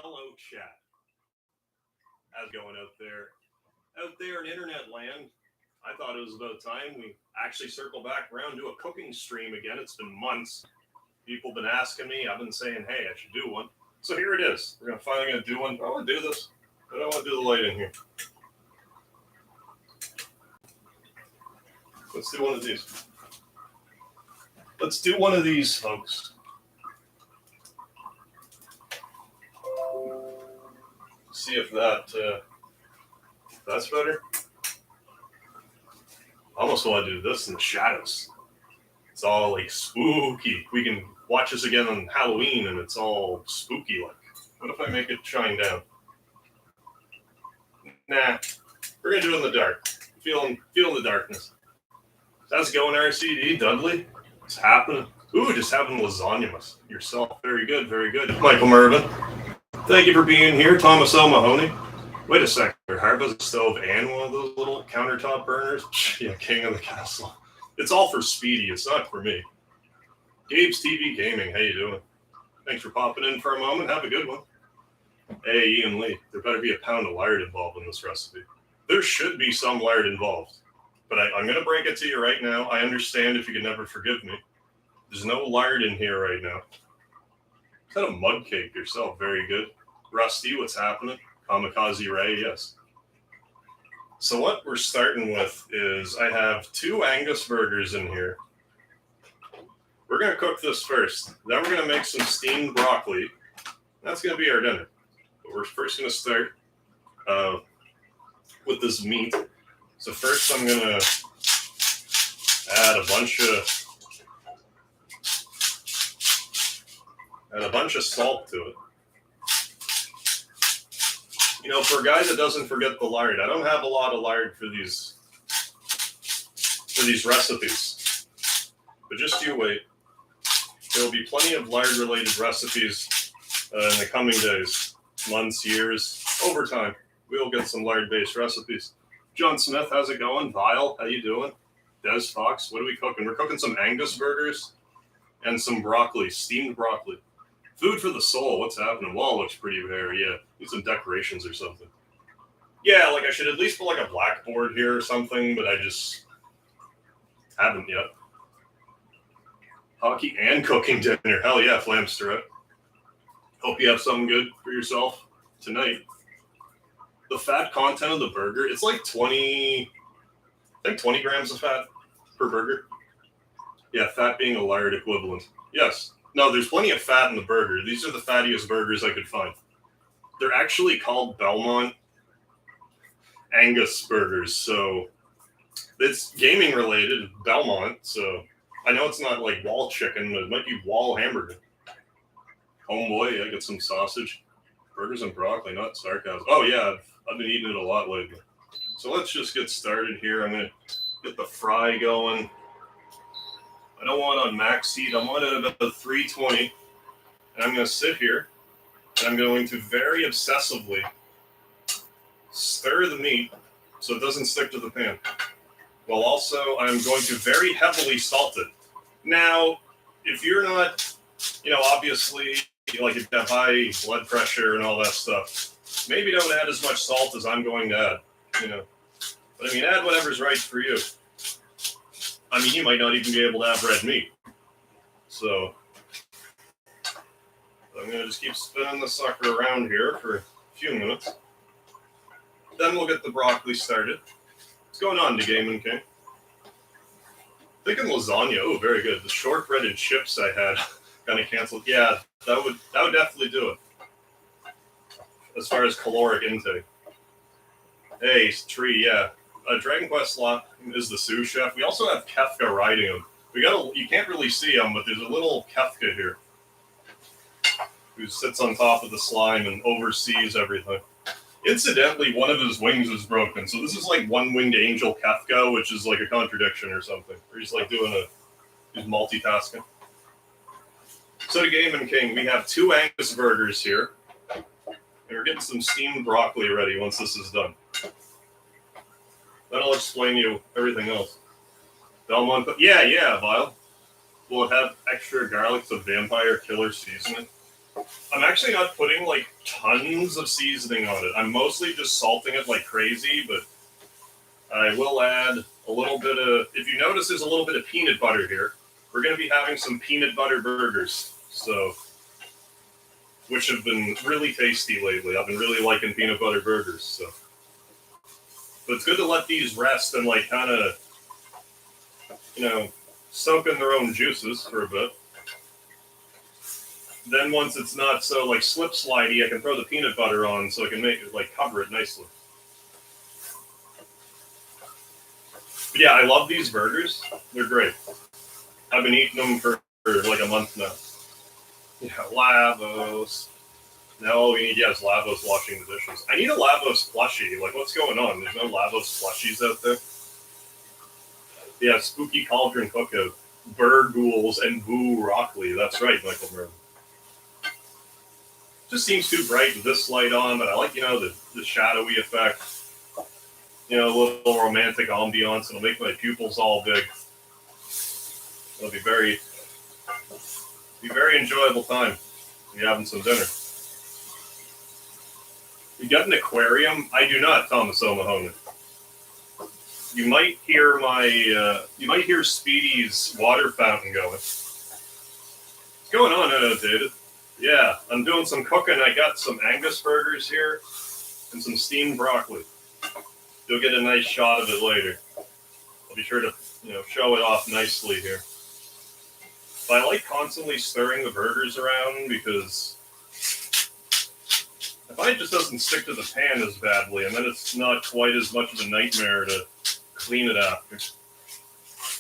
Hello, chat. How's it going out there? Out there in internet land, I thought it was about time we actually circle back around to a cooking stream again. It's been months. People have been asking me. I've been saying, hey, I should do one. So here it is. We're finally going to do one. I want to do this, but I don't want to do the light in here. Let's do one of these. Let's do one of these, folks. See if that's better. I almost want to do this in the shadows. It's all like spooky. We can watch this again on Halloween and it's all spooky like. What if I make it shine down? Nah, we're gonna do it in the dark. Feeling the darkness. How's it going, RCD? Dudley? What's happening? Ooh, just having lasagna yourself. Very good, very good. Michael Mervin. Thank you for being here. Thomas O. Mahoney. Wait a second. Harva's stove and one of those little countertop burners? Yeah, king of the castle. It's all for Speedy. It's not for me. Gabe's TV Gaming. How you doing? Thanks for popping in for a moment. Have a good one. Hey, Ian Lee. There better be a pound of lard involved in this recipe. There should be some lard involved. But I'm going to break it to you right now. I understand if you can never forgive me. There's no lard in here right now. Is that a mud cake yourself? Very good. Rusty, what's happening? Kamikaze Ray, yes. So what we're starting with is I have 2 Angus burgers in here. We're going to cook this first. Then we're going to make some steamed broccoli. That's going to be our dinner. But we're first going to start with this meat. So first I'm going to add a bunch of salt to it. You know, for a guy that doesn't forget the lard, I don't have a lot of lard for these recipes. But just you wait. There will be plenty of lard-related recipes in the coming days, months, years, over time. We'll get some lard-based recipes. John Smith, how's it going? Vile, how you doing? Des Fox, what are we cooking? We're cooking some Angus burgers and some broccoli, steamed broccoli. Food for the soul. What's happening? Wall looks pretty bare. Yeah, need some decorations or something. Yeah, like I should at least put like a blackboard here or something, but I just haven't yet. Hockey and cooking dinner. Hell yeah, Flamster. Hope you have something good for yourself tonight. The fat content of the burger, it's like 20 grams of fat per burger. Yeah, fat being a lard equivalent. Yes. No, there's plenty of fat in the burger. These are the fattiest burgers I could find. They're actually called Belmont Angus burgers, so it's gaming related, Belmont, so I know it's not like wall chicken, but it might be wall hamburger. Homeboy, I get some sausage. Burgers and broccoli, not sarcasm. Oh yeah, I've been eating it a lot lately. So let's just get started here. I'm going to get the fry going. I don't want it on max heat. I'm on it at about 320. And I'm going to sit here. And I'm going to very obsessively stir the meat so it doesn't stick to the pan. While also I'm going to very heavily salt it. Now, if you're not, obviously, like if you have high blood pressure and all that stuff, maybe don't add as much salt as I'm going to add, But I mean, add whatever's right for you. I mean, you might not even be able to have red meat. So I'm going to just keep spinning the sucker around here for a few minutes. Then we'll get the broccoli started. What's going on, DeGaming King? Thinking lasagna. Oh, very good. The shortbread chips I had kind of canceled. Yeah, that would definitely do it. As far as caloric intake. Hey, Tree, yeah. Dragon Quest Slot is the sous chef. We also have Kefka riding him. You can't really see him, but there's a little Kefka here who sits on top of the slime and oversees everything. Incidentally, one of his wings is broken, so this is like one-winged angel Kefka, which is like a contradiction or something. Or he's like he's multitasking. So to Game & King, we have 2 Angus burgers here. And we're getting some steamed broccoli ready once this is done. Then I'll explain you everything else. Belmont, yeah, Vile. Will it have extra garlic, the vampire killer seasoning? I'm actually not putting like tons of seasoning on it. I'm mostly just salting it like crazy, but I will add a little bit of, if you notice there's a little bit of peanut butter here, we're going to be having some peanut butter burgers, so, which have been really tasty lately. I've been really liking peanut butter burgers, so. But it's good to let these rest and like kind of, soak in their own juices for a bit. Then once it's not so like slip slidey, I can throw the peanut butter on so I can make it like cover it nicely. But yeah, I love these burgers. They're great. I've been eating them for like a month now. Yeah, Lavos. Now all we need, is Lavos washing the dishes. I need a Lavos plushie. Like, what's going on? There's no Lavos plushies out there. Yeah, Spooky Cauldron Cookout. Burghouls and Boo Rockley. That's right, Michael Merlin. Just seems too bright with this light on, but I like, the shadowy effect. A little romantic ambiance. It'll make my pupils all big. It'll be very enjoyable time. You're having some dinner. You got an aquarium? I do not, Thomas O'Mahony. You might hear Speedy's water fountain going. What's going on, David? Yeah, I'm doing some cooking. I got some Angus burgers here and some steamed broccoli. You'll get a nice shot of it later. I'll be sure to, show it off nicely here. But I like constantly stirring the burgers around because if it just doesn't stick to the pan as badly, and then it's not quite as much of a nightmare to clean it after.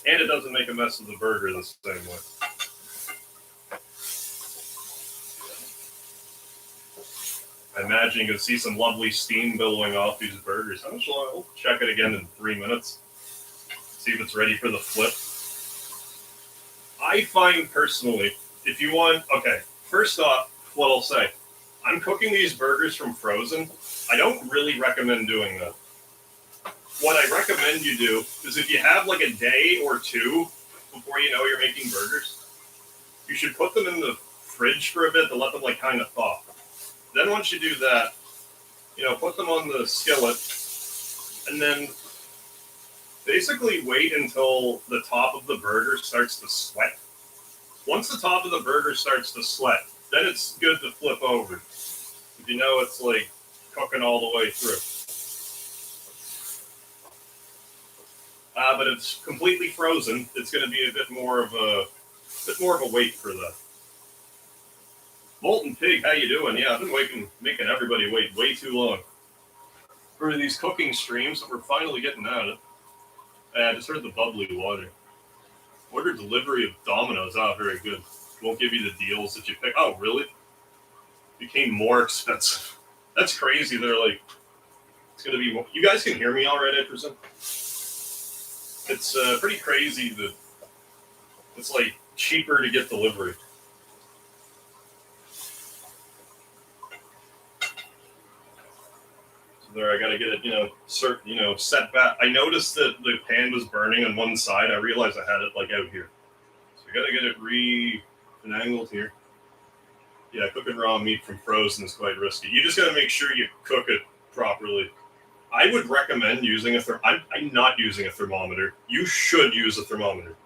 And it doesn't make a mess of the burger the same way. I imagine you can see some lovely steam billowing off these burgers. I'll check it again in 3 minutes. See if it's ready for the flip. I find personally, if you want, okay, first off, what I'll say, I'm cooking these burgers from frozen. I don't really recommend doing that. What I recommend you do is if you have like a day or two before you know you're making burgers, you should put them in the fridge for a bit to let them like kind of thaw. Then once you do that, put them on the skillet and then basically wait until the top of the burger starts to sweat. Once the top of the burger starts to sweat, then it's good to flip over. If it's like cooking all the way through. But it's completely frozen. It's going to be a bit more of a wait for that. Molten Pig, how you doing? Yeah, I've been making everybody wait way too long for these cooking streams that we're finally getting at it. I just heard the bubbly water. Order delivery of Domino's. Oh, very good. Won't give you the deals that you pick. Oh, really? Became more expensive. That's crazy. They're like, it's going to be more. You guys can hear me all right, I presume? It's pretty crazy that it's like cheaper to get delivery. There, I gotta get it, set back. I noticed that the pan was burning on one side. I realized I had it like out here, so I gotta get it angled here. Yeah, cooking raw meat from frozen is quite risky. You just gotta make sure you cook it properly. I would recommend using I'm not using a thermometer. You should use a thermometer.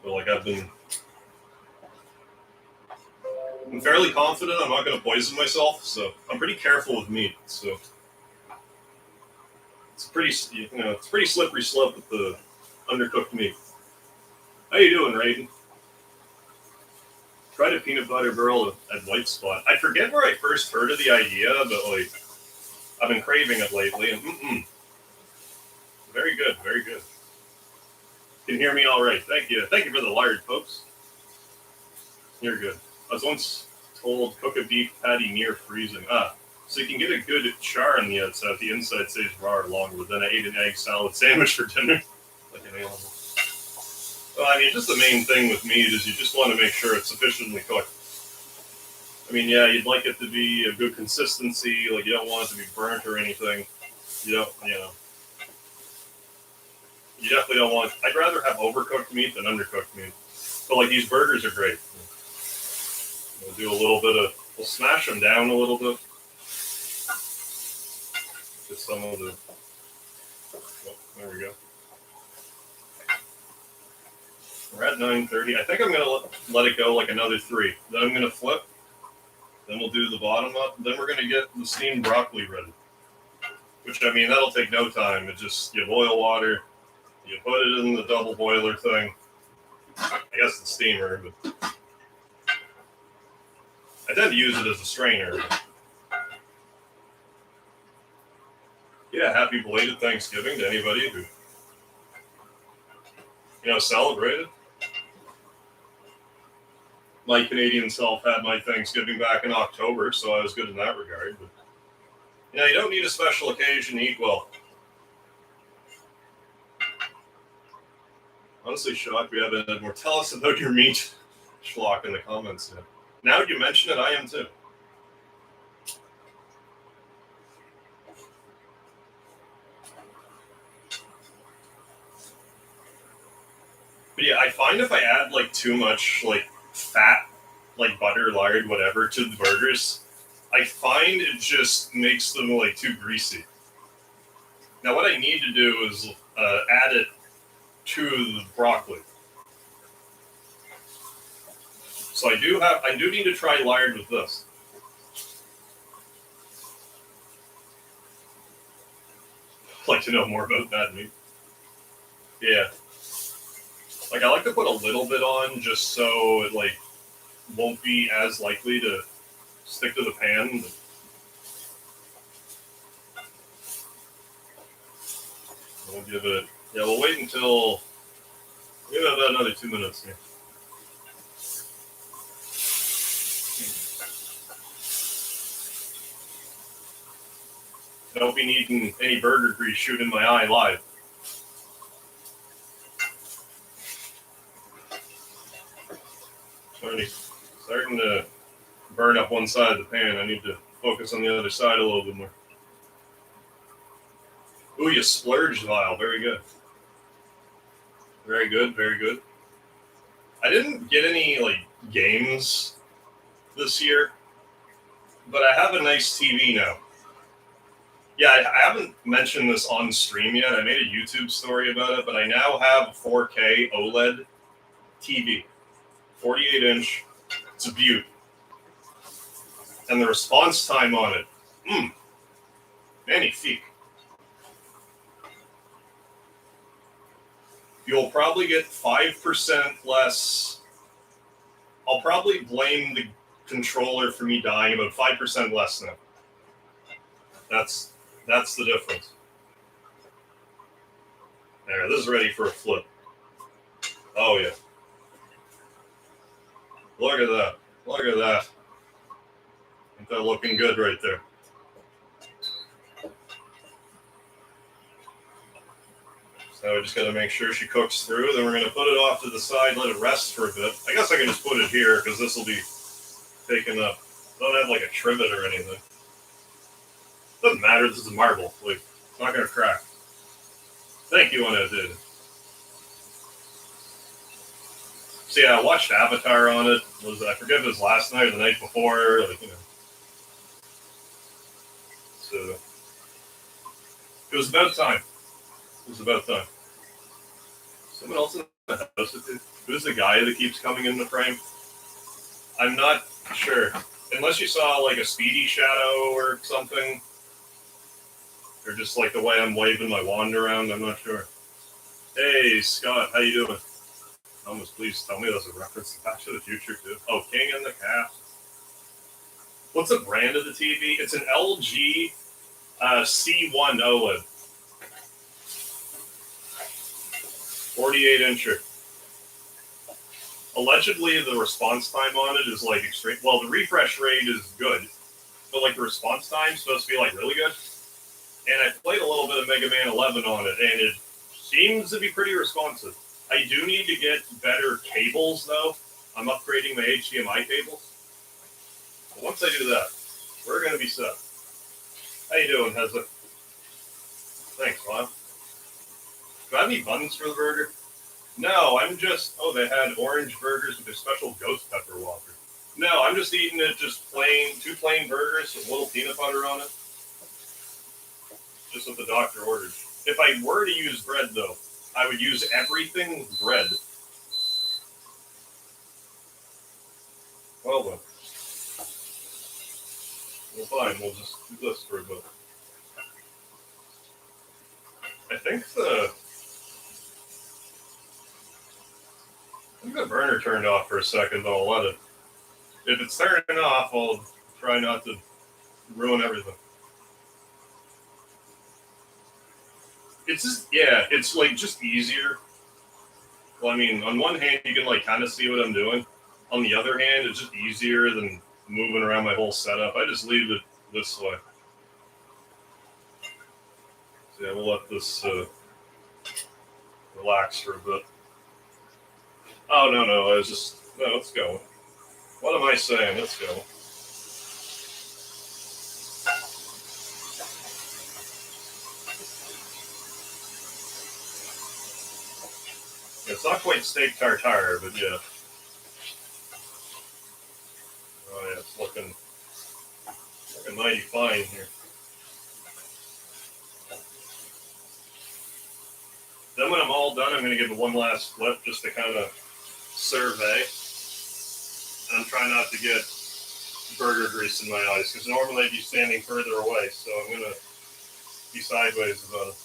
But like I'm fairly confident I'm not going to poison myself, so I'm pretty careful with meat. So it's pretty slippery slope with the undercooked meat. How you doing, Raiden? Tried a peanut butter burl at White Spot. I forget where I first heard of the idea, but like I've been craving it lately, and very good, very good. Can you hear me all right? Thank you for the lard, folks. You're good. I was once told cook a beef patty near freezing. So you can get a good char on the outside. The inside stays raw or longer. Then I ate an egg salad sandwich for dinner. Like an animal. Well, I mean, just the main thing with meat is you just want to make sure it's sufficiently cooked. I mean, yeah, you'd like it to be a good consistency. Like you don't want it to be burnt or anything. You definitely don't want. I'd rather have overcooked meat than undercooked meat. But like these burgers are great. We'll do a little bit of, we'll smash them down a little bit. Get some of the, oh, there we go. We're at 9:30. I think I'm going to let it go like another 3. Then I'm going to flip. Then we'll do the bottom up. Then we're going to get the steamed broccoli ready. Which, I mean, that'll take no time. It just, you boil water, you put it in the double boiler thing. I guess the steamer, but I tend to use it as a strainer. Yeah, happy belated Thanksgiving to anybody who, celebrated. My Canadian self had my Thanksgiving back in October, so I was good in that regard. But you don't need a special occasion to eat well. Honestly, shocked we haven't had more. Tell us about your meat schlock in the comments. Now you mention it, I am too. But yeah, I find if I add like too much like fat, like butter, lard, whatever, to the burgers, I find it just makes them like too greasy. Now what I need to do is add it to the broccoli. So I do need to try lard with this. I'd like to know more about that meat. Yeah. Like I like to put a little bit on just so it like won't be as likely to stick to the pan. We'll give it, we'll wait until, give it about another 2 minutes here. I don't be needing any burger grease shooting my eye live. Starting to burn up one side of the pan. I need to focus on the other side a little bit more. Ooh, you splurged, Lyle. Very good. Very good, very good. I didn't get any, like, games this year, but I have a nice TV now. Yeah, I haven't mentioned this on stream yet. I made a YouTube story about it, but I now have a 4K OLED TV. 48-inch. It's a beaut. And the response time on it, magnifique. You'll probably get 5% less. I'll probably blame the controller for me dying about 5% less now. That's the difference. There, this is ready for a flip. Oh yeah. Look at that. Look at that. Ain't that looking good right there? So we just got to make sure she cooks through. Then we're going to put it off to the side, let it rest for a bit. I guess I can just put it here because this will be taken up. Don't have like a trivet or anything. Doesn't matter. This is marble. Like, it's not going to crack. Thank you when it did. So yeah, I watched Avatar on it. I forget if it was last night or the night before. Like, So it was about time. It was about time. Someone else in the house. Who's the guy that keeps coming in the frame? I'm not sure. Unless you saw like a Speedy shadow or something. Or just like the way I'm waving my wand around, I'm not sure. Hey, Scott, how you doing? Thomas, please tell me that's a reference to Back to the Future, too. Oh, King and the Cat. What's the brand of the TV? It's an LG C1 OLED. 48-incher. Allegedly, the response time on it is like extreme. Well, the refresh rate is good, but like the response time is supposed to be like really good. And I played a little bit of Mega Man 11 on it, and it seems to be pretty responsive. I do need to get better cables, though. I'm upgrading my HDMI cables. But once I do that, we're going to be set. How you doing, Hezza? Thanks, Lon. Do I have any buns for the burger? No, I'm just. Oh, they had orange burgers with their special ghost pepper Whopper. No, I'm just eating it just plain, two plain burgers with a little peanut butter on it. Just what the doctor ordered. If I were to use bread, though, I would use everything bread. Well then, well fine. We'll just do this for a bit. I think the burner turned off for a second, but I'll let it. If it's turning off, I'll try not to ruin everything. It's just, yeah, it's like just easier. Well, I mean, on one hand, you can like kind of see what I'm doing. On the other hand, it's just easier than moving around my whole setup. I just leave it this way. So yeah, we'll let this relax for a bit. Oh, no, I was just, no, let's go. What am I saying? Let's go. It's not quite steak tartare, but yeah. Oh, yeah, it's looking mighty fine here. Then when I'm all done, I'm going to give it one last flip just to kind of survey. And I'm trying not to get burger grease in my eyes because normally I'd be standing further away, so I'm going to be sideways about it.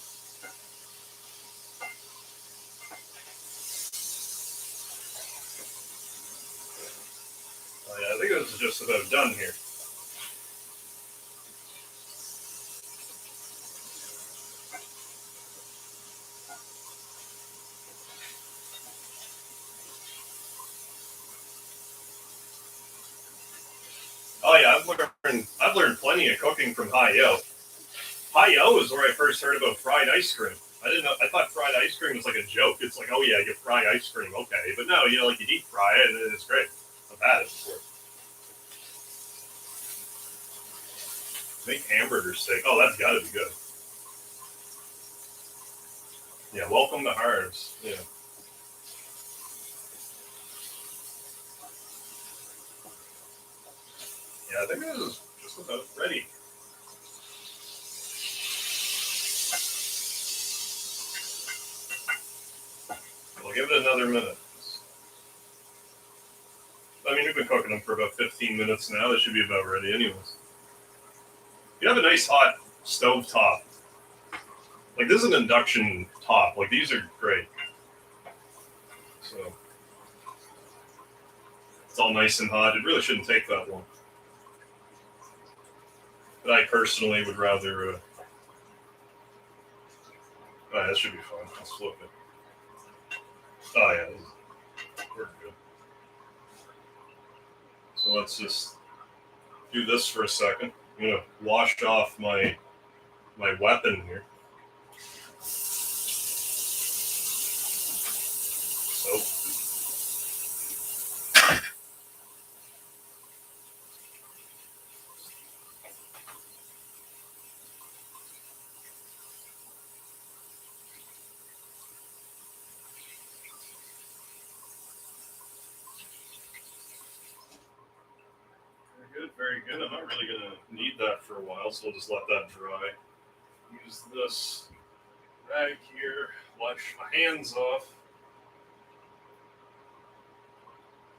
Oh, yeah, I think this is just about done here. Oh yeah, I've learned plenty of cooking from Hi-Yo. Hi-Yo is where I first heard about fried ice cream. I didn't know. I thought fried ice cream was like a joke. It's like, oh yeah, you fry ice cream, okay, but no, like you deep fry it and it's great. I've had it before. Make hamburger steak. Oh, that's got to be good. Yeah, welcome to Harv's. Yeah. Yeah, I think this is just about ready. We'll give it another minute. I mean, we've been cooking them for about 15 minutes now. They should be about ready anyways. You have a nice hot stove top. Like, this is an induction top. Like, these are great. So, it's all nice and hot. It really shouldn't take that long. But I personally would rather... oh, that should be fine. Let's flip it. Oh, yeah. We're good. So let's just do this for a second. I'm going to wash off my weapon here. Soap. Very good. I'm not really going to need that for a while, so we'll just let that dry. Use this rag here, wash my hands off.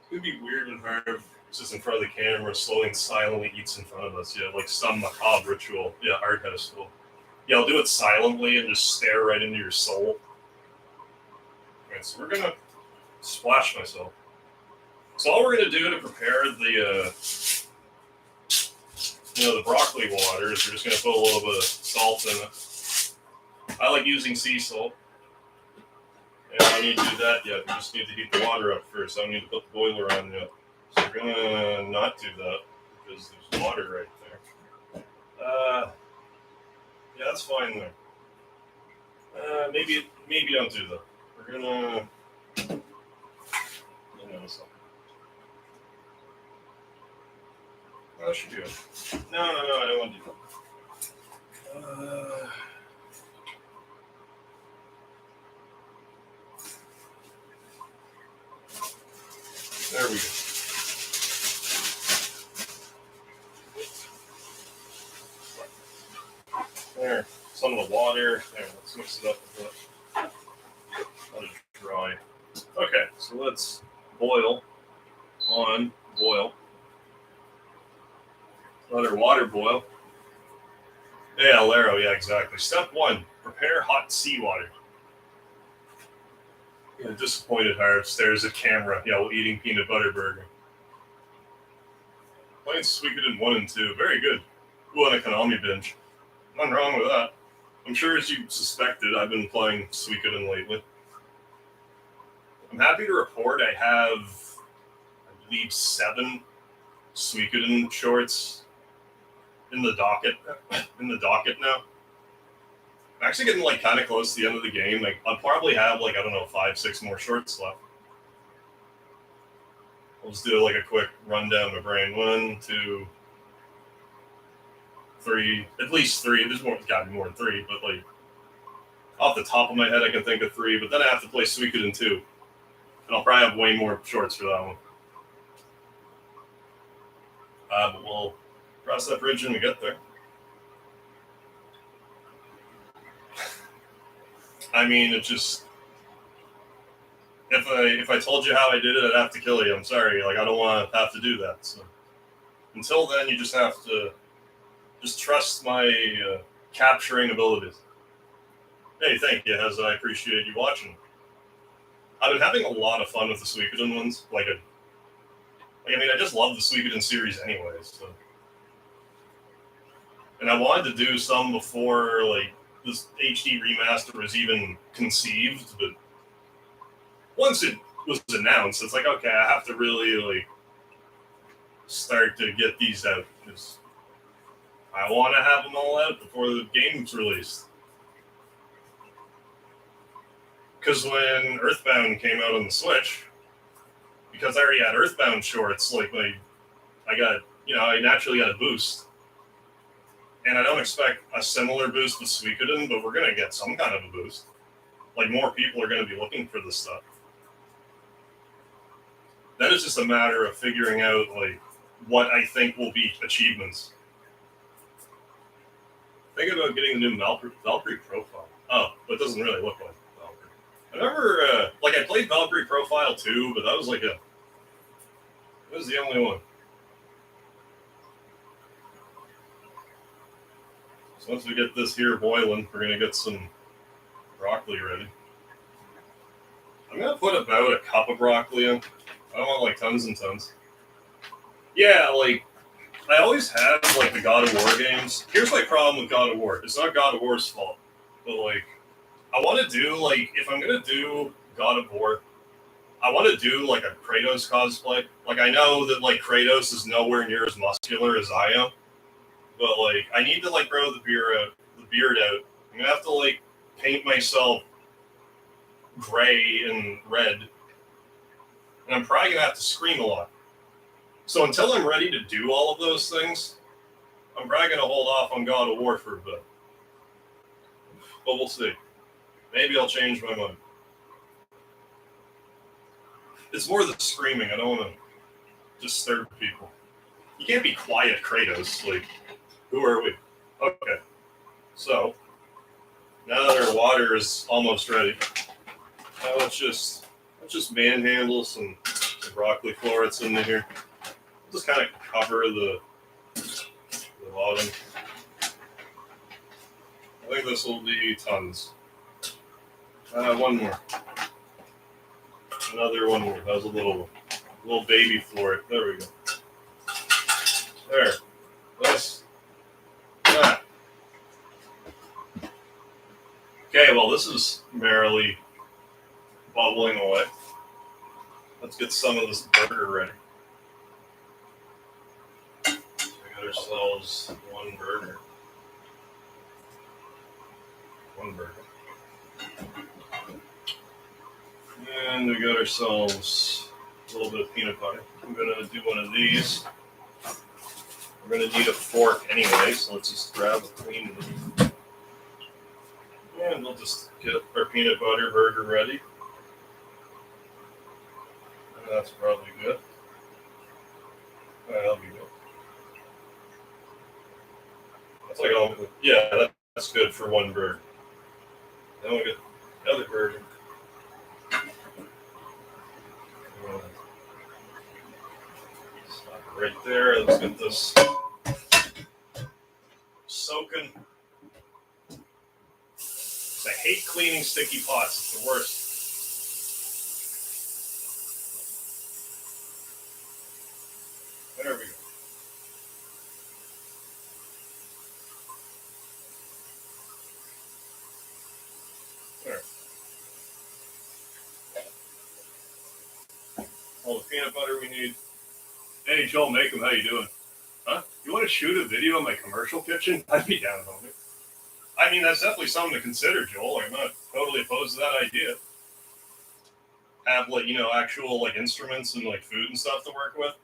It's going to be weird when Harv is just in front of the camera, slowly and silently eats in front of us. Yeah, like some macabre ritual. Yeah, art pedestal. Yeah, I'll do it silently and just stare right into your soul. Okay, so we're going to splash myself. So all we're going to do to prepare the broccoli water is we're just going to put a little bit of salt in it. I like using sea salt. And I don't need to do that yet. We just need to heat the water up first. I don't need to put the boiler on yet. So we're going to not do that because there's water right there. Yeah, that's fine there. Maybe don't do that. We're going to... something. Oh, that should do it. No, I don't want to do that. There we go. There, some of the water. There, let's mix it up a bit. Let it dry. Okay, so let's boil. Let our water boil. Yeah, Laro, yeah, exactly. Step 1, prepare hot seawater. Yeah, disappointed heart stares at camera, while eating peanut butter burger. Playing Suikoden 1 and 2, very good. Ooh, on a Konami binge. Nothing wrong with that. I'm sure as you suspected, I've been playing Suikoden lately. I'm happy to report I have, I believe, 7 Suikoden shorts in the docket now. I'm actually getting kind of close to the end of the game. I'll probably have 5-6 more shorts left. I'll just do a quick rundown of my brain. 1, 2, 3, at least 3. There's got to be more than 3, but off the top of my head, I can think of 3. But then I have to play Suikoden 2, and I'll probably have way more shorts for that one. But we'll cross that bridge when we get there. I mean, it just if I told you how I did it, I'd have to kill you. I'm sorry, I don't want to have to do that. So until then, you just have to trust my capturing abilities. Hey, thank you, as I appreciate you watching. I've been having a lot of fun with the Suikoden ones. I just love the Suikoden series anyways. So. And I wanted to do some before this HD remaster was even conceived, but once it was announced, it's okay, I have to really start to get these out because I want to have them all out before the game's released. Because when Earthbound came out on the Switch, because I already had Earthbound shorts, I naturally got a boost. And I don't expect a similar boost with Suikoden, but we're going to get some kind of a boost. More people are going to be looking for this stuff. Then it's just a matter of figuring out, what I think will be achievements. Think about getting the new Valkyrie profile. Oh, but it doesn't really look like Valkyrie. I never, I played Valkyrie Profile 2, but that was it was the only one. So once we get this here boiling, we're going to get some broccoli ready. I'm going to put about a cup of broccoli in. I don't want tons and tons. Yeah, I always have the God of War games. Here's my problem with God of War. It's not God of War's fault. But I want to do if I'm going to do God of War, I want to do a Kratos cosplay. I know that Kratos is nowhere near as muscular as I am. But I need to grow the beard out. I'm gonna have to paint myself gray and red, and I'm probably gonna have to scream a lot. So until I'm ready to do all of those things, I'm probably gonna hold off on God of War for a bit. But we'll see. Maybe I'll change my mind. It's more the screaming. I don't want to disturb people. You can't be quiet, Kratos. Who are we? Okay. So, now that our water is almost ready, now let's just manhandle some broccoli florets into here. Just kind of cover the bottom. I think this will be tons. One more. Another one more. That was a little baby floret. There we go. There. That's that. Okay, well, this is merrily bubbling away. Let's get some of this burger ready. We got ourselves one burger. And we got ourselves a little bit of peanut butter. I'm going to do one of these. We're going to need a fork anyway, so let's just grab a clean one. And we'll just get our peanut butter burger ready. That's probably good. All right, that'll be good. That's like, yeah, that's good for one bird. Then we get the other bird. Stop it right there. Let's get this soaking. I hate cleaning sticky pots. It's the worst. There we go. There. All the peanut butter we need. Hey, Joel, make them. How you doing? Huh? You want to shoot a video in my commercial kitchen? I'd be down on it. I mean, that's definitely something to consider, Joel. I'm not totally opposed to that idea. Have, like, actual, like, instruments and, like, food and stuff to work with.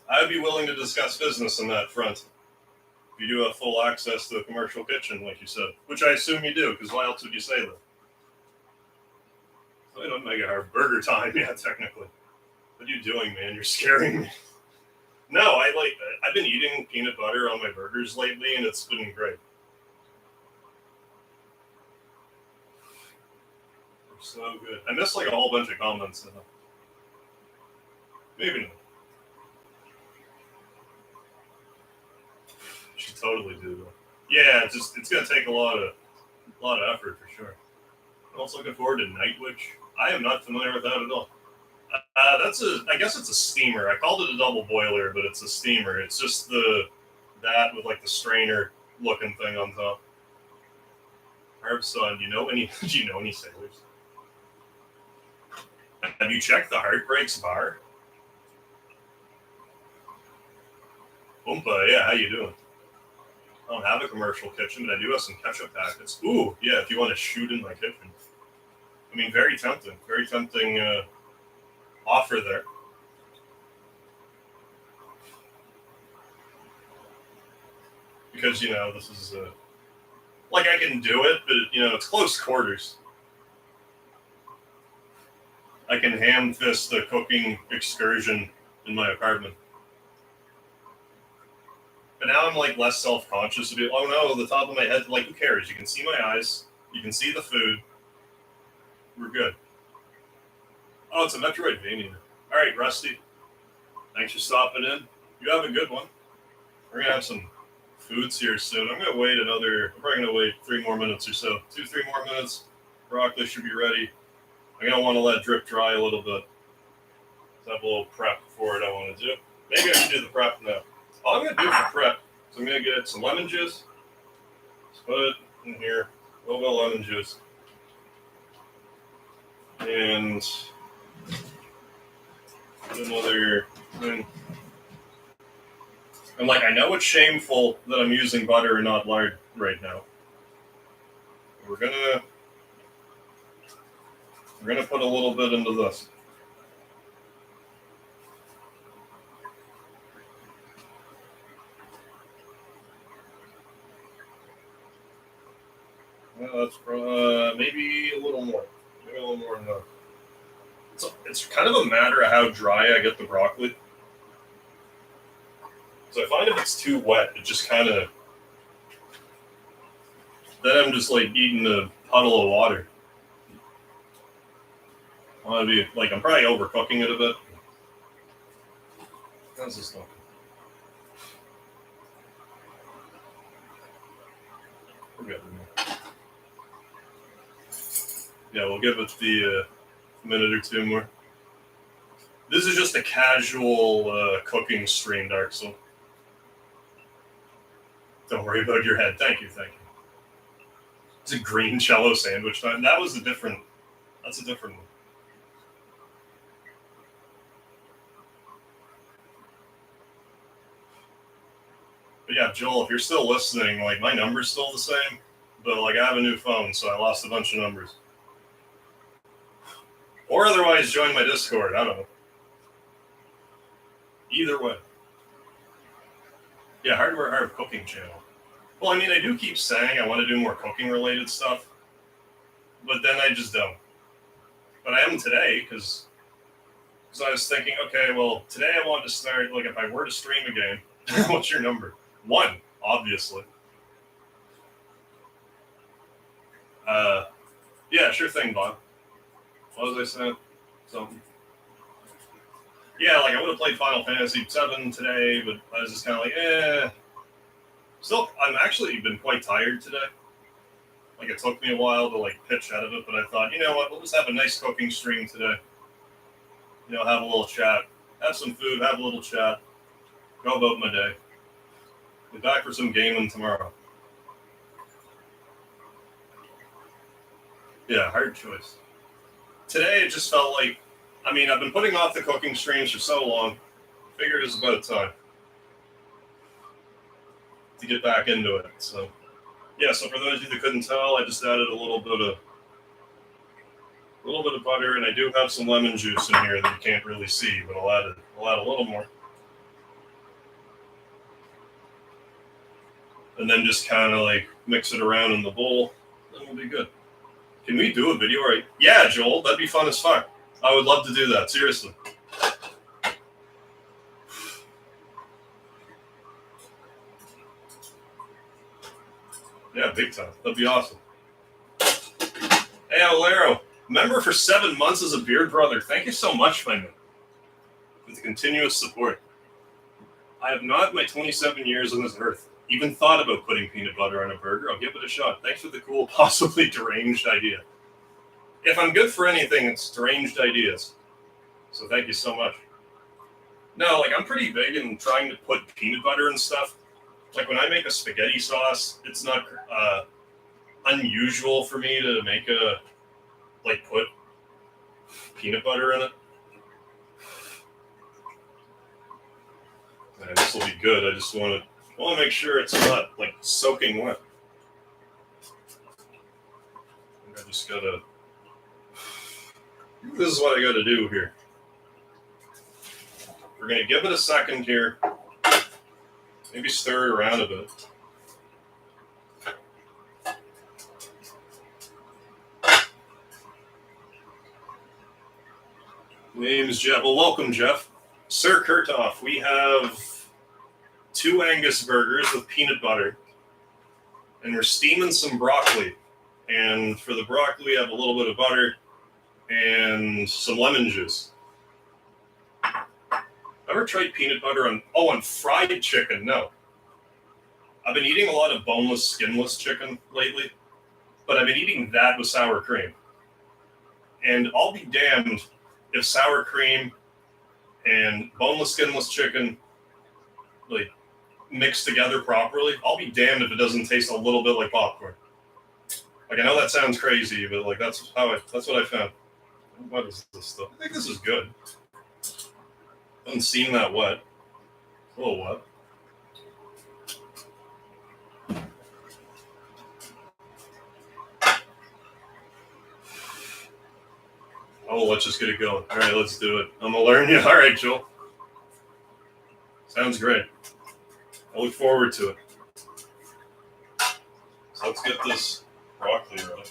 I'd be willing to discuss business on that front. If you do have full access to the commercial kitchen, like you said, which I assume you do, because why else would you say that? I don't make it hard. Burger time, yeah, technically. What are you doing, man? You're scaring me. No, I've been eating peanut butter on my burgers lately, and it's been great. They're so good. I missed like a whole bunch of comments. Maybe not. Should totally do that. Yeah, it's gonna take a lot of effort for sure. I'm also looking forward to Night Witch. I am not familiar with that at all. I guess it's a steamer. I called it a double boiler, but it's a steamer. It's just that with like the strainer looking thing on top. Herb son, do you know any sailors? Have you checked the Heartbreaks bar? Oompa, yeah, how you doing? I don't have a commercial kitchen, but I do have some ketchup packets. Ooh, yeah, if you want to shoot in my kitchen. I mean, very tempting. Very tempting offer there. Because, this is, like, I can do it, but, it's close quarters. I can ham fist the cooking excursion in my apartment. But now I'm, like, less self-conscious. Oh, no, the top of my head, like, who cares? You can see my eyes. You can see the food. We're good. Oh, it's a Metroidvania. All right, Rusty. Thanks for stopping in. You have a good one. We're going to have some foods here soon. I'm probably going to wait 3 more minutes or so. 2-3 more minutes. Broccoli should be ready. I'm going to want to let it drip dry a little bit. Let's have a little prep for it I want to do. Maybe I should do the prep now. All I'm going to do for prep is I'm going to get some lemon juice. Just put it in here. A little bit of lemon juice. And another thing. And I know it's shameful that I'm using butter and not lard right now. We're gonna put a little bit into this. Well, that's maybe a little more. Maybe a little more than that. It's kind of a matter of how dry I get the broccoli. So I find if it's too wet, it just kind of... Then I'm just eating a puddle of water. I'm probably overcooking it a bit. How's this looking? We're good. Yeah, we'll give it the minute or 2 more. This is just a casual cooking stream, Dark Soul. Don't worry about your head. Thank you. It's a green cello sandwich time. That's a different one. But yeah, Joel, if you're still listening, my number's still the same, but I have a new phone, so I lost a bunch of numbers. Or otherwise, join my Discord. I don't know. Either way. Yeah, Hardware Hard Cooking channel. Well, I mean, I do keep saying I want to do more cooking-related stuff, but then I just don't. but I am today because I was thinking, okay, well, today I wanted to start, like, if I were to stream again, what's your number? 1, obviously. Yeah, sure thing, Bob. What was I saying? Something. Yeah, like, I would have played Final Fantasy VII today, but I was just kind of like, eh. Still, I'm actually been quite tired today. Like, it took me a while to, like, pitch out of it, but I thought, you know what, we'll just have a nice cooking stream today. You know, have a little chat. Have some food, have a little chat. Go about my day. Be back for some gaming tomorrow. Yeah, hard choice. Today, it just felt like, I mean, I've been putting off the cooking streams for so long. Figured it was about time to get back into it. So, yeah, so for those of you that couldn't tell, I just added a little bit of butter, and I do have some lemon juice in here that you can't really see, but I'll add a little more. And then just kind of like mix it around in the bowl, then we'll be good. Can we do a video right? Yeah, Joel, that'd be fun as fuck. I would love to do that, seriously. Yeah, big time. That'd be awesome. Hey, Alero, member for 7 months as a beard brother. Thank you so much, my man, for the continuous support. I have not, in my 27 years on this earth, even thought about putting peanut butter on a burger. I'll give it a shot. Thanks for the cool, possibly deranged idea. If I'm good for anything, it's deranged ideas. So thank you so much. No, like, I'm pretty big in trying to put peanut butter and stuff. Like, when I make a spaghetti sauce, it's not unusual for me to make put peanut butter in it. And this will be good. I just want to make sure it's not, like, soaking wet. I just gotta. This is what I gotta do here. We're gonna give it a second here. Maybe stir it around a bit. Name's Jeff. Well, welcome, Jeff. Sir Kurtoff, we have 2 Angus burgers with peanut butter, and we're steaming some broccoli. And for the broccoli, we have a little bit of butter and some lemon juice. Ever tried peanut butter on fried chicken? No. I've been eating a lot of boneless, skinless chicken lately, but I've been eating that with sour cream. And I'll be damned if sour cream and boneless, skinless chicken, like, mixed together properly. I'll be damned if it doesn't taste a little bit like popcorn. Like, I know that sounds crazy, but, like, that's what I found. What is this stuff? I think this is good. Doesn't seem that wet. A little wet. Oh, let's just get it going. All right, let's do it. I'm gonna learn you. All right, Joel. Sounds great. I look forward to it. So let's get this broccoli ready.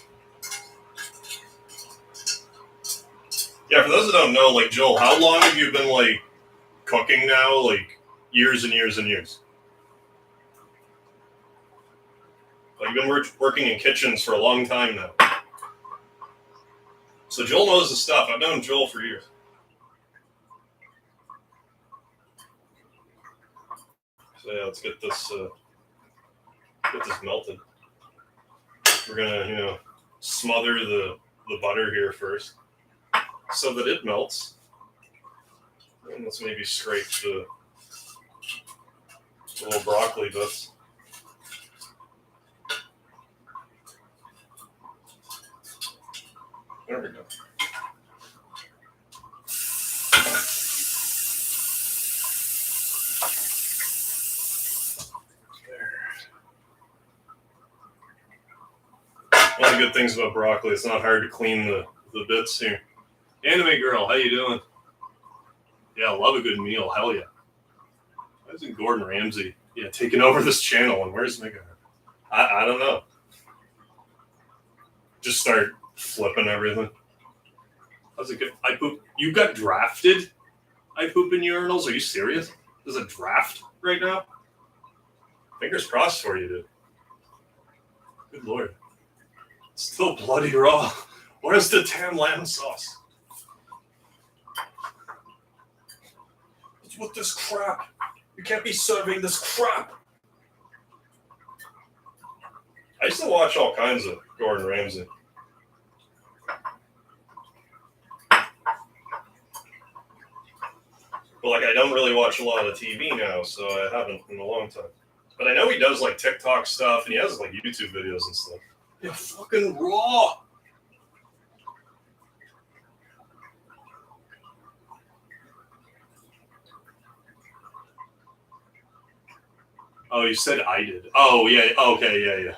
Yeah, for those that don't know, like, Joel, how long have you been, like, cooking now? Like, years and years and years. Like, you've been working in kitchens for a long time now. So Joel knows the stuff. I've known Joel for years. So yeah, let's get this melted. We're gonna, smother the butter here first, so that it melts. And let's maybe scrape the little broccoli bits. There we go. One of the good things about broccoli, it's not hard to clean the bits here. Anime girl, how you doing? Yeah, love a good meal. Hell yeah. Why isn't Gordon Ramsay taking over this channel? And where's Mega? I don't know. Just start flipping everything. How's it good? I poop. You got drafted? I poop in urinals? Are you serious? There's a draft right now? Fingers crossed for you, dude. Good lord. It's still bloody raw. Where's the tan lamb sauce? What's with this crap? You can't be serving this crap. I used to watch all kinds of Gordon Ramsay. But like, I don't really watch a lot of TV now, so I haven't in a long time. But I know he does like TikTok stuff, and he has like YouTube videos and stuff. Yeah, fucking raw. Oh, you said I did. Oh, yeah. Okay, yeah.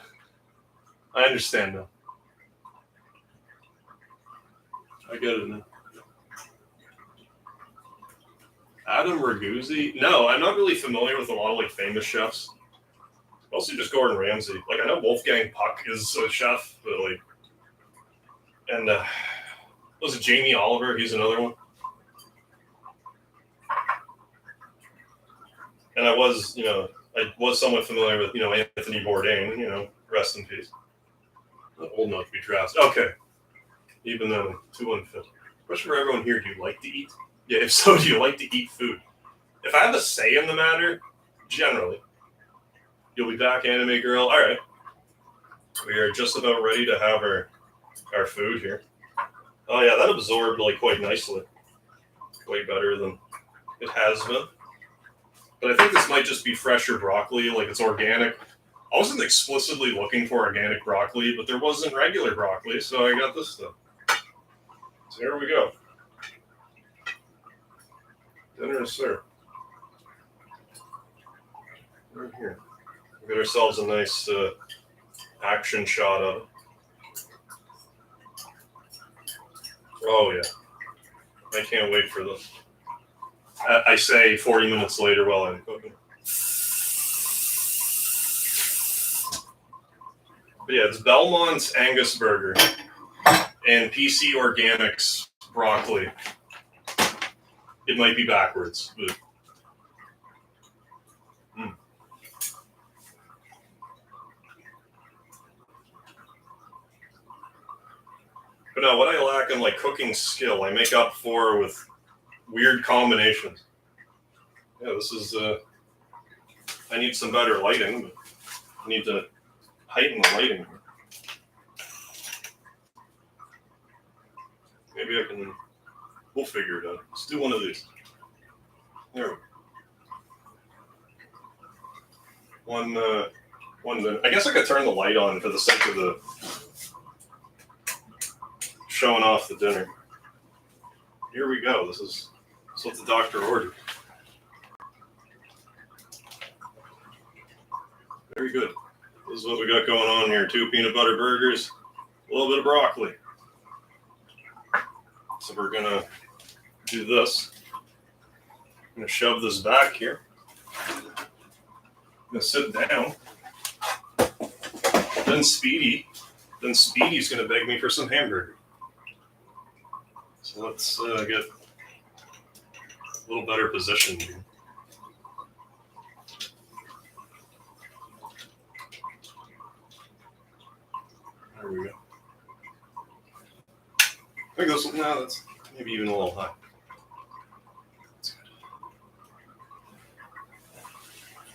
I understand now. I get it now. Adam Raguzzi? No, I'm not really familiar with a lot of like famous chefs. Mostly just Gordon Ramsay. Like, I know Wolfgang Puck is a chef, but like, and was it Jamie Oliver? He's another one. And I was somewhat familiar with, Anthony Bourdain, rest in peace. Not old enough to be drafted. Okay. Even though too unfit. Question for everyone here, do you like to eat? Yeah, if so, do you like to eat food? If I have a say in the matter, generally, you'll be back, Anime Girl. All right. We are just about ready to have our food here. Oh, yeah, that absorbed like quite nicely. Way better than it has been. But I think this might just be fresher broccoli, like it's organic. I wasn't explicitly looking for organic broccoli, but there wasn't regular broccoli, so I got this stuff. So here we go. Dinner is served. Right here. We got ourselves a nice action shot of it. Oh, yeah. I can't wait for this. I say 40 minutes later while I'm cooking. But yeah, it's Belmont's Angus Burger and PC Organics broccoli. It might be backwards, but But no, what I lack in like cooking skill, I make up for with weird combinations. Yeah, this is I need some better lighting, but I need to heighten the lighting. Maybe I can. We'll figure it out. Let's do one of these. There we go. One. I guess I could turn the light on for the sake of the showing off the dinner. Here we go. This is what the doctor ordered. Very good. This is what we got going on here. 2 peanut butter burgers, a little bit of broccoli. So we're going to do this. I'm going to shove this back here. I'm going to sit down. Then Speedy's going to beg me for some hamburger. So let's get a little better position here. There we go. I think that's maybe even a little high. That's good.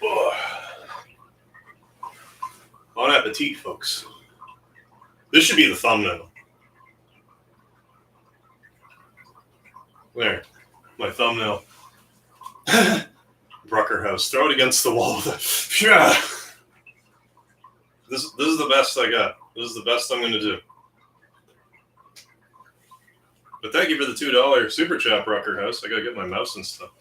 Oh. Bon appetit, folks. This should be the thumbnail. There, my thumbnail. Brucker House. Throw it against the wall. Yeah. This is the best I got. This is the best I'm going to do. But thank you for the $2 super chat, Brucker House. I got to get my mouse and stuff.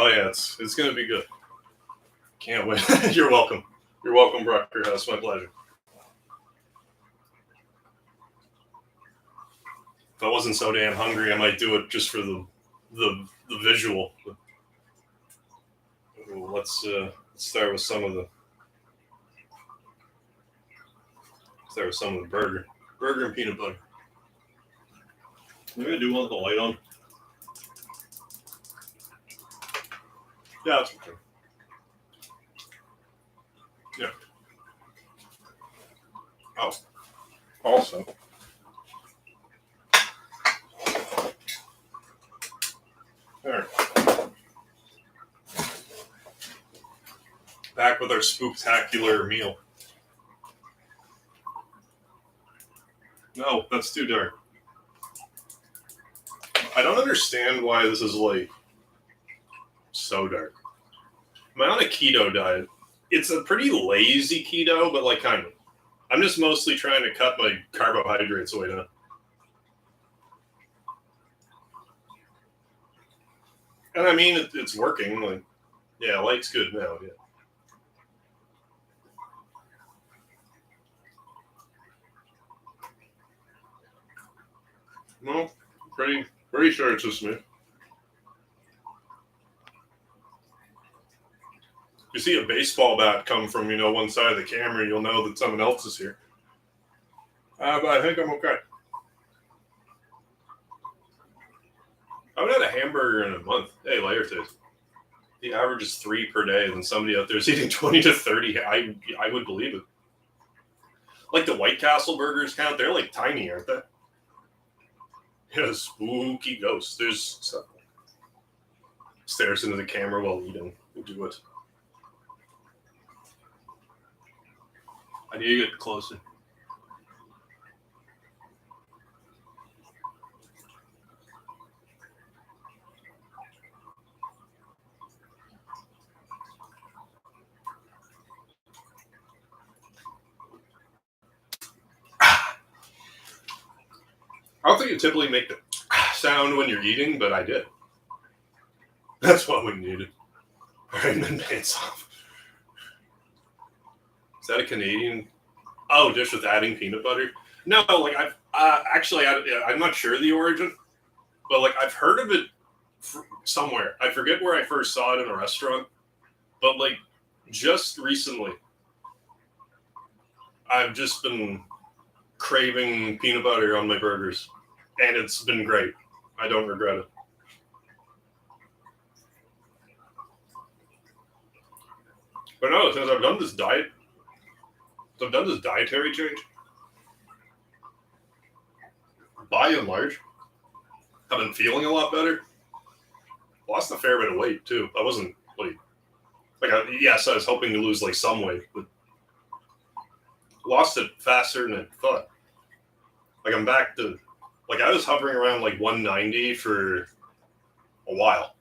Oh yeah, it's going to be good. Can't wait. You're welcome. You're welcome, Brucker House. My pleasure. If I wasn't so damn hungry, I might do it just for the visual. Let's start with some of the burger and peanut butter. I'm gonna do one with the light on. Yeah, that's okay. Yeah. Oh, also. There. Back with our spooktacular meal. No, that's too dark. I don't understand why this is like so dark. I'm on a keto diet. It's a pretty lazy keto, but like kind of. I'm just mostly trying to cut my carbohydrates away now. And I mean, it's working. Like, yeah, light's good now. Yeah. No, pretty sure it's just me. You see a baseball bat come from, one side of the camera, you'll know that someone else is here. But I think I'm okay. I haven't had a hamburger in a month. Hey, layer taste. The average is 3 per day, and somebody out there is eating 20 to 30. I would believe it. Like the White Castle burgers count, they're like tiny, aren't they? Yeah, spooky ghosts. There's stuff. Stares into the camera while eating. We'll do it. I need to get closer. I don't think you typically make the sound when you're eating, but I did. That's what we needed. All right, and then pants off. Is that a Canadian? Oh, dish with adding peanut butter? No, like I've I'm not sure the origin, but like I've heard of it somewhere. I forget where I first saw it in a restaurant, but like just recently, I've just been craving peanut butter on my burgers, and it's been great. I don't regret it. But no, since I've done this dietary change, by and large, I've been feeling a lot better. Lost a fair bit of weight too. I wasn't yes, I was hoping to lose like some weight, but lost it faster than I thought. Like I'm back to, like I was hovering around like 190 for a while,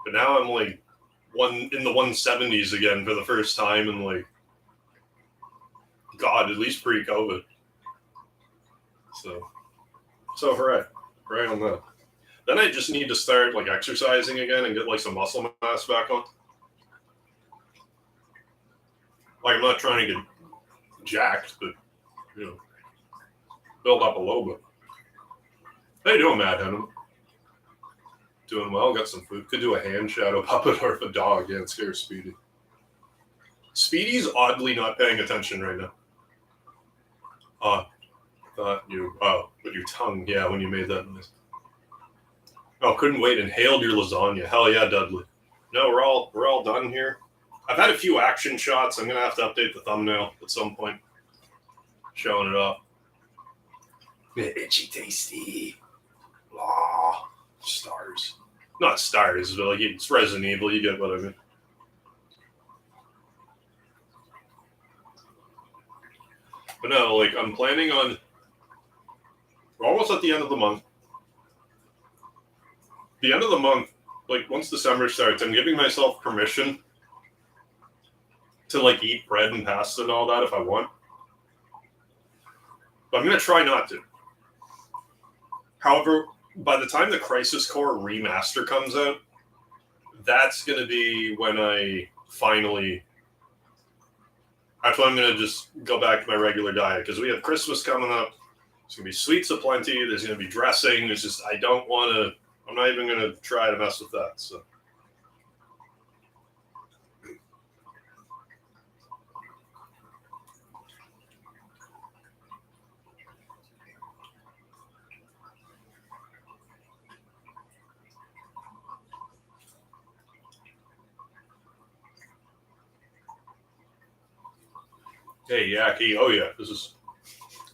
but now I'm like in the 170s again for the first time in like, God, at least pre-COVID. So hooray on that. Then I just need to start like exercising again and get like some muscle mass back on. Like I'm not trying to get jacked, but build up a little bit. How you doing, Matt Henham? Doing well. Got some food. Could do a hand shadow puppet or if a dog. Yeah, it scares Speedy. Speedy's oddly not paying attention right now. Thought you. Oh, with your tongue. Yeah, when you made that noise. Oh, couldn't wait. Inhaled your lasagna. Hell yeah, Dudley. No, we're all done here. I've had a few action shots. I'm gonna have to update the thumbnail at some point, showing it off. Itchy tasty. Law. Stars. Not stars, but like it's Resident Evil. You get what I mean. But no, like I'm planning on. We're almost at the end of the month. The end of the month, like once December starts, I'm giving myself permission to like eat bread and pasta and all that if I want. But I'm gonna try not to. However, by the time the Crisis Core remaster comes out, that's gonna be when that's when I'm gonna just go back to my regular diet because we have Christmas coming up. There's gonna be sweets aplenty. There's gonna be dressing. There's just I don't want to I'm not even going to try to mess with that. So. Hey, Yaki. Oh, yeah. This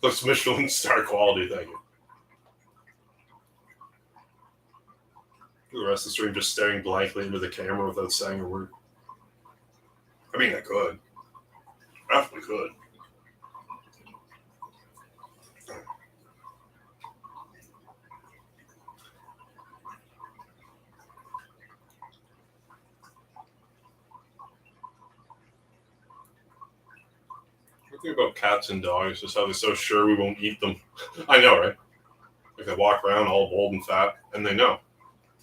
looks Michelin star quality. Thank you. The rest of the stream just staring blankly into the camera without saying a word. I mean, I could. Definitely could. The thing about cats and dogs is how they're so sure we won't eat them. I know, right? Like they walk around all bold and fat, and they know.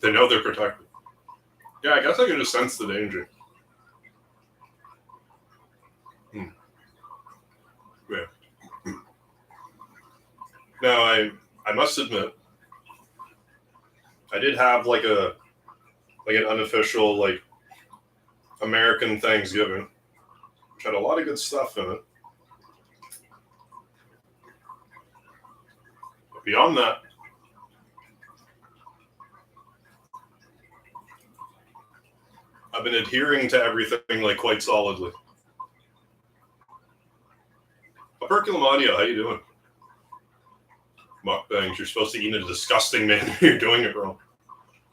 They know they're protected. Yeah, I guess I can just sense the danger. Yeah. Now, I must admit, I did have like an unofficial like American Thanksgiving, which had a lot of good stuff in it. But beyond that, I've been adhering to everything like quite solidly. Operculum Audio, how you doing? Mukbangs, you're supposed to eat in a disgusting manner. You're doing it wrong.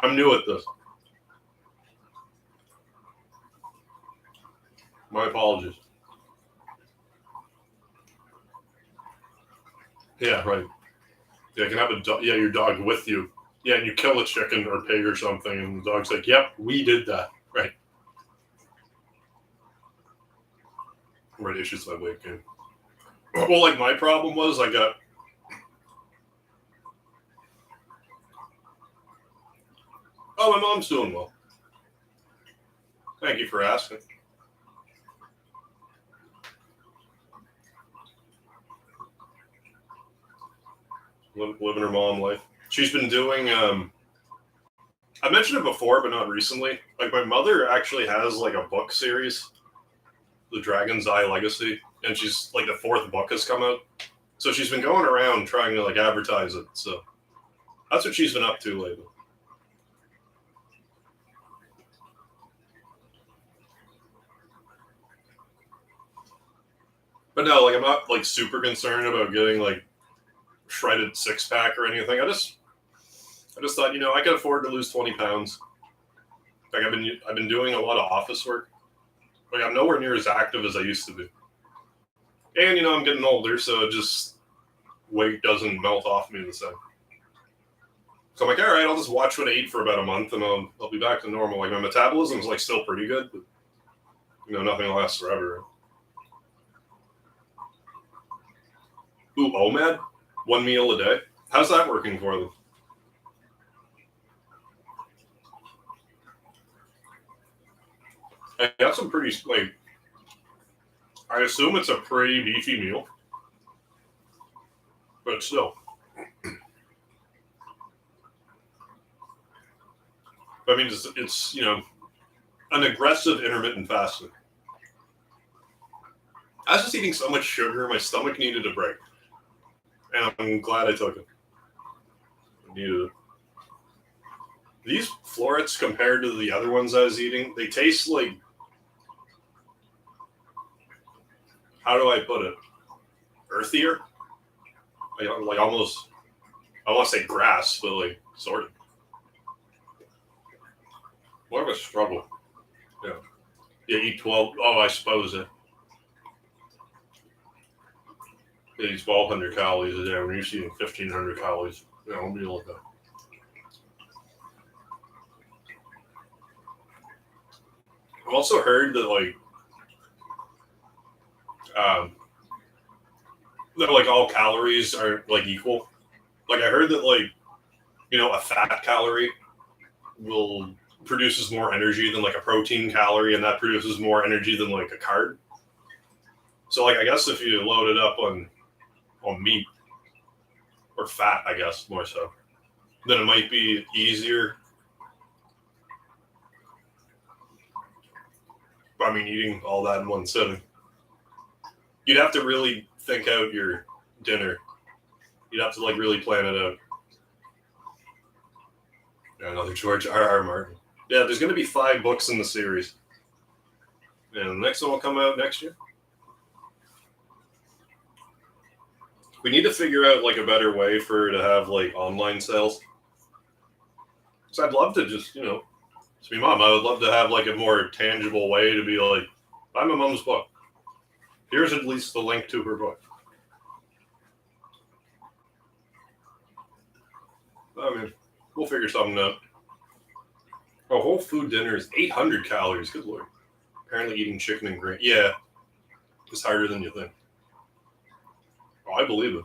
I'm new at this. My apologies. Yeah, right. Yeah, I can have your dog with you. Yeah, and you kill a chicken or pig or something, and the dog's like, "Yep, we did that." Right. Right, issues my weight gain. Well, like my problem was I got. Oh, my mom's doing well. Thank you for asking. Living her mom life. She's been doing. I mentioned it before, but not recently. Like my mother actually has like a book series, The Dragon's Eye Legacy, and she's like the 4th book has come out. So she's been going around trying to like advertise it. So that's what she's been up to lately. But no, like I'm not like super concerned about getting like shredded 6-pack or anything. I just thought, I could afford to lose 20 pounds. Like I've been doing a lot of office work. Like I'm nowhere near as active as I used to be. And I'm getting older, so just weight doesn't melt off me the same. So I'm like, all right, I'll just watch what I eat for about a month, and I'll be back to normal. Like my metabolism's like still pretty good, but nothing lasts forever. Ooh, OMAD, 1 meal a day. How's that working for them? I got some pretty like. I assume it's a pretty beefy meal, but still. I mean, it's an aggressive intermittent fasting. I was just eating so much sugar, my stomach needed a break, and I'm glad I took it. I needed it. These florets, compared to the other ones I was eating, they taste like. How do I put it? Earthier? Like almost. I want to say grass, but like sort of. More of a struggle. Yeah. Yeah, eat 12. Oh, I suppose it. Yeah, eat 1,200 calories a day when you're eating 1,500 calories. I'll deal with that. I've also heard that that like all calories are like equal. Like I heard that a fat calorie will produces more energy than like a protein calorie, and that produces more energy than like a carb. So like I guess if you load it up on meat or fat, I guess more so, then it might be easier. I mean, eating all that in one sitting. You'd have to really think out your dinner. You'd have to like really plan it out. Yeah, another George R.R. Martin. Yeah, there's going to be 5 books in the series. And the next one will come out next year. We need to figure out like a better way for her to have like online sales. So I'd love to just, to be mom, I would love to have like a more tangible way to be like, buy my mom's book. Here's at least the link to her book. I mean, we'll figure something out. A whole food dinner is 800 calories. Good Lord. Apparently eating chicken and grain. Yeah, it's harder than you think. Oh, I believe it.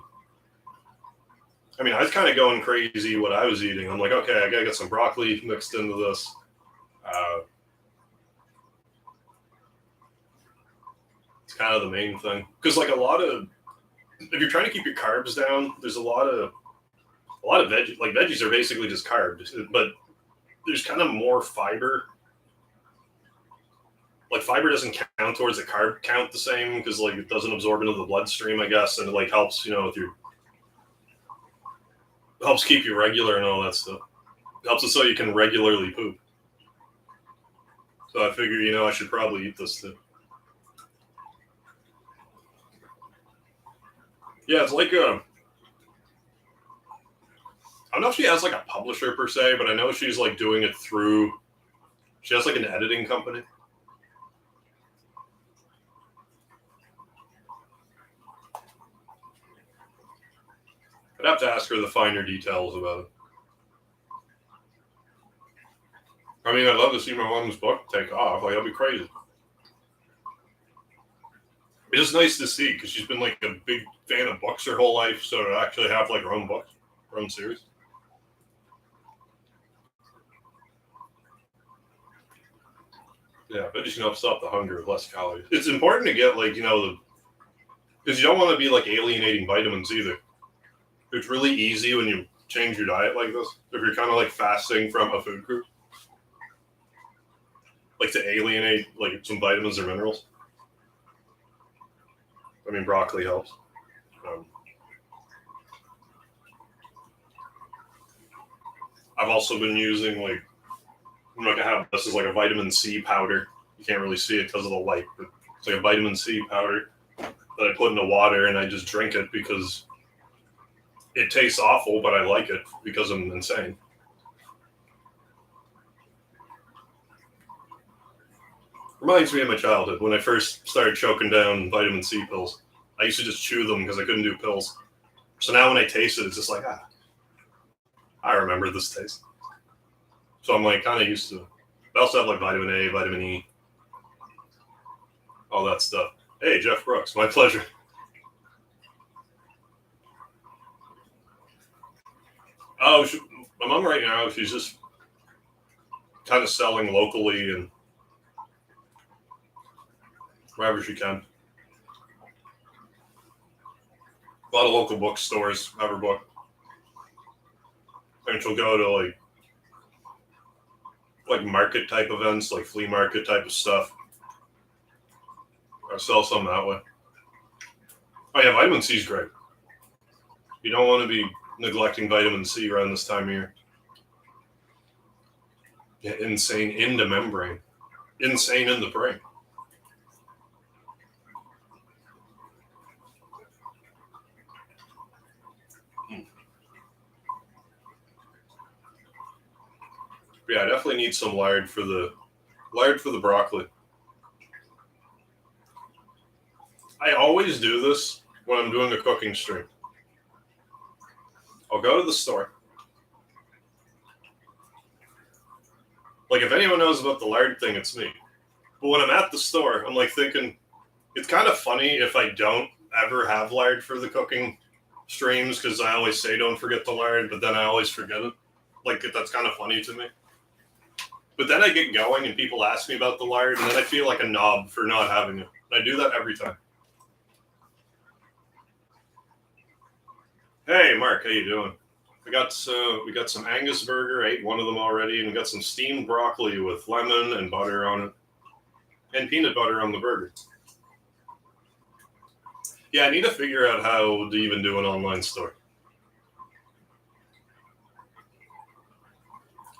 I mean, I was kind of going crazy what I was eating. I'm like, okay, I got to get some broccoli mixed into this. It's kind of the main thing. Because like if you're trying to keep your carbs down, there's a lot of veggies. Like veggies are basically just carbs, but there's kind of more fiber. Like fiber doesn't count towards the carb count the same because like it doesn't absorb into the bloodstream, I guess, and it like helps, with your helps keep you regular and all that stuff. It helps it so you can regularly poop. So I figure, I should probably eat this too. Yeah, it's like I don't know if she has like a publisher per se, but I know she's like doing it through. She has like an editing company. I'd have to ask her the finer details about it. I mean, I'd love to see my mom's book take off. Like, that'd be crazy. It's just nice to see because she's been like a big fan of books her whole life. So to actually have like her own books, her own series. Yeah, but just stop the hunger with less calories. It's important to get like because you don't want to be like alienating vitamins either. It's really easy when you change your diet like this. If you're kind of like fasting from a food group, like to alienate like some vitamins or minerals. I mean, broccoli helps. I've also been using like I'm not gonna have this is like a vitamin C powder. You can't really see it because of the light, but it's like a vitamin C powder that I put in the water and I just drink it because it tastes awful, but I like it because I'm insane. Reminds me of my childhood when I first started choking down vitamin C pills. I used to just chew them because I couldn't do pills. So now when I taste it, it's just like, I remember this taste. So I'm like kind of used to it. I also have like vitamin A, vitamin E, all that stuff. Hey, Jeff Brooks, my pleasure. Oh, my mom right now, she's just kind of selling locally and wherever she can. A lot of local bookstores have her book. And she'll go to like market type events, like flea market type of stuff. I sell some that way. Oh yeah, vitamin C is great. You don't want to be neglecting vitamin C around this time of year. Yeah, insane in the membrane. Insane in the brain. Yeah, I definitely need some lard for the broccoli. I always do this when I'm doing a cooking stream. I'll go to the store. Like if anyone knows about the lard thing, it's me. But when I'm at the store, I'm like thinking, it's kind of funny if I don't ever have lard for the cooking streams because I always say don't forget the lard, but then I always forget it. Like that's kind of funny to me. But then I get going and people ask me about the lard, and then I feel like a knob for not having it. And I do that every time. Hey, Mark, how you doing? We got some Angus burger. I ate one of them already, and we got some steamed broccoli with lemon and butter on it, and peanut butter on the burger. Yeah, I need to figure out how to even do an online store.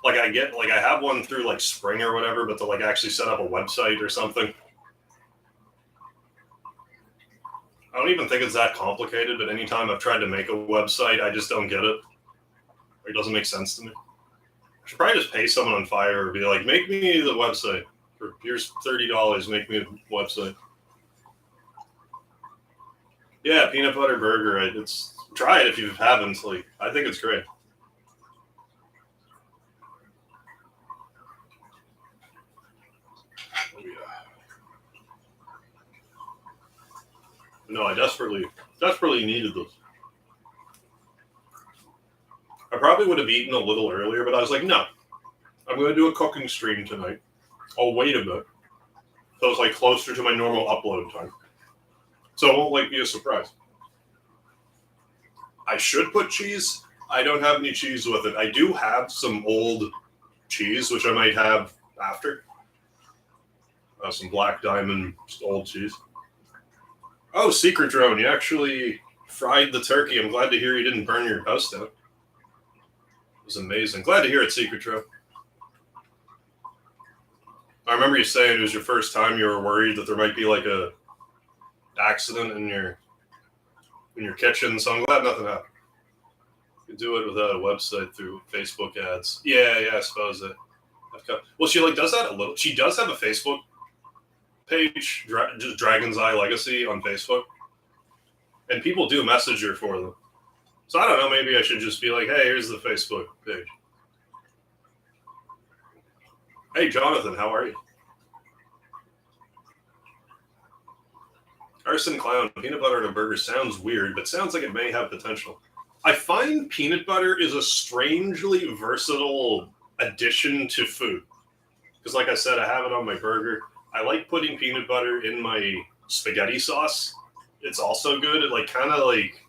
Like I have one through like Spring or whatever, but to like actually set up a website or something. I don't even think it's that complicated, but anytime I've tried to make a website, I just don't get it. It doesn't make sense to me. I should probably just pay someone on Fiverr or be like, make me the website. Here's $30, make me a website. Yeah, peanut butter burger. It's try it if you haven't. Like, I think it's great. Oh, yeah. No, I desperately needed those. I probably would have eaten a little earlier, but I was like, no, I'm going to do a cooking stream tonight. I'll wait a bit. So it's like closer to my normal upload time. So it won't like be a surprise. I should put cheese. I don't have any cheese with it. I do have some old cheese, which I might have after. Some Black Diamond old cheese. Oh, Secret Drone, you actually fried the turkey. I'm glad to hear you didn't burn your house down. It was amazing. Glad to hear it, Secret Drone. I remember you saying it was your first time you were worried that there might be like a accident in your kitchen, so I'm glad nothing happened. You can do it without a website through Facebook ads. Yeah, I suppose that. Well, she like does that a little. She does have a Facebook page, just Dragon's Eye Legacy on Facebook, and people do message her for them. So I don't know. Maybe I should just be like, "Hey, here's the Facebook page." Hey, Jonathan, how are you? Arson Clown, peanut butter in a burger sounds weird, but sounds like it may have potential. I find peanut butter is a strangely versatile addition to food. Because like I said, I have it on my burger. I like putting peanut butter in my spaghetti sauce. It's also good. It like kind of like,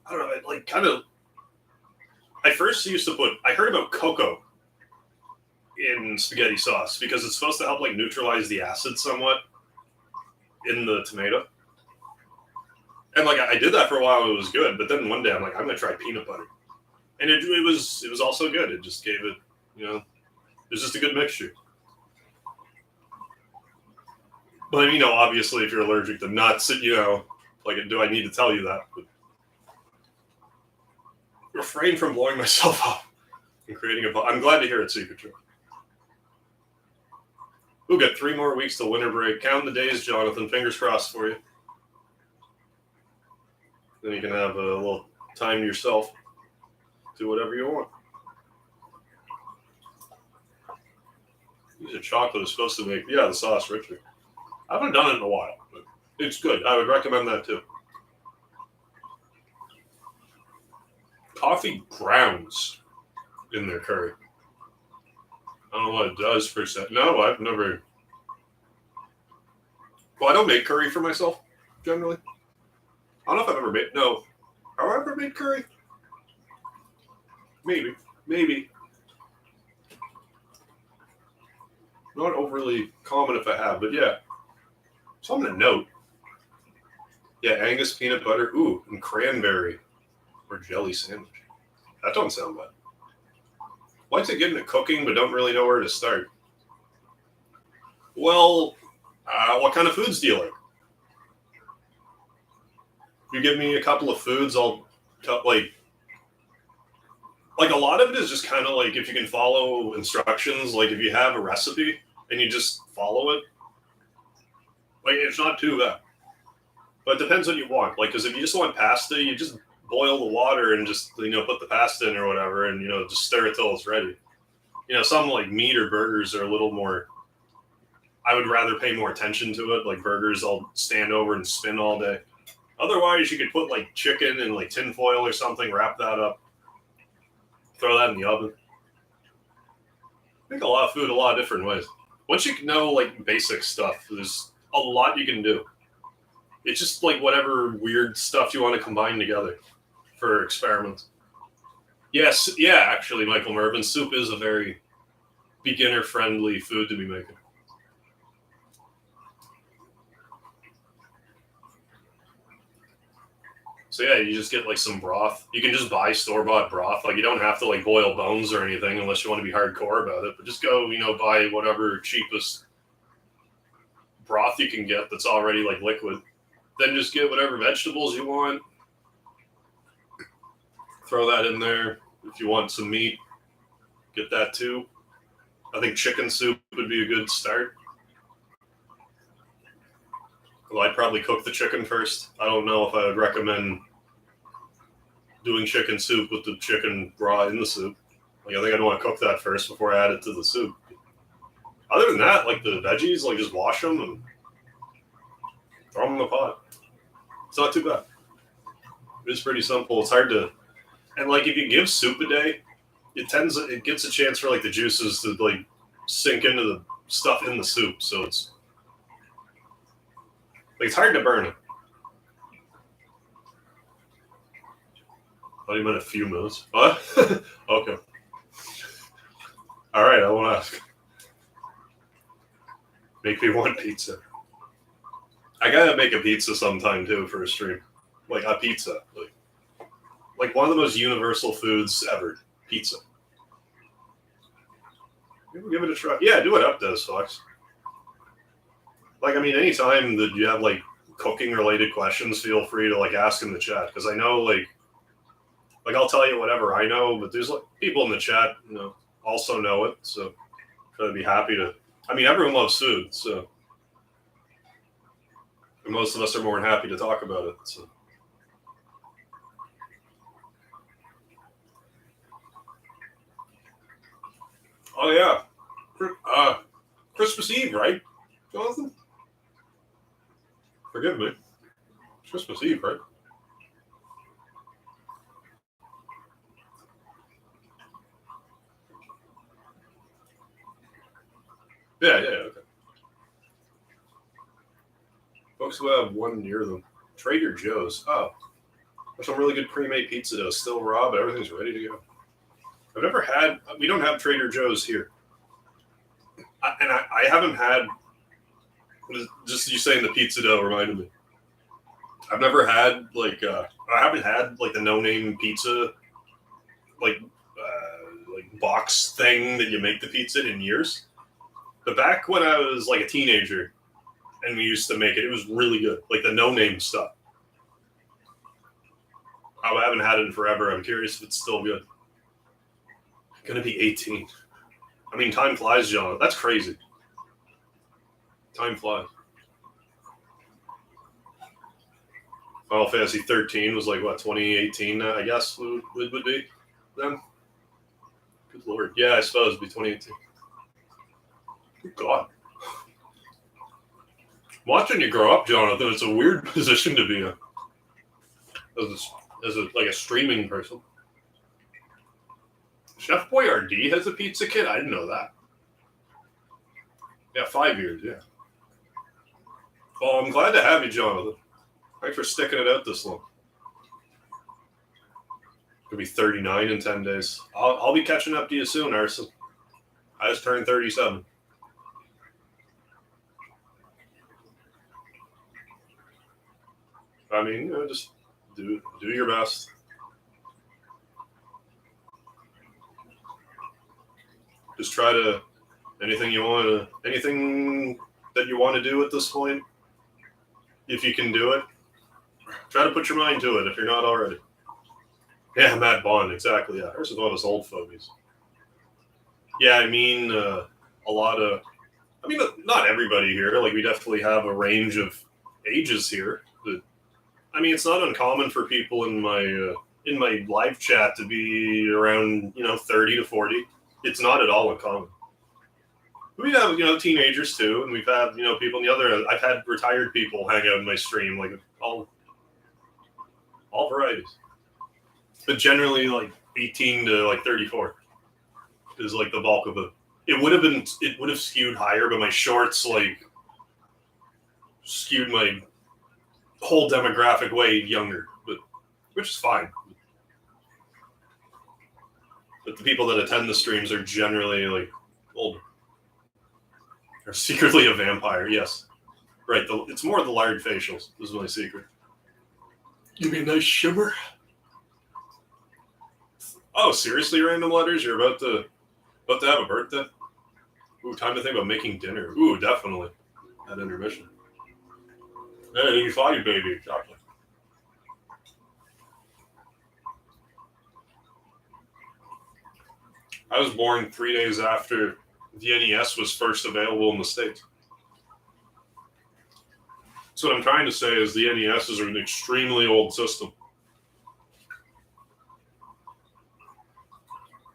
I don't know, it like kind of, I first used to put, I heard about cocoa in spaghetti sauce because it's supposed to help like neutralize the acid somewhat in the tomato. And like I did that for a while, it was good. But then one day I'm like, I'm gonna try peanut butter, and it was also good. It just gave it, it was just a good mixture. But obviously, if you're allergic to nuts, like, do I need to tell you that? But refrain from blowing myself up and creating a. I'm glad to hear it, Secret Trip. We'll get 3 more weeks till winter break. Count the days, Jonathan. Fingers crossed for you. Then you can have a little time to yourself. Do whatever you want. Use of chocolate is supposed to make, the sauce richer. I haven't done it in a while, but it's good. I would recommend that too. Coffee grounds in their curry. I don't know what it does per se. No, I've never. Well, I don't make curry for myself, generally. I don't know if I've ever made. No. Have I ever made curry? Maybe. Not overly common if I have, but yeah. Something to note. Yeah, Angus peanut butter. Ooh, and cranberry or jelly sandwich. That don't sound bad. Like to get into cooking, but don't really know where to start. Well, what kind of foods do you like? If you give me a couple of foods, I'll like a lot of it is just kind of like if you can follow instructions, like if you have a recipe and you just follow it, like it's not too bad. But it depends what you want. Like, because if you just want pasta, you just boil the water and just put the pasta in or whatever, and just stir it till it's ready. Some like meat or burgers are a little more. I would rather pay more attention to it. Like burgers, I'll stand over and spin all day. Otherwise, you could put like chicken in like tin foil or something, wrap that up, throw that in the oven. Make a lot of food a lot of different ways. Once you know like basic stuff, there's a lot you can do. It's just like whatever weird stuff you want to combine together for experiments. Yes, yeah, actually, Michael Mervyn, soup is a very beginner-friendly food to be making. So yeah, you just get like some broth. You can just buy store-bought broth. Like you don't have to like boil bones or anything unless you want to be hardcore about it. But just go, buy whatever cheapest broth you can get that's already like liquid. Then just get whatever vegetables you want. Throw that in there. If you want some meat, get that too. I think chicken soup would be a good start. Well, I'd probably cook the chicken first. I don't know if I would recommend doing chicken soup with the chicken raw in the soup. Like, I think I'd want to cook that first before I add it to the soup. Other than that, like the veggies, like just wash them and throw them in the pot. It's not too bad. It's pretty simple. It's hard to, and like if you give soup a day, it gets a chance for like the juices to like sink into the stuff in the soup. So it's hard to burn it. What do you mean a few minutes? What? Okay. All right, I won't ask. Make me one pizza. I gotta make a pizza sometime too for a stream. Like a pizza. Like one of the most universal foods ever. Pizza. Give it a try. Yeah, do what Up does, Fox. Like, I mean, anytime that you have like cooking related questions, feel free to like ask in the chat. Because I know like I'll tell you whatever I know, but there's like people in the chat, also know it. So I'd be happy to. I mean, everyone loves food, so and most of us are more than happy to talk about it. So. Oh yeah, Christmas Eve, right, Jonathan? Forgive me. Christmas Eve, right? Yeah, okay. Folks who have one near them. Trader Joe's. Oh, there's some really good pre-made pizza dough, still raw, but everything's ready to go. I've never had. We don't have Trader Joe's here, I haven't had. Just you saying the pizza dough reminded me. I've never had I haven't had like the no-name pizza like box thing that you make the pizza in years. But back when I was like a teenager and we used to make it, it was really good. Like the no-name stuff. I haven't had it in forever. I'm curious if it's still good. Gonna be 18. I mean, time flies, John. That's crazy. Time flies. Final Fantasy 13 was like what 2018, I guess would be then. Good lord, yeah, I suppose it'd be 2018. Good God, watching you grow up, Jonathan, it's a weird position to be in as a streaming person. Chef Boyardee has a pizza kit. I didn't know that. Yeah, 5 years. Yeah. Well, I'm glad to have you, Jonathan. Thanks for sticking it out this long. Could be 39 in 10 days. I'll be catching up to you soon, Arson. I just turned 37. I mean, just do your best. Just try to anything that you want to do at this point. If you can do it, try to put your mind to it if you're not already. Yeah, Matt Bond, exactly. Yeah, hers is one of those old phobies. Yeah, I mean, a lot of. I mean, not everybody here. Like, we definitely have a range of ages here. But I mean, it's not uncommon for people in my live chat to be around 30 to 40. It's not at all uncommon. We have teenagers too, and we've had people in the other. I've had retired people hang out in my stream, like all varieties. But generally, like 18 to like 34 is like the bulk of it. It would have skewed higher, but my shorts like skewed my whole demographic way younger, but which is fine. But the people that attend the streams are generally like older. They're secretly a vampire, yes. Right, it's more the large facials. This is my secret. Give me a nice shimmer. Oh, seriously, random letters? You're about to have a birthday? Ooh, time to think about making dinner. Ooh, definitely. At intermission. Hey, you saw you, baby. Exactly. I was born 3 days after the NES was first available in the States. So what I'm trying to say is the NES is an extremely old system.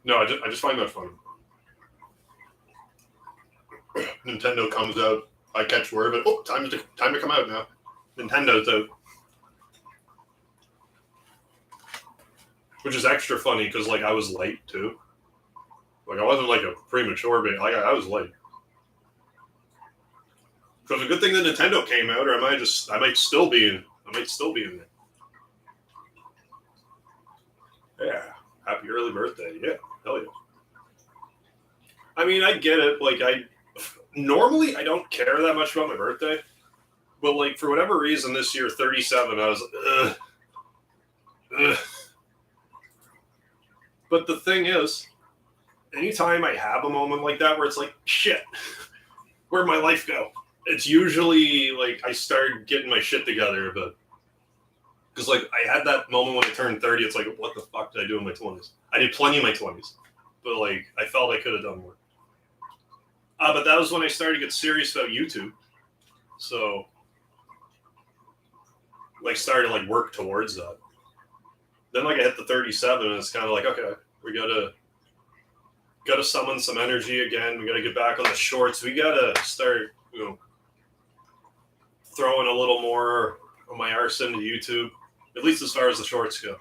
No, I just find that funny. Nintendo comes out, I catch word of it. Oh, time to come out now. Nintendo's out. Which is extra funny because like I was late too. Like I wasn't like a premature baby. Like I was late. So it's a good thing that Nintendo came out, or I might still be in there. Yeah. Happy early birthday. Yeah. Hell yeah. I mean, I get it. Like normally I don't care that much about my birthday. But like for whatever reason this year, 37, I was ugh. But the thing is, anytime I have a moment like that where it's like, shit, where'd my life go? It's usually like I start getting my shit together, but because like I had that moment when I turned 30, it's like, what the fuck did I do in my 20s? I did plenty in my 20s, but like I felt I could have done more. But that was when I started to get serious about YouTube. So like started to like work towards that. Then like I hit the 37 and it's kind of like, okay, we gotta summon some energy again. We gotta get back on the shorts. We gotta start, throwing a little more of my arse into YouTube, at least as far as the shorts go.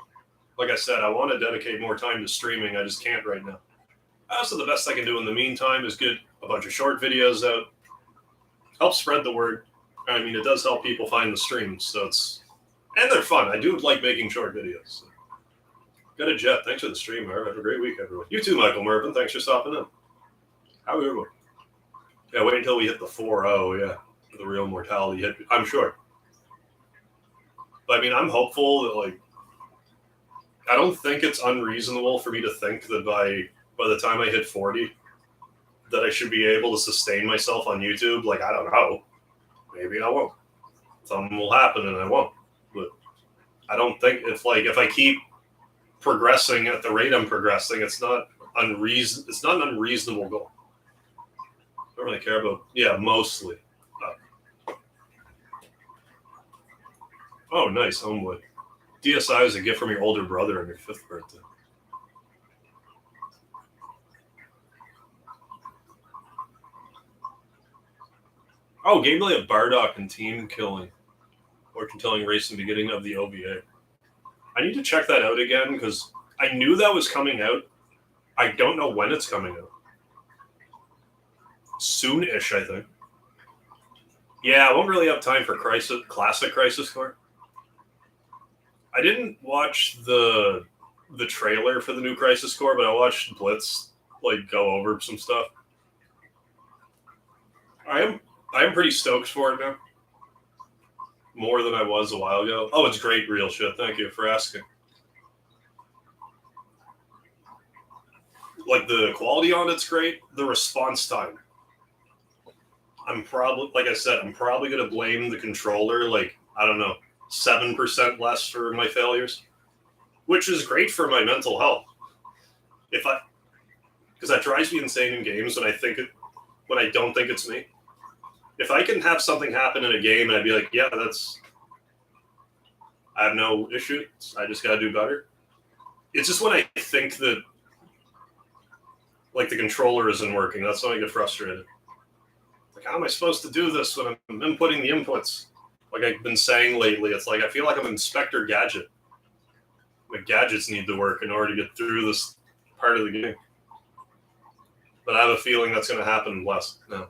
Like I said, I want to dedicate more time to streaming. I just can't right now. So the best I can do in the meantime is get a bunch of short videos out, help spread the word. I mean, it does help people find the streams, and they're fun. I do like making short videos. So. Got a jet. Thanks for the stream, Merv. Have a great week, everyone. You too, Michael Mervin. Thanks for stopping in. How are you? Yeah, wait until we hit the 4-0, yeah. The real mortality hit, I'm sure. But I mean, I'm hopeful that like I don't think it's unreasonable for me to think that by the time I hit 40 that I should be able to sustain myself on YouTube. Like I don't know. Maybe I won't. Something will happen and I won't. But I don't think if I keep progressing at the rate I'm progressing, it's not an unreasonable goal. I don't really care about mostly. Oh, nice, Homewood. DSI is a gift from your older brother on your 5th birthday. Oh, gameplay of Bardock and team killing. Fortune telling race in the beginning of the OVA. I need to check that out again because I knew that was coming out. I don't know when it's coming out. Soon-ish, I think. Yeah, I won't really have time for Classic Crisis Core. I didn't watch the trailer for the new Crisis Core, but I watched Blitz go over some stuff. I am pretty stoked for it now. More than I was a while ago. Oh, it's great, real shit. Thank you for asking. Like the quality on it's great. The response time. I'm probably going to blame the controller. I don't know, 7% less for my failures, which is great for my mental health. Because that drives me insane in games when I don't think it's me. If I can have something happen in a game and I'd be like, yeah, I have no issue. I just got to do better. It's just when I think that the controller isn't working, that's when I get frustrated. How am I supposed to do this when I'm inputting the inputs? Like I've been saying lately, it's I feel like I'm Inspector Gadget. The gadgets need to work in order to get through this part of the game. But I have a feeling that's going to happen less now.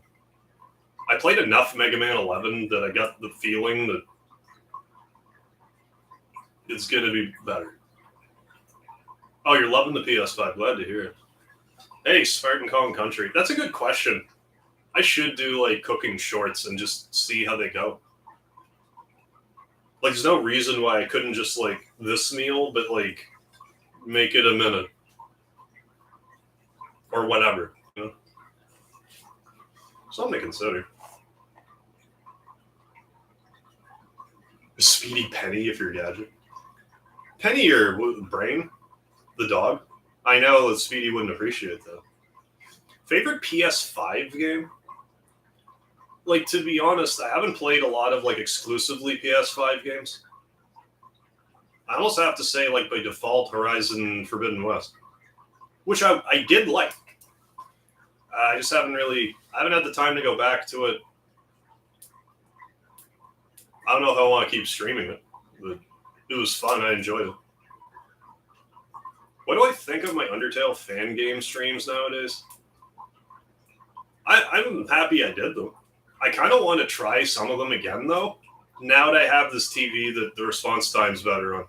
I played enough Mega Man 11 that I got the feeling that it's going to be better. Oh, you're loving the PS5. Glad to hear it. Hey, Spartan Kong Country. That's a good question. I should do like cooking shorts and just see how they go. Like, there's no reason why I couldn't just like this meal, but like make it a minute or whatever. You know? Something to consider. Speedy Penny if you're Gadget. Penny or Brain, the dog. I know that Speedy wouldn't appreciate that. Favorite PS5 game? Like, to be honest, I haven't played a lot of like exclusively PS5 games. I almost have to say, like, by default, Horizon Forbidden West, which I did like. I just haven't had the time to go back to it. I don't know if I want to keep streaming it, but it was fun. I enjoyed it. What do I think of my Undertale fan game streams nowadays? I'm happy I did them. I kind of want to try some of them again, though. Now that I have this TV that the response time's better on.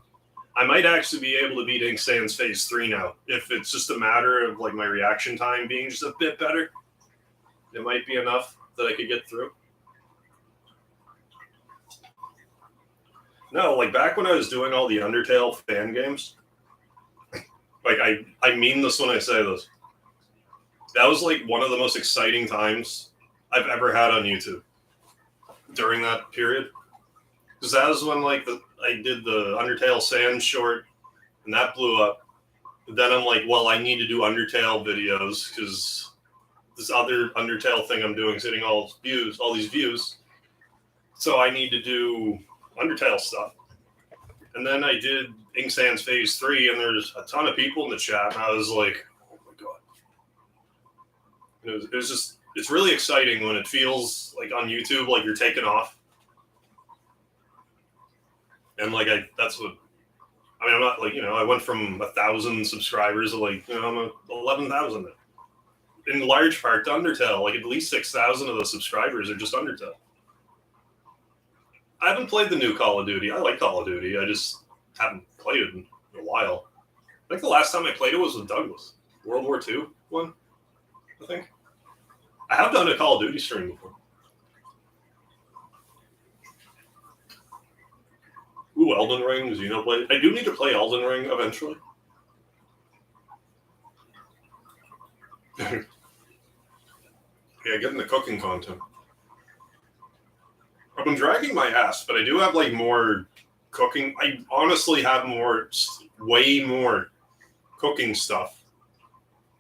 I might actually be able to beat Ink Sans Phase 3 now. If it's just a matter of like my reaction time being just a bit better, it might be enough that I could get through. No, like back when I was doing all the Undertale fan games, like I mean this when I say this. That was like one of the most exciting times I've ever had on YouTube during that period. Because that was when like I did the Undertale Sans short, and that blew up. Then I'm like, well, I need to do Undertale videos because this other Undertale thing I'm doing is getting all these views. So I need to do Undertale stuff. And then I did Ink Sans Phase 3, and there's a ton of people in the chat, and I was like, oh my god. It was just, it's really exciting when it feels like on YouTube, like you're taking off. And like, I'm not like, I went from 1,000 subscribers to like, I'm at 11,000. In large part to Undertale, like at least 6,000 of those subscribers are just Undertale. I haven't played the new Call of Duty. I like Call of Duty. I just haven't played it in a while. I think the last time I played it was with Douglas. World War II one, I think. I have done a Call of Duty stream before. Ooh, Elden Ring, Xenoblade. I do need to play Elden Ring eventually. Yeah, getting the cooking content. I've been dragging my ass, but I do have like more cooking. I honestly have way more cooking stuff.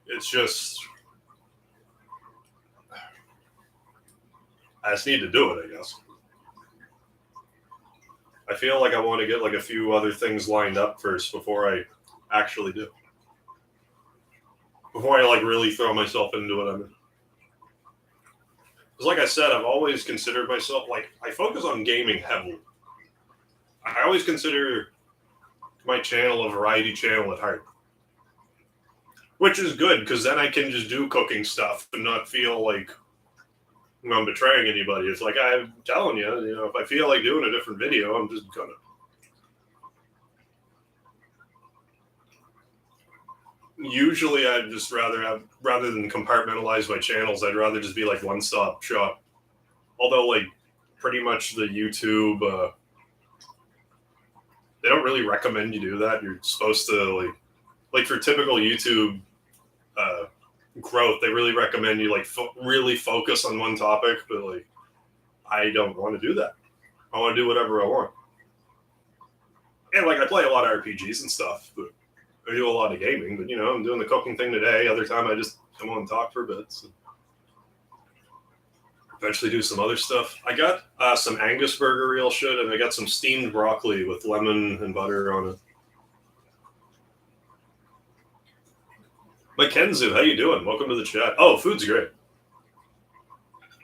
It's just, I just need to do it, I guess. I feel like I want to get like a few other things lined up first before I actually do. Before I like really throw myself into it. Because like I said, I've always considered myself, like, I focus on gaming heavily. I always consider my channel a variety channel at heart. Which is good, because then I can just do cooking stuff and not feel like I'm betraying anybody. It's like, I'm telling you, if I feel like doing a different video, I'm just gonna. Usually I'd just rather than compartmentalize my channels, I'd rather just be like one-stop shop. Although like pretty much the YouTube, they don't really recommend you do that. You're supposed to like for typical YouTube growth, they really recommend you like really focus on one topic, but like I don't want to do that. I want to do whatever I want. And like I play a lot of RPGs and stuff, but I do a lot of gaming, but I'm doing the cooking thing today. Other time I just come on and talk for a bit. So eventually do some other stuff. I got some Angus burger real shit, and I got some steamed broccoli with lemon and butter on it. Kenzu, how you doing? Welcome to the chat. Oh, food's great.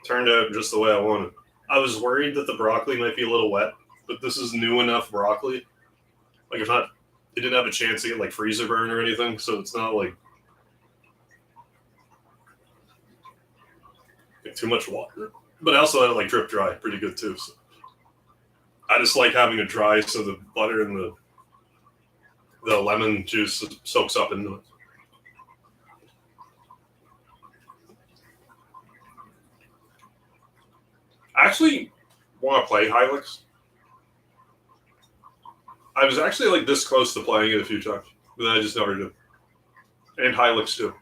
Turned out just the way I wanted. I was worried that the broccoli might be a little wet, but this is new enough broccoli. Like it's not, it didn't have a chance to get like freezer burn or anything, so it's not like too much water. But I also had it like drip dry, pretty good too. So I just like having it dry so the butter and the the lemon juice soaks up into it. I actually want to play Hylix. I was actually like this close to playing it a few times, but then I just never did. And Hylix too.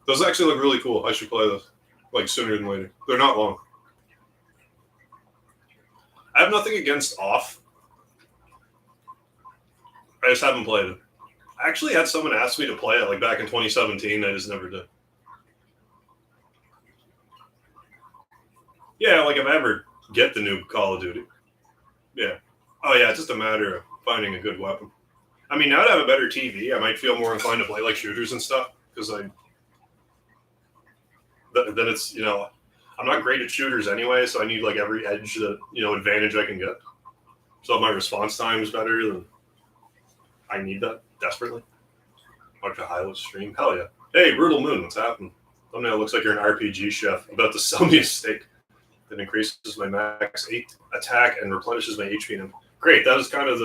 Those actually look really cool. I should play those like sooner than later. They're not long. I have nothing against Off. I just haven't played it. I actually had someone ask me to play it like back in 2017. I just never did. Yeah, like if I ever get the new Call of Duty. Yeah. Oh yeah, it's just a matter of finding a good weapon. I mean, now that I have a better TV, I might feel more inclined to play like shooters and stuff because then it's, you know, I'm not great at shooters anyway, so I need like every edge that, you know, advantage I can get. So if my response time is better, then I need that desperately. Watch a Hylix stream. Hell yeah. Hey, Brutal Moon, what's happening? Thumbnail looks like you're an RPG chef about to sell me a steak that increases my max 8 attack and replenishes my HP. Great, that was kind of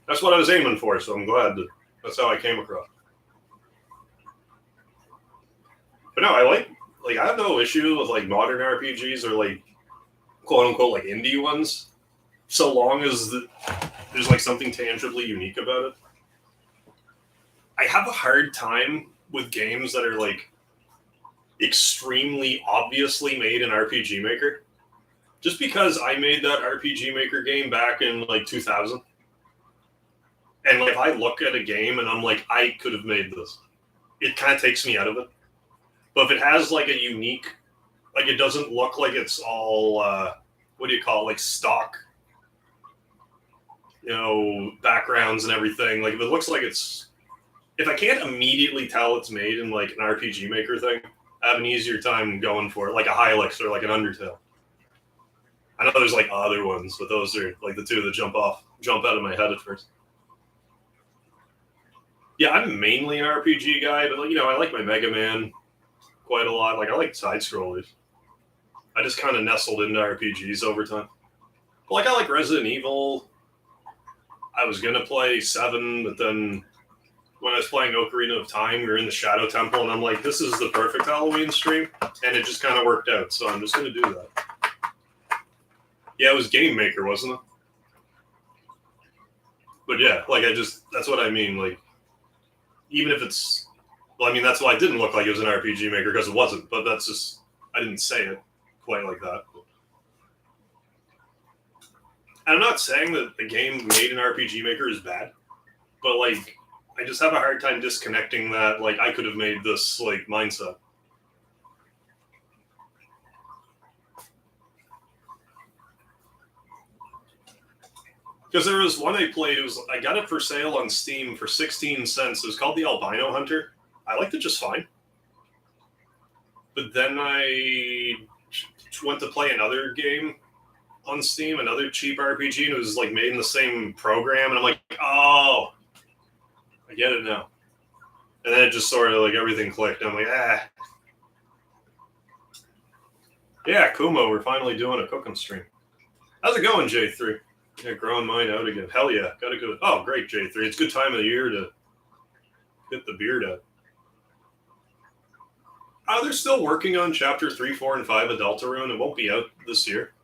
that's what I was aiming for, so I'm glad that's how I came across. But no, I have no issue with like modern RPGs or like quote unquote like indie ones, so long as there's like something tangibly unique about it. I have a hard time with games that are like extremely obviously made in RPG Maker. Just because I made that RPG Maker game back in like 2000. And like, if I look at a game and I'm like, I could have made this, it kind of takes me out of it. But if it has like a unique, like it doesn't look like it's all, what do you call it, like stock, you know, backgrounds and everything. Like if it looks like if I can't immediately tell it's made in like an RPG Maker thing, I have an easier time going for it, like a Hylix or like an Undertale. I know there's like other ones, but those are like the two that jump out of my head at first. Yeah, I'm mainly an RPG guy, but like, you know, I like my Mega Man quite a lot. Like I like side scrollers. I just kind of nestled into RPGs over time. But like I like Resident Evil. I was gonna play 7, but then when I was playing Ocarina of Time, we were in the Shadow Temple, and I'm like, this is the perfect Halloween stream, and it just kind of worked out. So I'm just gonna do that. Yeah, it was Game Maker, wasn't it? But yeah, like that's what I mean. Like, even if it's, well, I mean, that's why it didn't look like it was an RPG Maker because it wasn't. But that's just, I didn't say it quite like that. And I'm not saying that the game made in RPG Maker is bad, but like, I just have a hard time disconnecting that. Like, I could have made this like mindset. Because there was one I played, I got it for sale on Steam for 16 cents. It was called The Albino Hunter. I liked it just fine. But then I went to play another game on Steam, another cheap RPG, and it was like made in the same program. And I'm like, oh, I get it now. And then it just sort of like everything clicked. I'm like, Yeah, Kumo, we're finally doing a cooking stream. How's it going, J3? Yeah, growing mine out again. Hell yeah. Gotta go. Oh, great, J3. It's a good time of the year to get the beard out. They're still working on Chapter 3, 4, and 5 of Deltarune. It won't be out this year.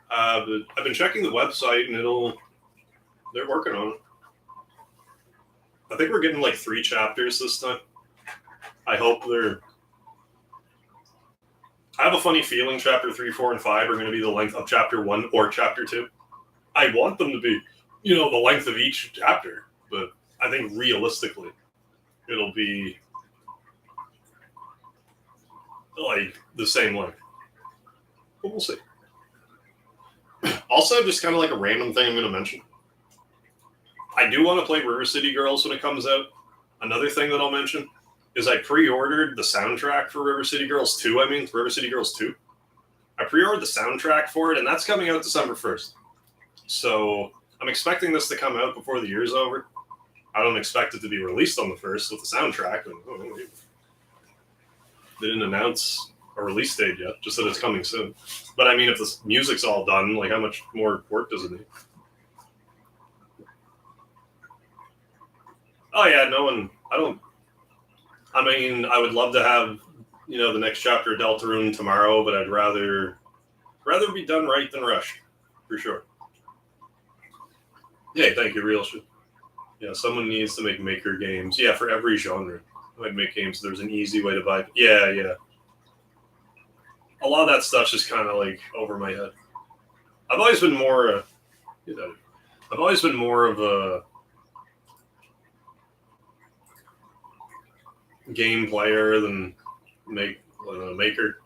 But I've been checking the website, and they're working on it. I think we're getting like 3 chapters this time. I hope I have a funny feeling Chapter 3, 4, and 5 are going to be the length of Chapter 1 or Chapter 2. I want them to be, you know, the length of each chapter, but I think realistically, it'll be like the same length. But we'll see. Also, just kind of like a random thing I'm going to mention. I do want to play River City Girls when it comes out. Another thing that I'll mention is I pre-ordered the soundtrack for River City Girls 2. River City Girls 2. I pre-ordered the soundtrack for it, and that's coming out December 1st. So I'm expecting this to come out before the year's over. I don't expect it to be released on the 1st with the soundtrack. They didn't announce a release date yet, just that it's coming soon. But I mean, if the music's all done, like how much more work does it need? Oh yeah, no one. I don't. I mean, I would love to have the next chapter of Deltarune tomorrow, but I'd rather be done right than rushed, for sure. Yeah, thank you, real shit. Yeah, someone needs to make maker games. Yeah, for every genre, I'd make games. There's an easy way to buy. Yeah. A lot of that stuff's just kind of like over my head. I've always been more. I've always been more of a game player than a maker.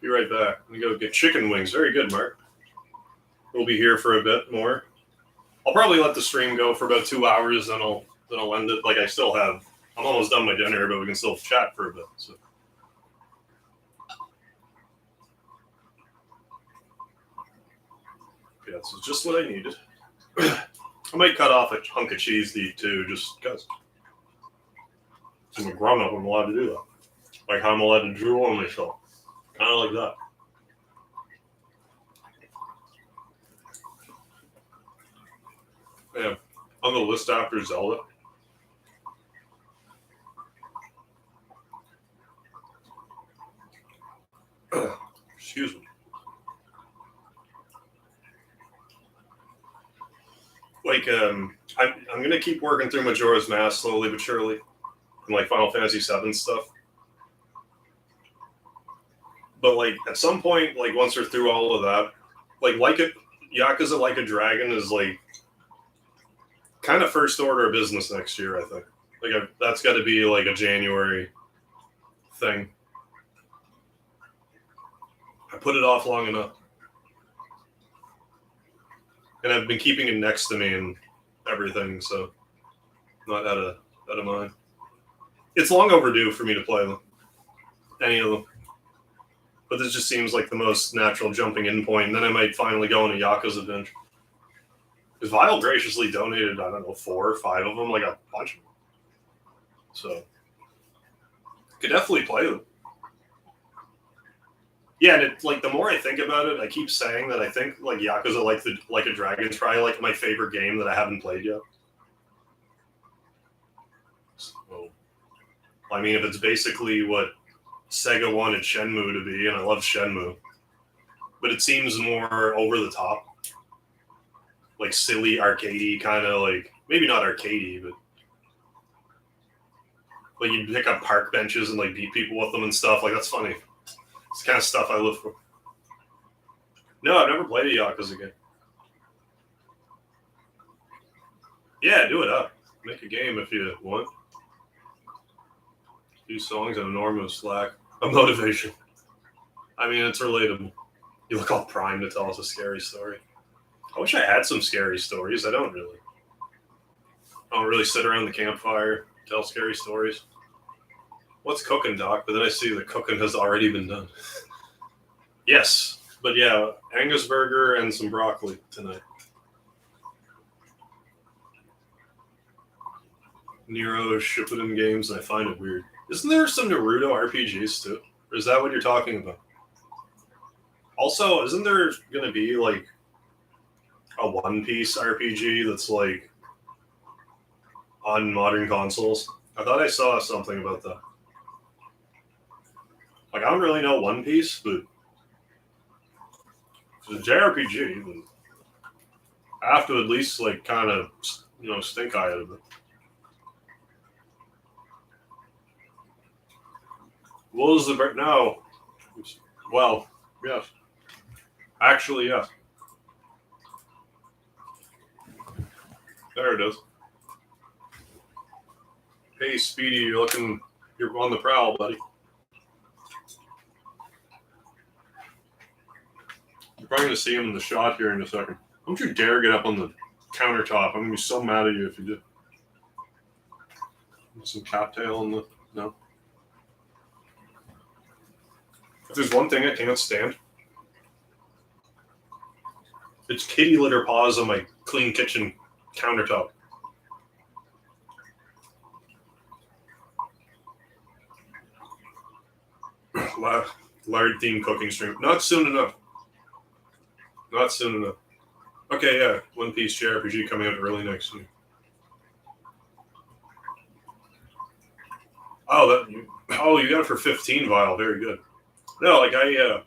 Be right back. I'm gonna go get chicken wings. Very good, Mark. We'll be here for a bit more. I'll probably let the stream go for about 2 hours, then I'll end it. Like I'm almost done my dinner, but we can still chat for a bit. So. Yeah, this is just what I needed. I might cut off a hunk of cheese to eat too, just because. I'm a grown up, I'm allowed to do that. Like how I'm allowed to drool on myself. Kind of like that. Yeah, on the list after Zelda. Excuse me. Like, I'm gonna keep working through Majora's Mask slowly but surely, and like Final Fantasy VII stuff. But like at some point, like once we're through all of that, like it, Yakuza Like a Dragon is like kind of first order of business next year. I think that's got to be like a January thing. I put it off long enough, and I've been keeping it next to me and everything, so not out of mind. It's long overdue for me to play them, any of them. But this just seems like the most natural jumping in point. And then I might finally go on a Yakuza binge. Because Vile graciously donated, I don't know, 4 or 5 of them, like a bunch of them. So, could definitely play them. Yeah, and it, like the more I think about it, I keep saying that I think like Yakuza Like a Dragon is probably like my favorite game that I haven't played yet. So, I mean, if it's basically what Sega wanted Shenmue to be, and I love Shenmue, but it seems more over the top, like silly arcadey kind of like maybe not arcadey, but like you pick up park benches and like beat people with them and stuff. Like that's funny. It's the kind of stuff I live for. No, I've never played a Yakuza game. Yeah, do it up. Make a game if you want. 2 songs and enormous lack of motivation. I mean, it's relatable. You look all primed to tell us a scary story. I wish I had some scary stories. I don't really sit around the campfire, tell scary stories. What's cooking, Doc? But then I see the cooking has already been done. Yes, but yeah, Angus burger and some broccoli tonight. Nero Shippuden games, and I find it weird. Isn't there some Naruto RPGs too? Or is that what you're talking about? Also, isn't there going to be like a One Piece RPG that's like on modern consoles? I thought I saw something about that. Like, I don't really know One Piece, but it's a JRPG, but I have to at least like kind of stink eye out of it. What was the no? Well, yes. Actually, yes. There it is. Hey, Speedy, you're on the prowl, buddy. You're probably going to see him in the shot here in a second. Don't you dare get up on the countertop. I'm going to be so mad at you if you do. Some cattail in the... No. If there's one thing I can't stand, it's kitty litter paws on my clean kitchen countertop. Lard themed cooking stream. Not soon enough. Not soon enough. Okay, yeah. One Piece JRPG coming out early next year. Oh, you got it for 15 vial. Very good. No, like yeah,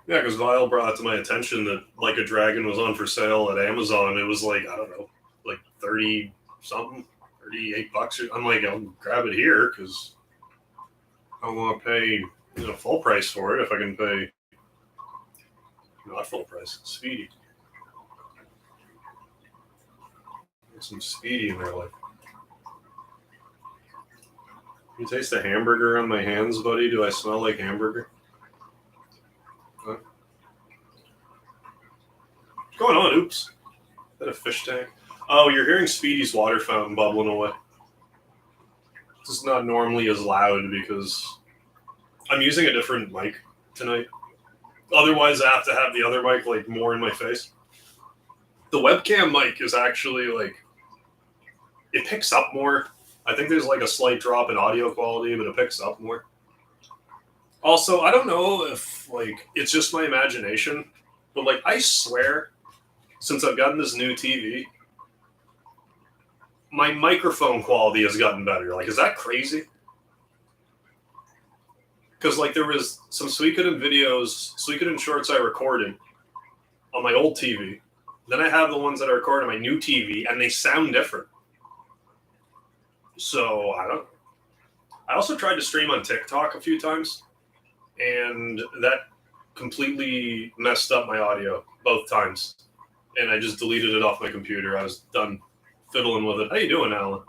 because Vile brought it to my attention that Like a Dragon was on for sale at Amazon. It was like, I don't know, like 30 something, $38. I'm like, I'll grab it here because I don't want to pay full price for it if I can pay not full price. Speedy. Get some Speedy in their life. You taste the hamburger on my hands, buddy? Do I smell like hamburger? Huh? What's going on? Oops. Is that a fish tank? Oh, you're hearing Speedy's water fountain bubbling away. This is not normally as loud because I'm using a different mic tonight. Otherwise, I have to have the other mic like more in my face. The webcam mic is actually like, it picks up more. I think there's like a slight drop in audio quality, but it picks up more. Also, I don't know if like it's just my imagination, but like I swear, since I've gotten this new TV, my microphone quality has gotten better. Like, is that crazy? Because like there was some Suikoden videos, Suikoden shorts I recorded on my old TV. Then I have the ones that I record on my new TV, and they sound different. So I don't know. I also tried to stream on TikTok a few times, and that completely messed up my audio both times. And I just deleted it off my computer. I was done fiddling with it. How you doing, Alan?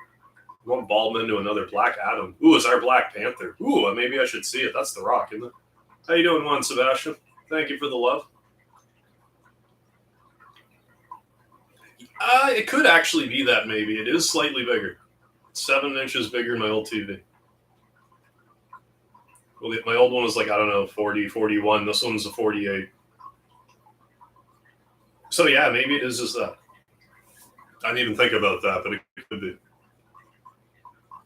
One Baldwin to another Black Adam. Ooh, it's our Black Panther. Ooh, maybe I should see it. That's The Rock, isn't it? How you doing, Juan Sebastian? Thank you for the love. It could actually be that maybe. It is slightly bigger. 7 inches bigger than my old TV. Well, my old one was like, I don't know, 40, 41. This one's a 48. So yeah, maybe it is just that. I didn't even think about that, but it could be.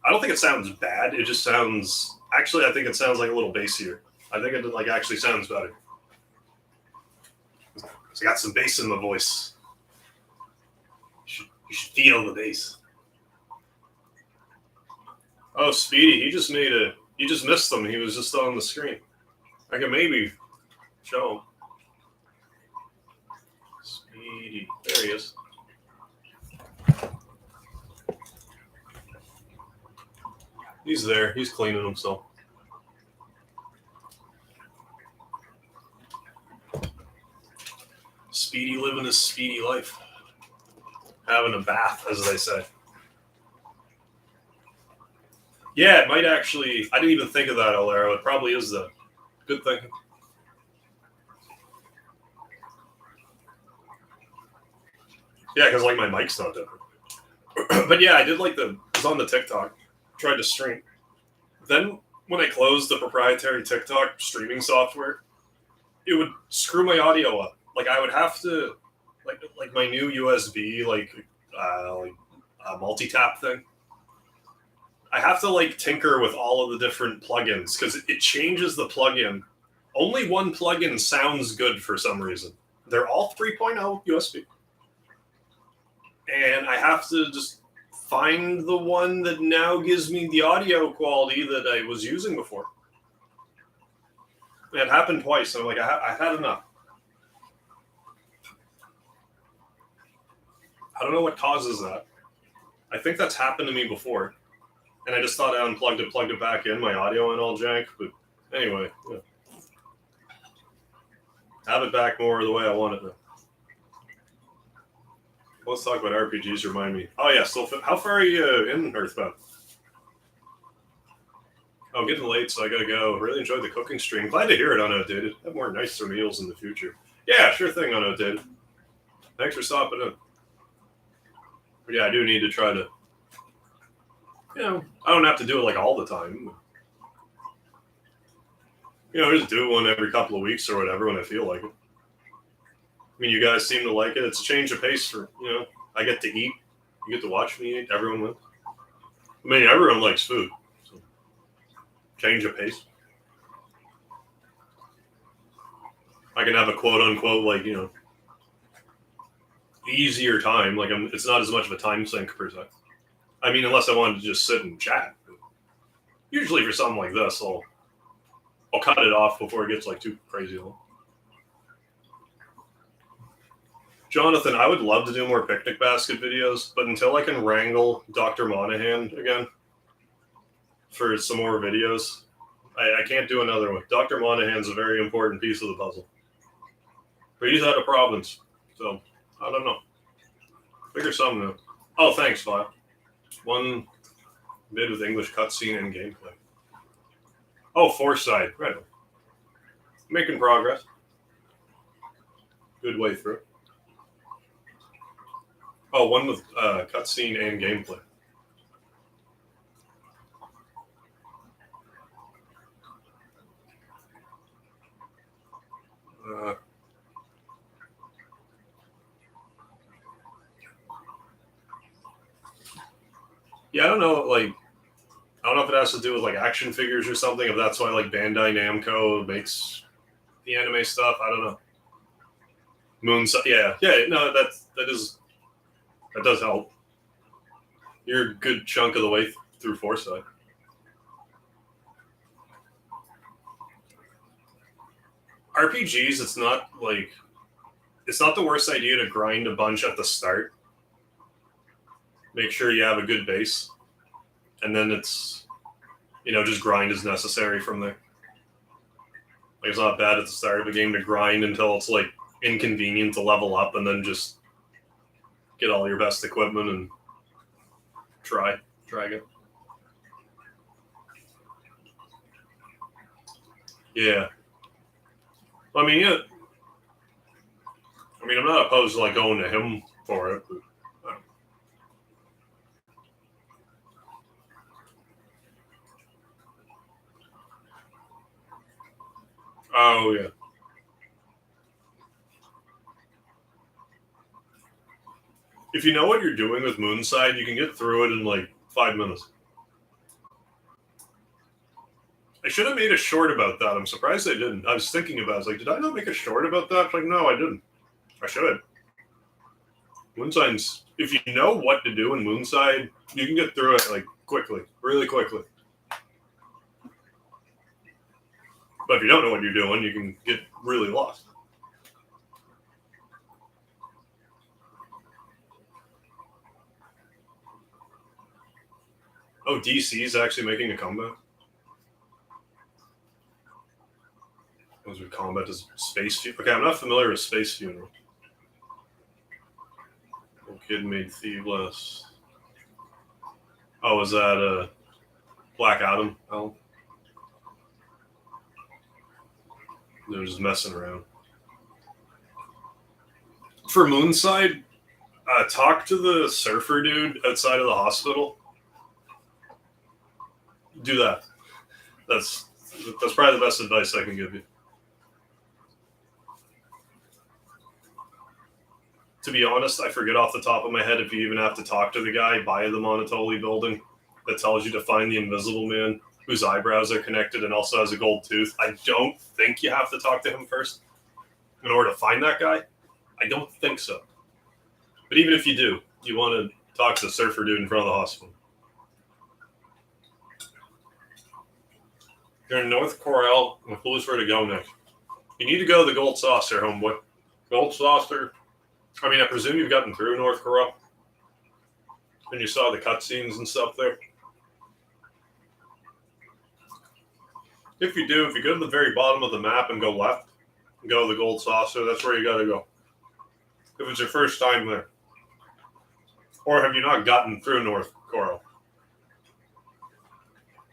I don't think it sounds bad. It just sounds... Actually, I think it sounds like a little bassier. I think it like actually sounds better. It's got some bass in the voice. You should feel the bass. Oh, Speedy, he just missed them. He was just on the screen. I can maybe show him. Speedy. There he is. He's there. He's cleaning himself. Speedy living his speedy life. Having a bath, as they say. Yeah, it might actually... I didn't even think of that, Olero. It probably is the good thing. Yeah, because like my mic's not different. But yeah, I did like it was on the TikTok. Tried to stream. Then when I closed the proprietary TikTok streaming software, it would screw my audio up. Like I would have to... Like my new USB, multi-tap thing. I have to like tinker with all of the different plugins because it changes the plugin. Only one plugin sounds good for some reason. They're all 3.0 USB. And I have to just find the one that now gives me the audio quality that I was using before. It happened twice. I'm like, I've had enough. I don't know what causes that. I think that's happened to me before. And I just thought I unplugged it, plugged it back in, my audio and all jank. But anyway, yeah. Have it back more the way I want it now. Let's talk about RPGs, remind me. Oh yeah, so how far are you in Earthbound? Oh, getting late, so I gotta go. Really enjoyed the cooking stream. Glad to hear it, Unoutdated. Have more nicer meals in the future. Yeah, sure thing, Unoutdated. Thanks for stopping in. But yeah, I do need to try to, I don't have to do it like all the time. Just do one every couple of weeks or whatever when I feel like it. I mean, you guys seem to like it. It's a change of pace for, I get to eat. You get to watch me eat. Everyone wins. I mean, everyone likes food. So change of pace. I can have a quote unquote, like, easier time. Like, it's not as much of a time sink per se. I mean, unless I wanted to just sit and chat. Usually for something like this, I'll cut it off before it gets like too crazy long. Jonathan, I would love to do more picnic basket videos, but until I can wrangle Dr. Monahan again for some more videos, I can't do another one. Dr. Monahan's a very important piece of the puzzle. But he's out of Providence, so I don't know. Figure something out. Oh, thanks, File. One bit with English cutscene and gameplay. Oh, Foresight. Right. Making progress. Good way through. Oh, one with cutscene and gameplay. Yeah, I don't know. Like, I don't know if it has to do with like action figures or something. If that's why like Bandai Namco makes the anime stuff, I don't know. Moonside, yeah. No, that does help. You're a good chunk of the way through Foresight. RPGs, it's not the worst idea to grind a bunch at the start. Make sure you have a good base, and then it's, just grind as necessary from there. Like, it's not bad at the start of the game to grind until it's like inconvenient to level up, and then just get all your best equipment and try it. Yeah. I mean, I'm not opposed to like going to him for it. But, oh yeah. If you know what you're doing with Moonside, you can get through it in like 5 minutes. I should have made a short about that. I'm surprised I didn't. I was thinking about it. I was like, did I not make a short about that? Like, no, I didn't. I should. Moonside's, if you know what to do in Moonside, you can get through it like quickly, really quickly. But if you don't know what you're doing, you can get really lost. Oh, DC's actually making a comeback? Those would combat as Space Funeral. Okay, I'm not familiar with Space Funeral. No Kid Made Thieveless. Oh, is that Black Adam? Oh. They're just messing around. For Moonside, talk to the surfer dude outside of the hospital. Do that. That's probably the best advice I can give you. To be honest, I forget off the top of my head if you even have to talk to the guy by the Monotoli building that tells you to find the Invisible Man whose eyebrows are connected and also has a gold tooth. I don't think you have to talk to him first in order to find that guy. I don't think so. But even if you do, you want to talk to the surfer dude in front of the hospital. You're in North Corel, and clues where to go next. You need to go to the Gold Saucer, homeboy. Gold Saucer. I mean, I presume you've gotten through North Corel. And you saw the cutscenes and stuff there. If you do, if you go to the very bottom of the map and go left, and go to the Gold Saucer, that's where you got to go. If it's your first time there. Or have you not gotten through North Corel?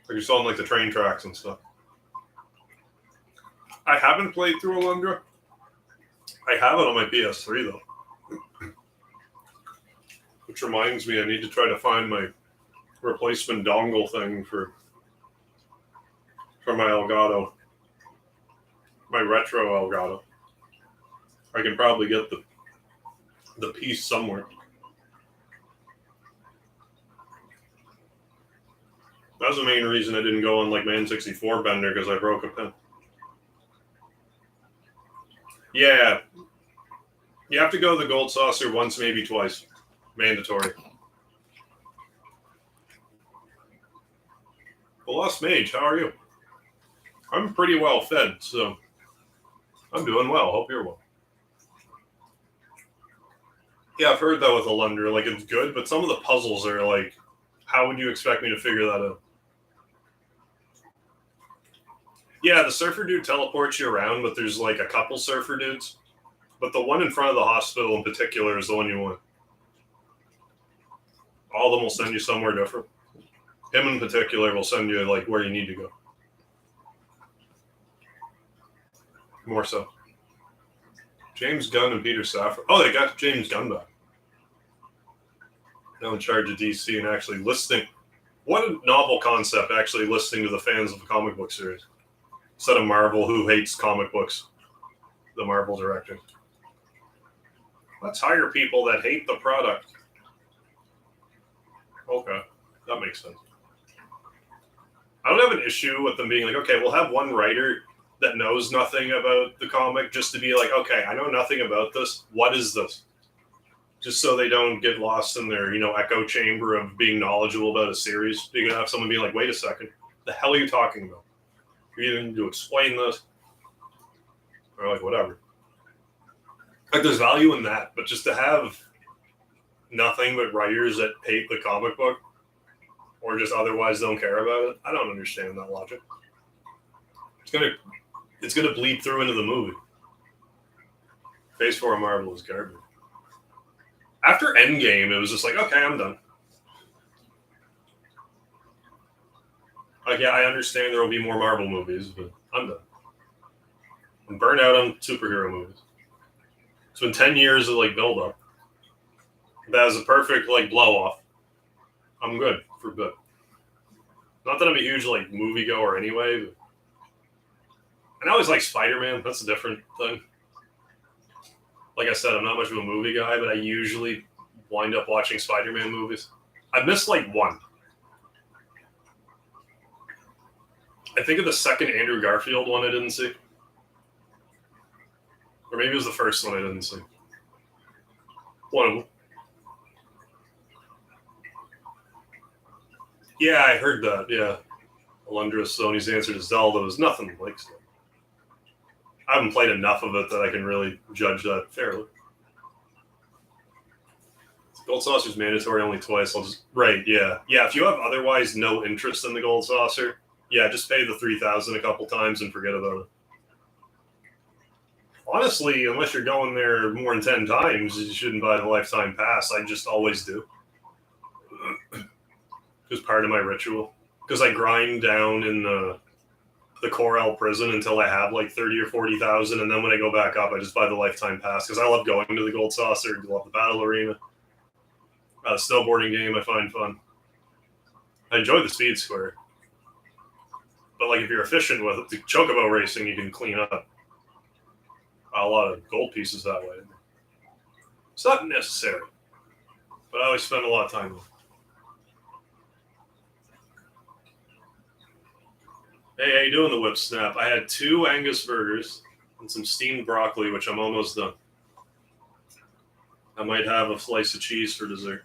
Like you saw on like the train tracks and stuff. I haven't played through Alundra. I have it on my PS3 though. Which reminds me, I need to try to find my replacement dongle thing for my Elgato. My retro Elgato. I can probably get the piece somewhere. That was the main reason I didn't go on like Man 64 bender, because I broke a pen. Yeah. You have to go to the Gold Saucer once, maybe twice. Mandatory. The Lost Mage, how are you? I'm pretty well fed, so I'm doing well. Hope you're well. Yeah, I've heard that with Alundra. Like, it's good, but some of the puzzles are like, how would you expect me to figure that out? Yeah, the surfer dude teleports you around, but there's like a couple surfer dudes. But the one in front of the hospital in particular is the one you want. All of them will send you somewhere different. Him in particular will send you like where you need to go. More so. James Gunn and Peter Safran. Oh, they got James Gunn back. Now in charge of DC and actually listening. What a novel concept, actually listening to the fans of the comic book series. Instead of Marvel, who hates comic books. The Marvel director. Let's hire people that hate the product. Okay, that makes sense. I don't have an issue with them being like, okay, we'll have one writer that knows nothing about the comic just to be like, okay, I know nothing about this. What is this? Just so they don't get lost in their, echo chamber of being knowledgeable about a series. You can have someone be like, wait a second, the hell are you talking about? You need to explain this. Or like, whatever. Like, there's value in that, but just to have nothing but writers that hate the comic book or just otherwise don't care about it, I don't understand that logic. It's gonna bleed through into the movie. Phase 4 of Marvel is garbage. After Endgame, it was just like, okay, I'm done. Like, yeah, I understand there will be more Marvel movies, but I'm done. I'm burnt out on superhero movies. It's been 10 years of like build up. That was a perfect like blow off. I'm good for a bit. Not that I'm a huge like movie goer anyway, but and I always like Spider-Man. That's a different thing. Like I said, I'm not much of a movie guy, but I usually wind up watching Spider-Man movies. I missed like one. I think of the second Andrew Garfield one I didn't see. Or maybe it was the first one I didn't see. One of them. Yeah, I heard that, yeah. Alundra Sony's answer to Zelda was nothing like so. I haven't played enough of it that I can really judge that fairly. Gold Saucer's mandatory only twice. Right, yeah. Yeah, if you have otherwise no interest in the Gold Saucer, yeah, just pay the $3,000 a couple times and forget about it. Honestly, unless you're going there more than 10 times, you shouldn't buy the lifetime pass. I just always do. It's part of my ritual. Because I grind down in the Corel prison until I have like 30 or 40,000, and then when I go back up, I just buy the lifetime pass because I love going to the Gold Saucer. I love the battle arena. Snowboarding game I find fun. I enjoy the speed square. But like if you're efficient with it, the chocobo racing, you can clean up a lot of gold pieces that way. It's not necessary, but I always spend a lot of time with it. Hey, how you doing, the Whip Snap? I had 2 Angus burgers and some steamed broccoli, which I'm almost done. I might have a slice of cheese for dessert.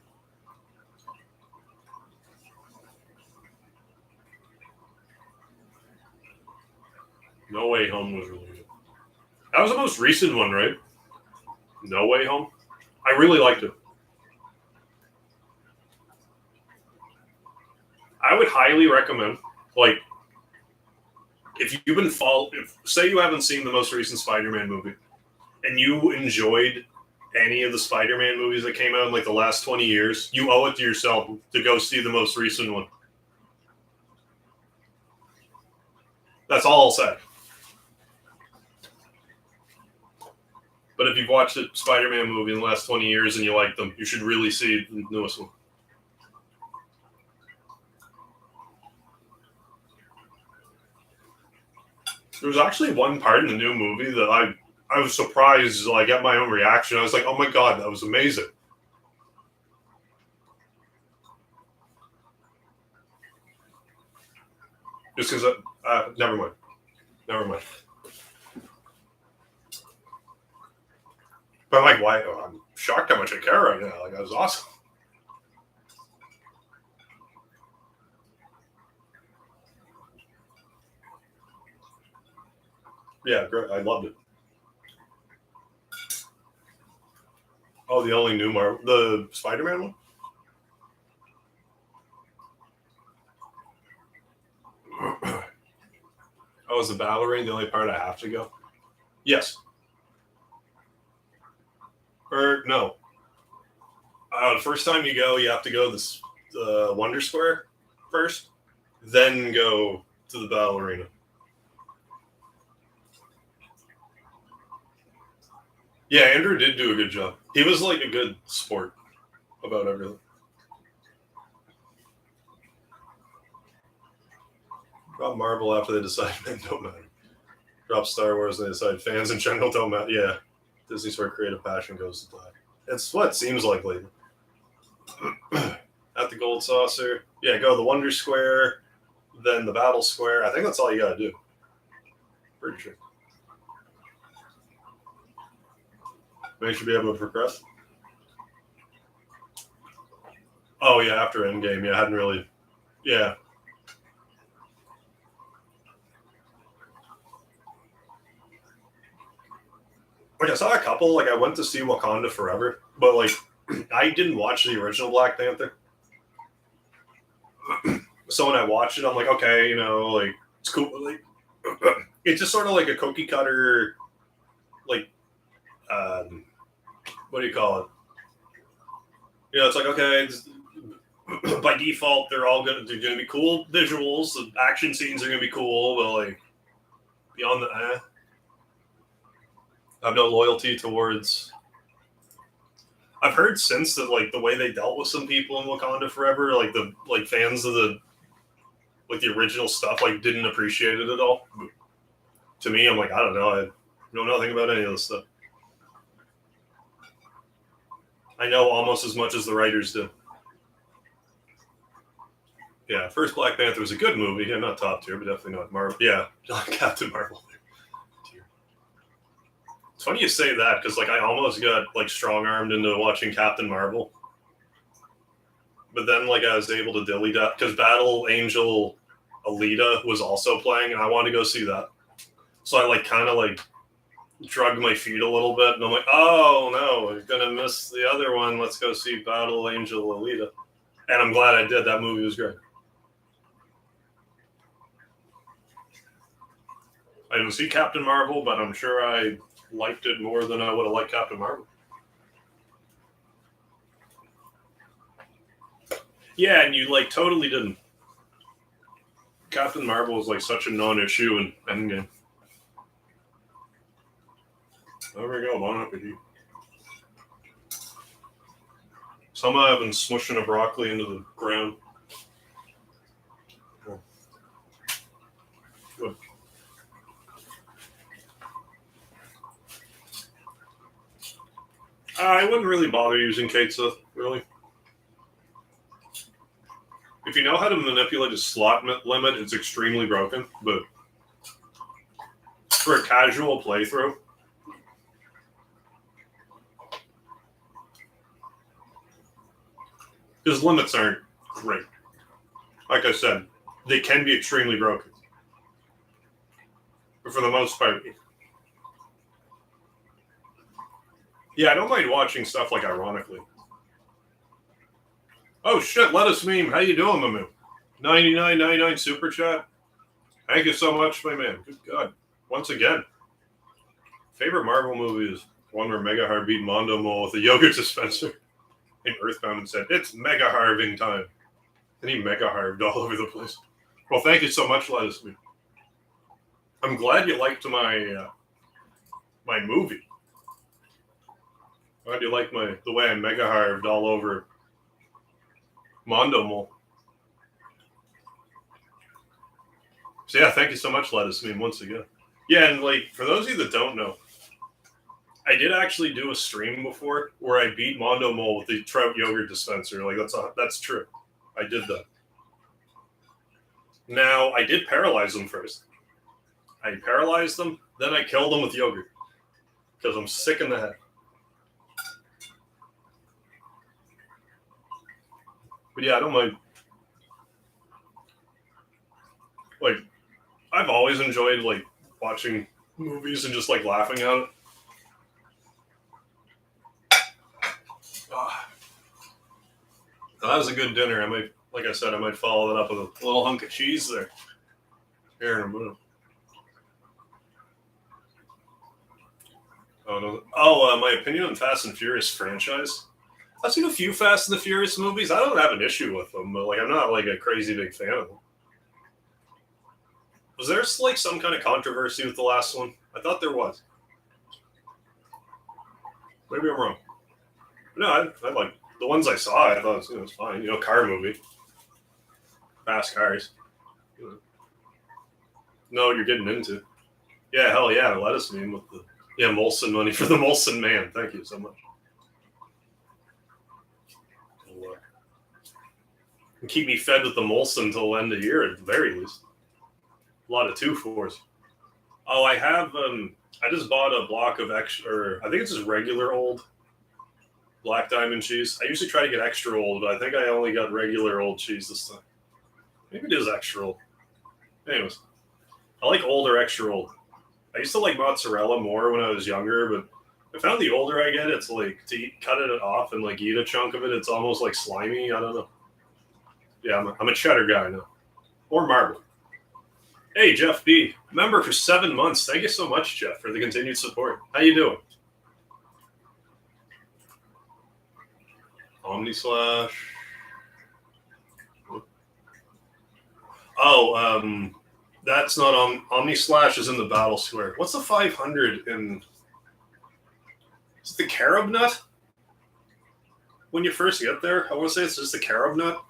No Way Home was really good. That was the most recent one, right? No Way Home? I really liked it. I would highly recommend, like, if you've been say you haven't seen the most recent Spider-Man movie, and you enjoyed any of the Spider-Man movies that came out in like the last 20 years, you owe it to yourself to go see the most recent one. That's all I'll say. But if you've watched a Spider-Man movie in the last 20 years and you like them, you should really see the newest one. There was actually one part in the new movie that I was surprised, like, at my own reaction. I was like, oh my God, that was amazing. Just because, never mind. But I'm like, why? Oh, I'm shocked how much I care right now. Like, that was awesome. Yeah, great. I loved it. Oh, the only new Marvel, the Spider-Man one? Oh, is the ballerina the only part I have to go? Yes. Or no. The first time you go, you have to go to the Wonder Square first, then go to the ballerina. Yeah, Andrew did do a good job. He was like a good sport about everything. Drop Marvel after they decide men don't matter. Drop Star Wars and they decide fans in general don't matter. Yeah, Disney's where creative passion goes to die. It's what it seems like lately. At the Gold Saucer. Yeah, go to the Wonder Square, then the Battle Square. I think that's all you gotta do. Pretty sure. They should be able to progress. Oh yeah, after Endgame, yeah, I hadn't really. Yeah. Like I saw a couple. Like I went to see Wakanda Forever, but like I didn't watch the original Black Panther. So when I watched it, I'm like, okay, like it's cool. Like it's just sort of like a cookie cutter, like what do you call it? It's like okay, by default they're gonna be cool visuals. The action scenes are gonna be cool, but like beyond the, I have no loyalty towards. I've heard since that like the way they dealt with some people in Wakanda Forever, like the fans of the original stuff, like didn't appreciate it at all. To me, I'm like, I don't know, I know nothing about any of this stuff. I know almost as much as the writers do. Yeah, first Black Panther was a good movie. Yeah, not top tier, but definitely not Marvel. Yeah, Captain Marvel. It's funny you say that because like I almost got like strong armed into watching Captain Marvel, but then like I was able to dilly that because Battle Angel Alita was also playing, and I wanted to go see that. So I like kind of like drug my feet a little bit, and I'm like, oh no, we're gonna miss the other one. Let's go see Battle Angel Alita, and I'm glad I did. That movie was great. I didn't see Captain Marvel, but I'm sure I liked it more than I would have liked Captain Marvel. Yeah, and you like totally didn't. Captain Marvel was like such a non-issue in Endgame. There we go, Bon Appetit. Somehow I've been smushing a broccoli into the ground. Good. I wouldn't really bother using Ketsa, really. If you know how to manipulate a slot limit, it's extremely broken, but for a casual playthrough, his limits aren't great. Like I said, they can be extremely broken. But for the most part, yeah, I don't mind watching stuff like ironically. Oh shit, lettuce meme. How you doing, Mamu? 99.99 super chat. Thank you so much, my man. Good God. Once again. Favorite Marvel movie is one where Megahar beat Mondo Mole with a yogurt dispenser in Earthbound and said, it's mega harving time. And he mega harved all over the place. Well, thank you so much, lettuce meme. I'm glad you liked my my movie. Glad you liked the way I mega harved all over Mondo Mole. So yeah, thank you so much, lettuce meme, once again. Yeah, and like for those of you that don't know, I did actually do a stream before where I beat Mondo Mole with the Trout yogurt dispenser. Like that's true. I did that. Now, I did paralyze them first. I paralyzed them, then I killed them with yogurt because I'm sick in the head. But yeah, I don't mind. Like, I've always enjoyed like watching movies and just like laughing at it. That was a good dinner. I might, like I said, I might follow that up with a little hunk of cheese there. Here in a minute. Oh, no. My opinion on Fast and Furious franchise. I've seen a few Fast and the Furious movies. I don't have an issue with them, but like I'm not like a crazy big fan of them. Was there like some kind of controversy with the last one? I thought there was. Maybe I'm wrong. No, I like the ones I saw. I thought it was fine. You know, car movie, fast cars. You know what you're getting into. Yeah, hell yeah, lettuce meme with the Molson money for the Molson man. Thank you so much. And keep me fed with the Molson till the end of the year at the very least. A lot of 2-4s. Oh, I have. I just bought a block of extra. I think it's just regular old black diamond cheese. I usually try to get extra old, but I think I only got regular old cheese this time. Maybe it is extra old. Anyways, I like old or extra old. I used to like mozzarella more when I was younger, but I found the older I get, it's like to cut it off and like eat a chunk of it, it's almost like slimy. I don't know. Yeah, I'm a cheddar guy now. Or marble. Hey, Jeff B. Member for 7 months. Thank you so much, Jeff, for the continued support. How you doing? OmniSlash. Oh, that's not on. OmniSlash is in the battle square. What's the 500 in? Is it the carob nut? When you first get there, I want to say it's just the carob nut.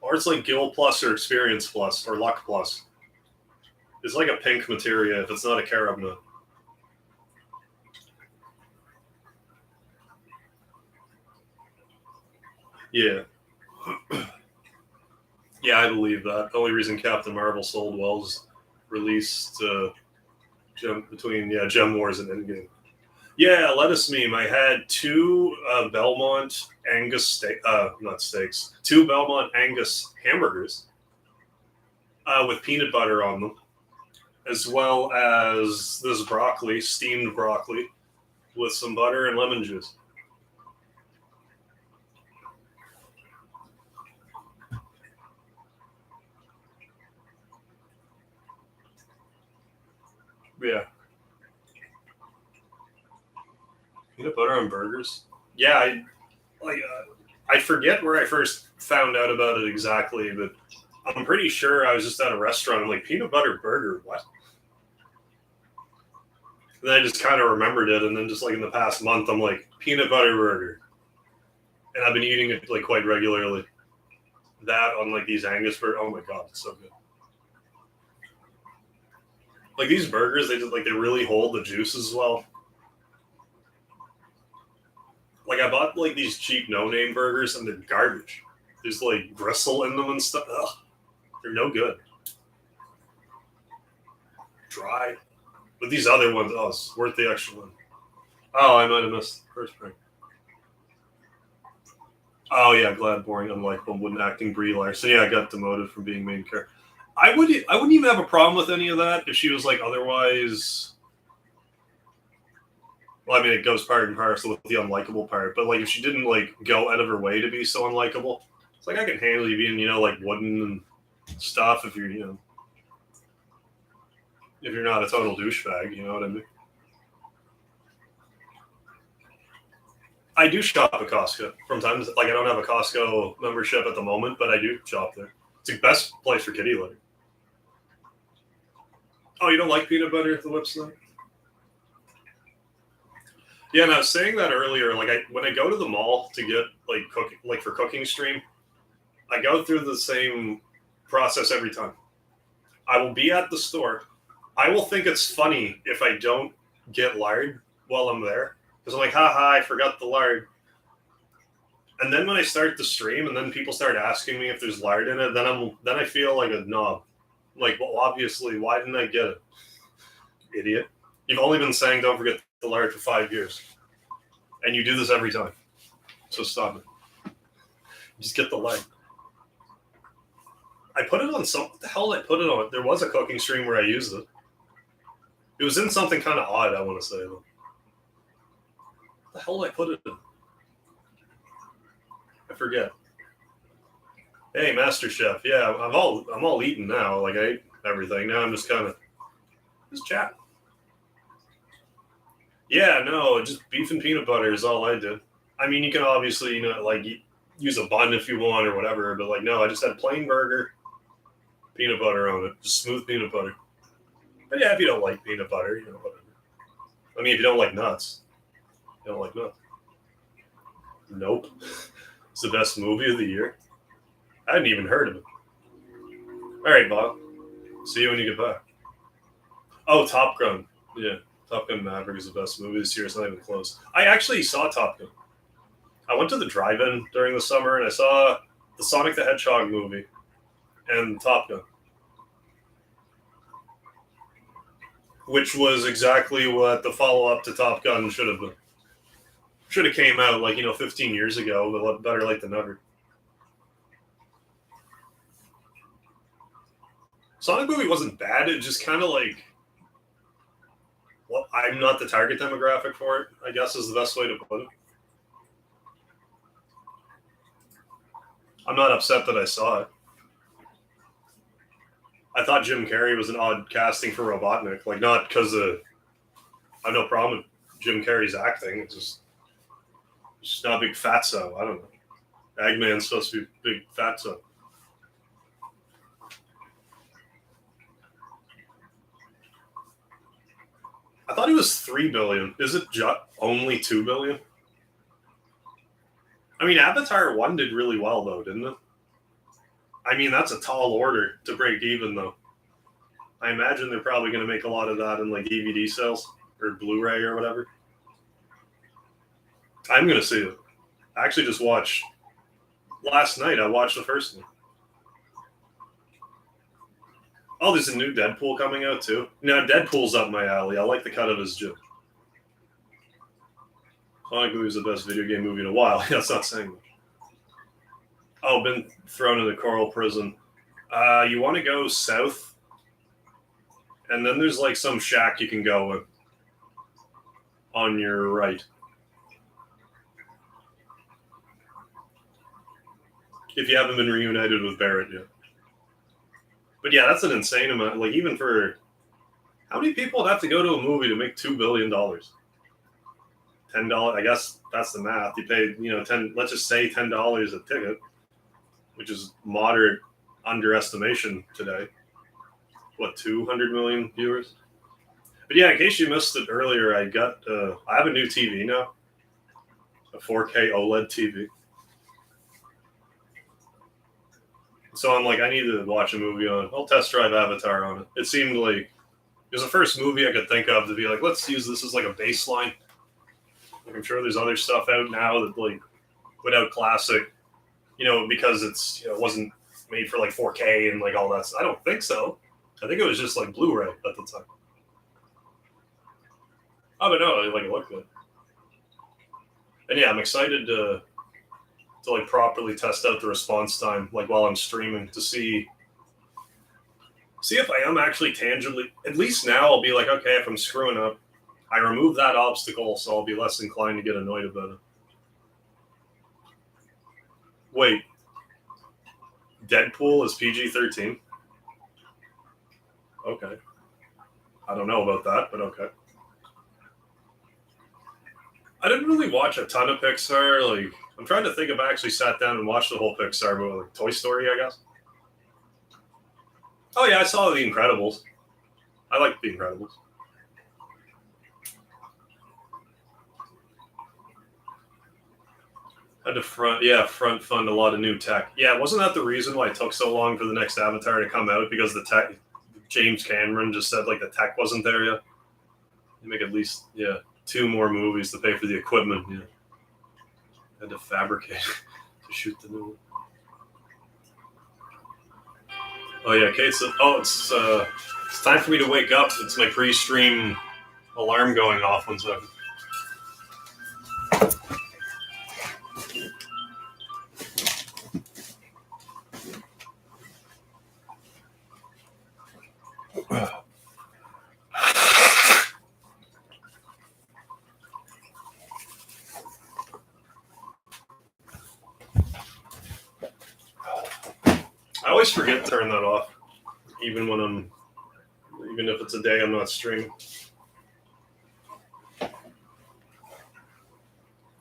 Or it's like Gil Plus or Experience Plus or Luck Plus. It's like a pink materia if it's not a carob nut. Yeah. Yeah, I believe that. The only reason Captain Marvel sold well is released between Gem Wars and Endgame. Yeah, lettuce meme. I had 2 Belmont Angus not steaks, 2 Belmont Angus hamburgers with peanut butter on them, as well as this broccoli, steamed broccoli, with some butter and lemon juice. Yeah. Peanut butter on burgers? Yeah, I forget where I first found out about it exactly, but I'm pretty sure I was just at a restaurant. I'm like, peanut butter burger? What? And then I just kind of remembered it, and then just like in the past month, I'm like, peanut butter burger. And I've been eating it like quite regularly. That on like these Angus burgers. Oh my god, it's so good. Like these burgers, they really hold the juice as well. Like I bought like these cheap no-name burgers and they're garbage. There's like gristle in them and stuff. Ugh, they're no good. Dry. But these other ones, it's worth the extra one. Oh, I might have missed the first break. Oh yeah, glad, boring, unlikable, wooden acting Brie Larson. Yeah, I got demoted from being main character. I wouldn't even have a problem with any of that if she was like otherwise. Well, I mean, it goes part and parcel with the unlikable part, but like if she didn't like go out of her way to be so unlikable, it's like I can handle you being like wooden and stuff if you're if you're not a total douchebag, you know what I mean? I do shop at Costco from time to time. Like I don't have a Costco membership at the moment, but I do shop there. It's the best place for kitty litter. Oh, you don't like peanut butter at the Whips though? Yeah, and I was saying that earlier. Like when I go to the mall to get like cooking, like for cooking stream, I go through the same process every time. I will be at the store. I will think it's funny if I don't get lard while I'm there. Because I'm like, haha, I forgot the lard. And then when I start the stream, and then people start asking me if there's lard in it, then I feel like a knob. Like, well, obviously, why didn't I get it, idiot? You've only been saying don't forget the lard for 5 years, and you do this every time. So stop it. Just get the lard. I put it on some. What the hell did I put it on? There was a cooking stream where I used it. It was in something kind of odd, I want to say, though. What the hell did I put it in? I forget. Hey, Master Chef. Yeah, I'm all eating now. Like, I ate everything. Now I'm just kind of just chatting. Yeah, no, just beef and peanut butter is all I did. I mean, you can obviously, like, use a bun if you want or whatever, but, like, no, I just had plain burger, peanut butter on it, just smooth peanut butter. But yeah, if you don't like peanut butter, whatever. I mean, if you don't like nuts, you don't like nuts. Nope. It's the best movie of the year. I hadn't even heard of it. All right, Bob. See you when you get back. Oh, Top Gun. Yeah, Top Gun Maverick is the best movie this year. It's not even close. I actually saw Top Gun. I went to the drive-in during the summer, and I saw the Sonic the Hedgehog movie and Top Gun, which was exactly what the follow-up to Top Gun should have been. Should have came out, 15 years ago, but better late than never. Sonic movie wasn't bad. It just kind of well, I'm not the target demographic for it, I guess is the best way to put it. I'm not upset that I saw it. I thought Jim Carrey was an odd casting for Robotnik. Not because I have no problem with Jim Carrey's acting. It's just not a big fatso. I don't know. Eggman's supposed to be big fatso. I thought it was $3 billion. Is it only $2 billion? I mean, Avatar 1 did really well, though, didn't it? I mean, that's a tall order to break even, though. I imagine they're probably going to make a lot of that in DVD sales or Blu-ray or whatever. I'm going to see it. I actually just watched last night. I watched the first one. Oh, there's a new Deadpool coming out, too. No, Deadpool's up my alley. I like the cut of his jib. Sonic movie is the best video game movie in a while. That's not saying much. Oh, been thrown in the coral prison. You want to go south? And then there's some shack you can go in on your right. If you haven't been reunited with Barrett yet. But yeah, that's an insane amount. Even for how many people would have to go to a movie to make $2 billion? $10. I guess that's the math. You pay, 10. Let's just say $10 a ticket, which is moderate underestimation today. What, 200 million viewers? But yeah, in case you missed it earlier, I have a new TV now, a 4K OLED TV. So I'm I need to watch a movie on. I'll test drive Avatar on it. It seemed like it was the first movie I could think of to be let's use this as a baseline. I'm sure there's other stuff out now that would outclass it, because it's it wasn't made for 4K and all that. I don't think so. I think it was just Blu-ray at the time. Oh, but no, it looked good. And yeah, I'm excited to properly test out the response time while I'm streaming to see if I am actually tangibly, at least now I'll be okay, if I'm screwing up, I remove that obstacle, so I'll be less inclined to get annoyed about it. Wait, Deadpool is PG-13? Okay. I don't know about that, but okay. I didn't really watch a ton of Pixar. I'm trying to think if I actually sat down and watched the whole Pixar movie, Toy Story, I guess. Oh yeah, I saw The Incredibles. I like The Incredibles. Had to front fund a lot of new tech. Yeah, wasn't that the reason why it took so long for the next Avatar to come out? Because the tech, James Cameron just said the tech wasn't there yet. You make at least 2 more movies to pay for the equipment. Yeah. Had to fabricate to shoot the new one. Oh yeah, Kate said, it's time for me to wake up. It's my pre-stream alarm going off. 1 second. I always forget to turn that off, even if it's a day I'm not streaming. I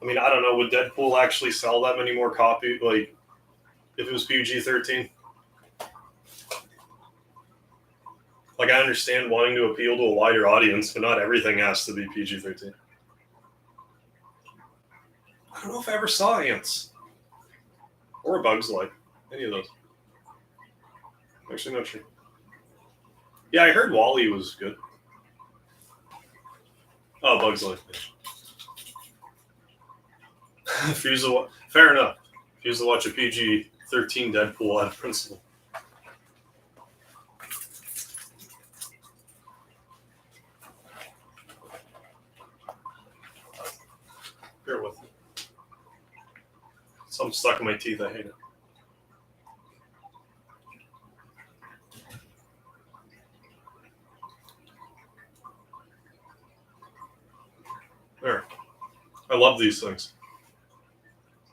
mean, I don't know. Would Deadpool actually sell that many more copies? Like, if it was PG-13? Like, I understand wanting to appeal to a wider audience, but not everything has to be PG-13. I don't know if I ever saw Ants. Or Bugs Life. Any of those. Actually, not sure. Yeah, I heard WALL-E was good. Oh, Bugs Life. Fair enough. Refuse to watch a PG-13 Deadpool out of principle. Bear with me. Something stuck in my teeth. I hate it. There. I love these things.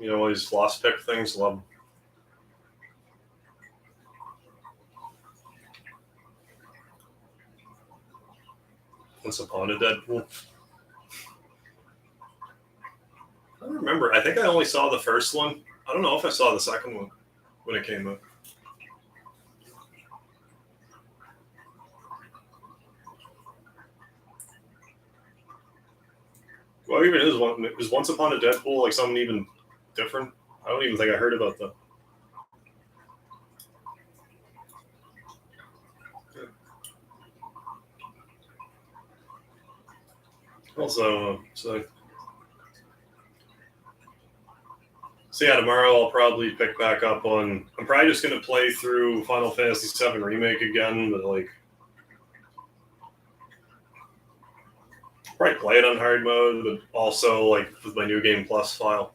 You know, all these floss pick things. Love them. Once Upon a Deadpool. I don't remember. I think I only saw the first one. I don't know if I saw the second one when it came out. Well, even is Once Upon a Deadpool like something even different? I don't even think I heard about that. Also, so yeah, tomorrow I'll probably pick back up on. I'm probably just gonna play through Final Fantasy VII Remake again, but like, probably play it on hard mode, but also like with my New Game Plus file,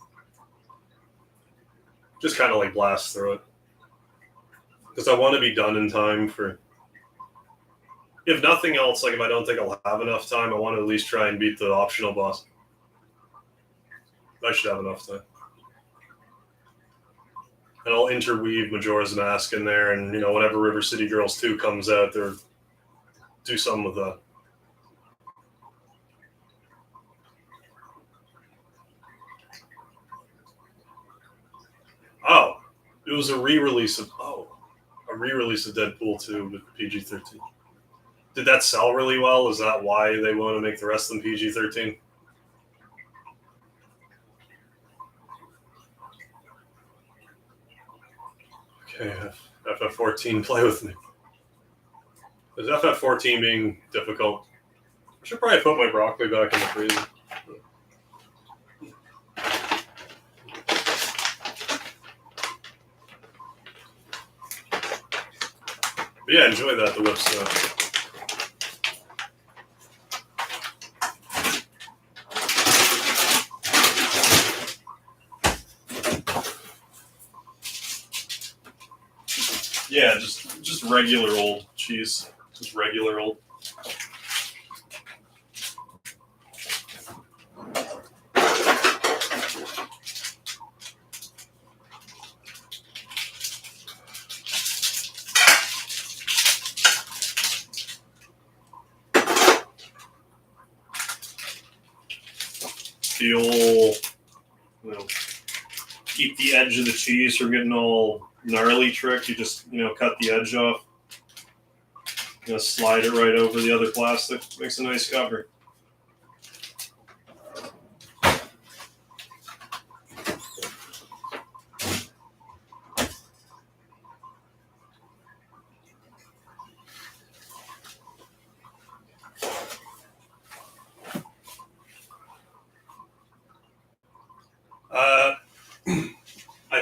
just kind of like blast through it because I want to be done in time for. If nothing else, like if I don't think I'll have enough time, I want to at least try and beat the optional boss. I should have enough time. And I'll interweave Majora's Mask in there, and whenever River City Girls 2 comes out, there do something with that. Oh, it was a re-release of Deadpool 2 with PG-13. Did that sell really well? Is that why they want to make the rest of them PG-13? Okay, FF14, play with me. Is FF14 being difficult? I should probably put my broccoli back in the freezer. But yeah, enjoy that, the whip stuff. Yeah, just regular old cheese. Just regular old. Feel, keep the edge of the cheese from getting all gnarly trick. You just, cut the edge off. Slide it right over the other plastic. Makes a nice cover.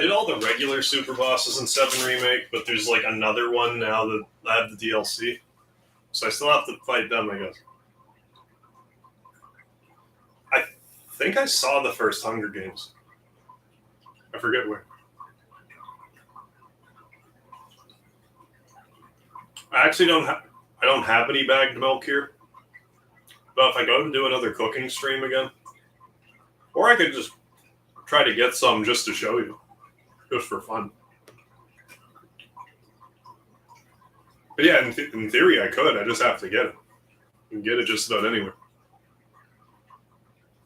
did all the regular Super Bosses in 7 Remake, but there's like another one now that I have the DLC. So I still have to fight them, I guess. I think I saw the first Hunger Games. I forget where. I actually don't have any bagged milk here. But if I go to do another cooking stream again, or I could just try to get some just to show you, just for fun. But yeah, in theory I could. I just have to get it. You can get it just about anywhere.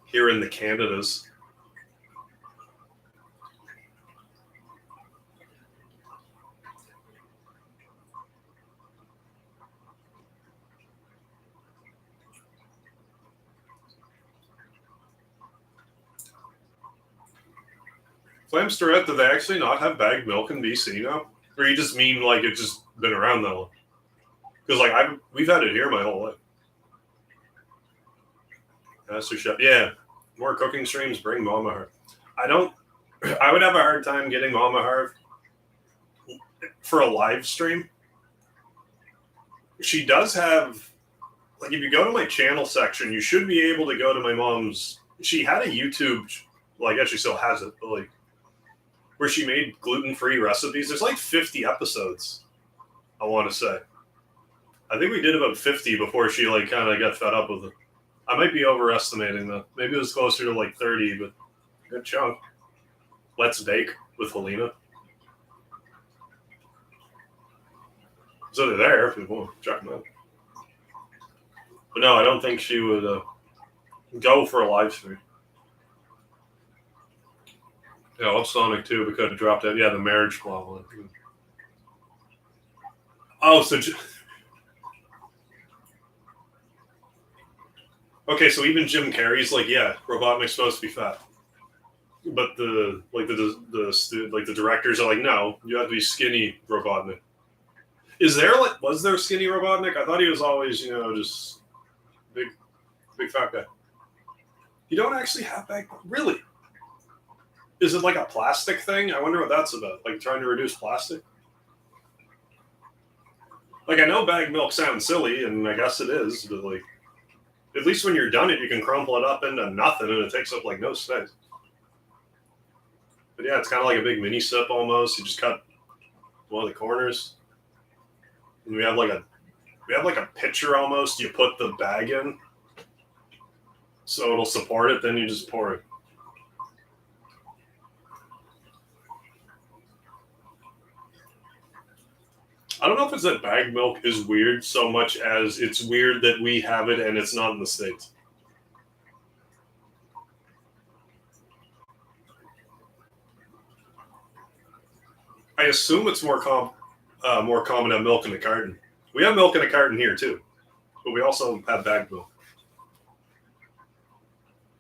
Here in the Canadas. Flamsterette, do they actually not have bagged milk in BC now? Or you just mean like it's just been around that long? Because like we've had it here my whole life. Master Chef, yeah. More cooking streams, bring Mama Harv. I would have a hard time getting Mama Harv for a live stream. She does have, like, if you go to my channel section, you should be able to go to my mom's. She had a YouTube, well, I guess she still has it, but like, where she made gluten-free recipes. There's like 50 episodes, I want to say. I think we did about 50 before she like kind of got fed up with it. I might be overestimating that. Maybe it was closer to like 30, but good chunk. Let's Bake with Helena. So they're there if you want to check them out. But no, I don't think she would go for a live stream. Yeah, I love Sonic 2 because it dropped out. Yeah, the marriage clause. Oh, so... Okay, so even Jim Carrey's like, yeah, Robotnik's supposed to be fat. But the directors are like, no, you have to be skinny Robotnik. Was there skinny Robotnik? I thought he was always, just big fat guy. You don't actually have back, really? Is it like a plastic thing? I wonder what that's about. Like trying to reduce plastic? Like I know bagged milk sounds silly, and I guess it is, but like at least when you're done it, you can crumple it up into nothing, and it takes up like no space. But yeah, it's kind of like a big mini sip almost. You just cut one of the corners, and we have like a pitcher almost. You put the bag in, so it'll support it. Then you just pour it. I don't know if it's that bagged milk is weird so much as it's weird that we have it and it's not in the States. I assume it's more common to have milk in a carton. We have milk in a carton here too, but we also have bagged milk.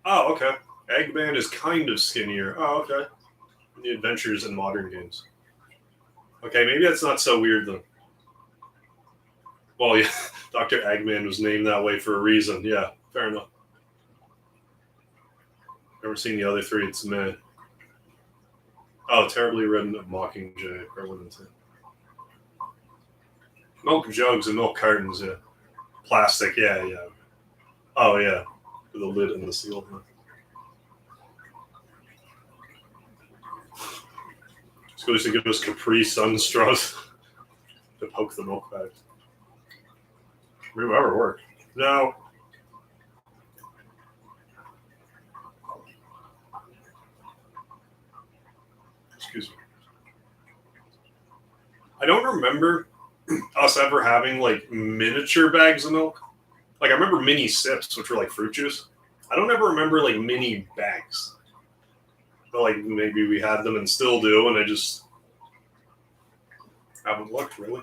Oh, okay. Eggman is kind of skinnier. Oh, okay. The Adventures in Modern Games. Okay, maybe that's not so weird then. Well, yeah, Dr. Eggman was named that way for a reason. Yeah, fair enough. Never seen the other three. It's meh. Oh, Terribly Written Mockingjay. Milk jugs and milk cartons, yeah. Plastic, yeah. Oh, yeah. With the lid and the seal. So used to give us Capri Sun straws to poke the milk bags. Maybe it ever worked. No. Excuse me. I don't remember us ever having like miniature bags of milk. Like I remember mini sips, which were like fruit juice. I don't ever remember like mini bags. But like maybe we had them and still do, and I just haven't looked really.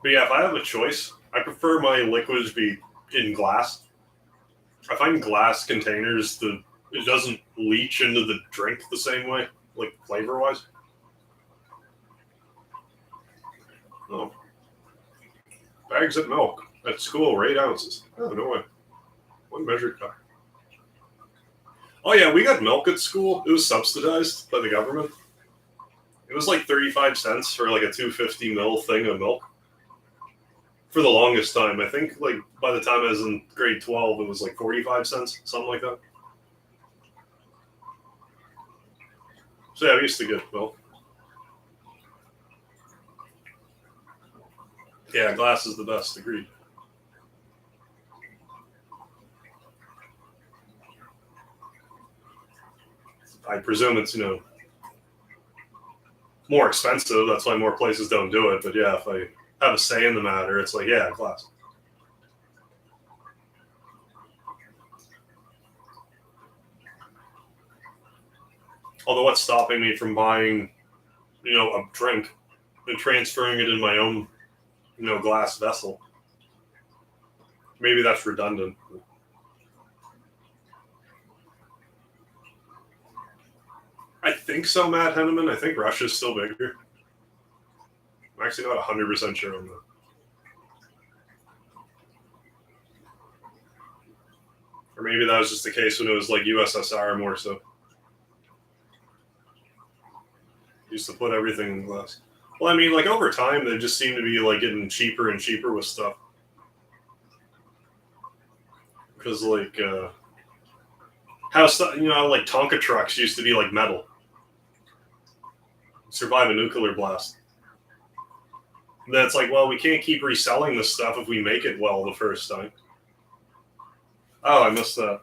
But yeah, if I have a choice, I prefer my liquids be in glass. I find glass containers it doesn't leach into the drink the same way, like flavor wise. Oh. Bags of milk at school were 8 ounces. Oh, no way. One measured cup. Oh yeah, we got milk at school. It was subsidized by the government. It was like 35 cents for like a 250 ml thing of milk. For the longest time. I think like by the time I was in grade 12, it was like 45 cents, something like that. So yeah, we used to get milk. Yeah, glass is the best, agreed. I presume it's, more expensive. That's why more places don't do it. But yeah, if I have a say in the matter, it's like, yeah, glass. Although what's stopping me from buying, a drink and transferring it in my own, glass vessel? Maybe that's redundant. I think so, Matt Henneman. I think Russia's still bigger. I'm actually not 100% sure on that. Or maybe that was just the case when it was like USSR more so. Used to put everything in glass. Well, I mean, like over time, they just seem to be like getting cheaper and cheaper with stuff. Because like, how stuff, like Tonka trucks used to be like metal. Survive a nuclear blast. And then it's like, well, we can't keep reselling this stuff if we make it well the first time. Oh, I missed that.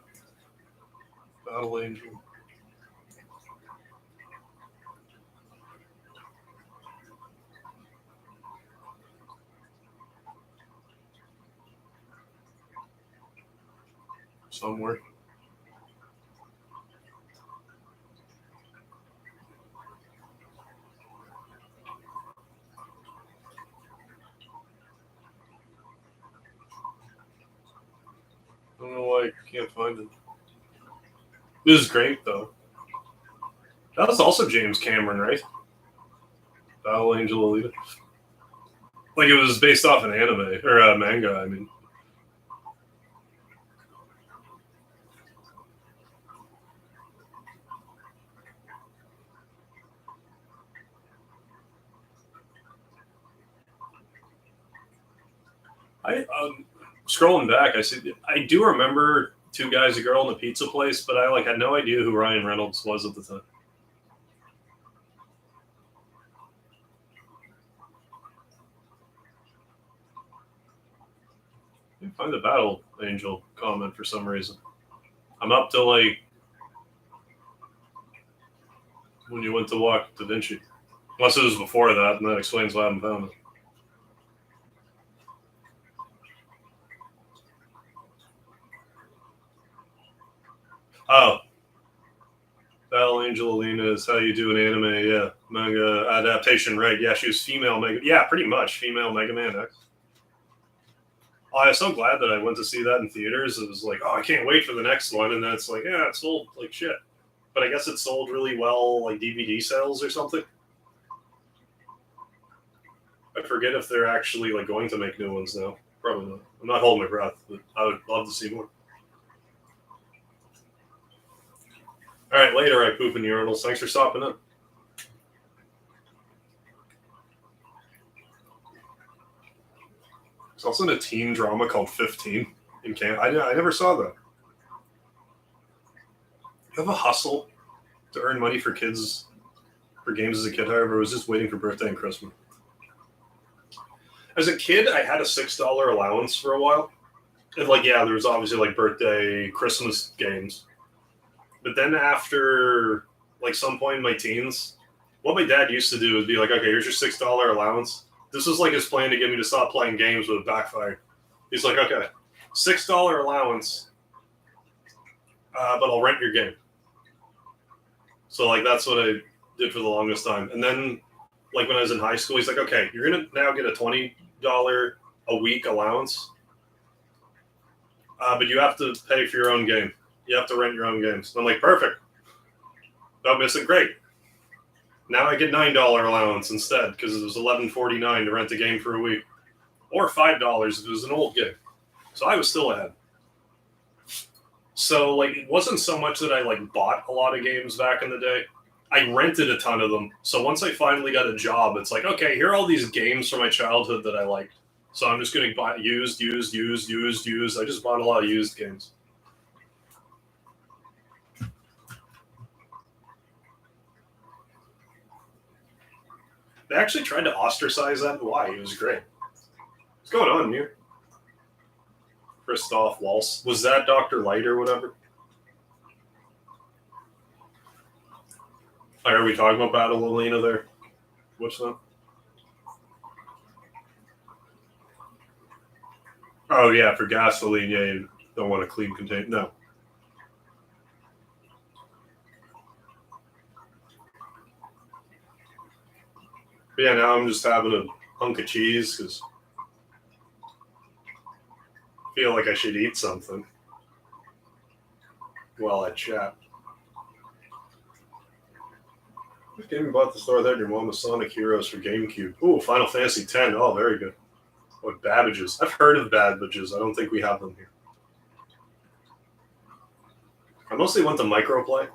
Battle Angel. Somewhere. I don't know why I can't find it. This is great, though. That was also James Cameron, right? Battle Angel Alita. Like, it was based off an anime, or a manga, I mean. Scrolling back, I do remember Two Guys, a Girl, in the Pizza Place, but I had no idea who Ryan Reynolds was at the time. I can't find the Battle Angel comment for some reason. I'm up to when you went to walk Da Vinci. Unless it was before that, and that explains why I haven't found it. Oh. Battle Angel Alina is how you do an anime, yeah. Manga adaptation, right. Yeah, she was female Mega. Yeah, pretty much. Female Mega Man X. Oh, I was so glad that I went to see that in theaters. It was like, oh, I can't wait for the next one. And then it's like, yeah, it sold like shit. But I guess it sold really well, like DVD sales or something. I forget if they're actually going to make new ones now. Probably not. I'm not holding my breath, but I would love to see more. All right, later, I poop in urinals. Thanks for stopping in. There's also a teen drama called 15 in Canada. I never saw that. You have a hustle to earn money for kids, for games as a kid, however, I was just waiting for birthday and Christmas. As a kid, I had a $6 allowance for a while. And there was obviously birthday, Christmas games. But then after some point in my teens, what my dad used to do is be like, okay, here's your $6 allowance. This was his plan to get me to stop playing games, but it backfired. He's like, okay, $6 allowance, but I'll rent your game. So that's what I did for the longest time. And then when I was in high school, he's like, okay, you're going to now get a $20 a week allowance, but you have to pay for your own game. You have to rent your own games. And I'm like, perfect. Don't miss it. Great. Now I get $9 allowance instead because it was $11.49 to rent a game for a week, or $5 if it was an old game. So I was still ahead. So, like, it wasn't so much that I, like, bought a lot of games back in the day. I rented a ton of them. So once I finally got a job, it's like, okay, here are all these games from my childhood that I liked. So I'm just going to buy used. I just bought a lot of used games. They actually tried to ostracize that in Hawaii. It was great. What's going on here? Christoph Waltz. Was that Dr. Light or whatever? Are we talking about Battle Alina there? What's that? Oh, yeah, for gasoline, yeah, you don't want a clean container. No. But yeah, now I'm just having a hunk of cheese because I feel like I should eat something while I chat. What game you bought at the store that your mom was Sonic Heroes for GameCube? Ooh, Final Fantasy X. Oh, very good. What, Babbage's? I've heard of Babbage's. I don't think we have them here. I mostly went to Microplay.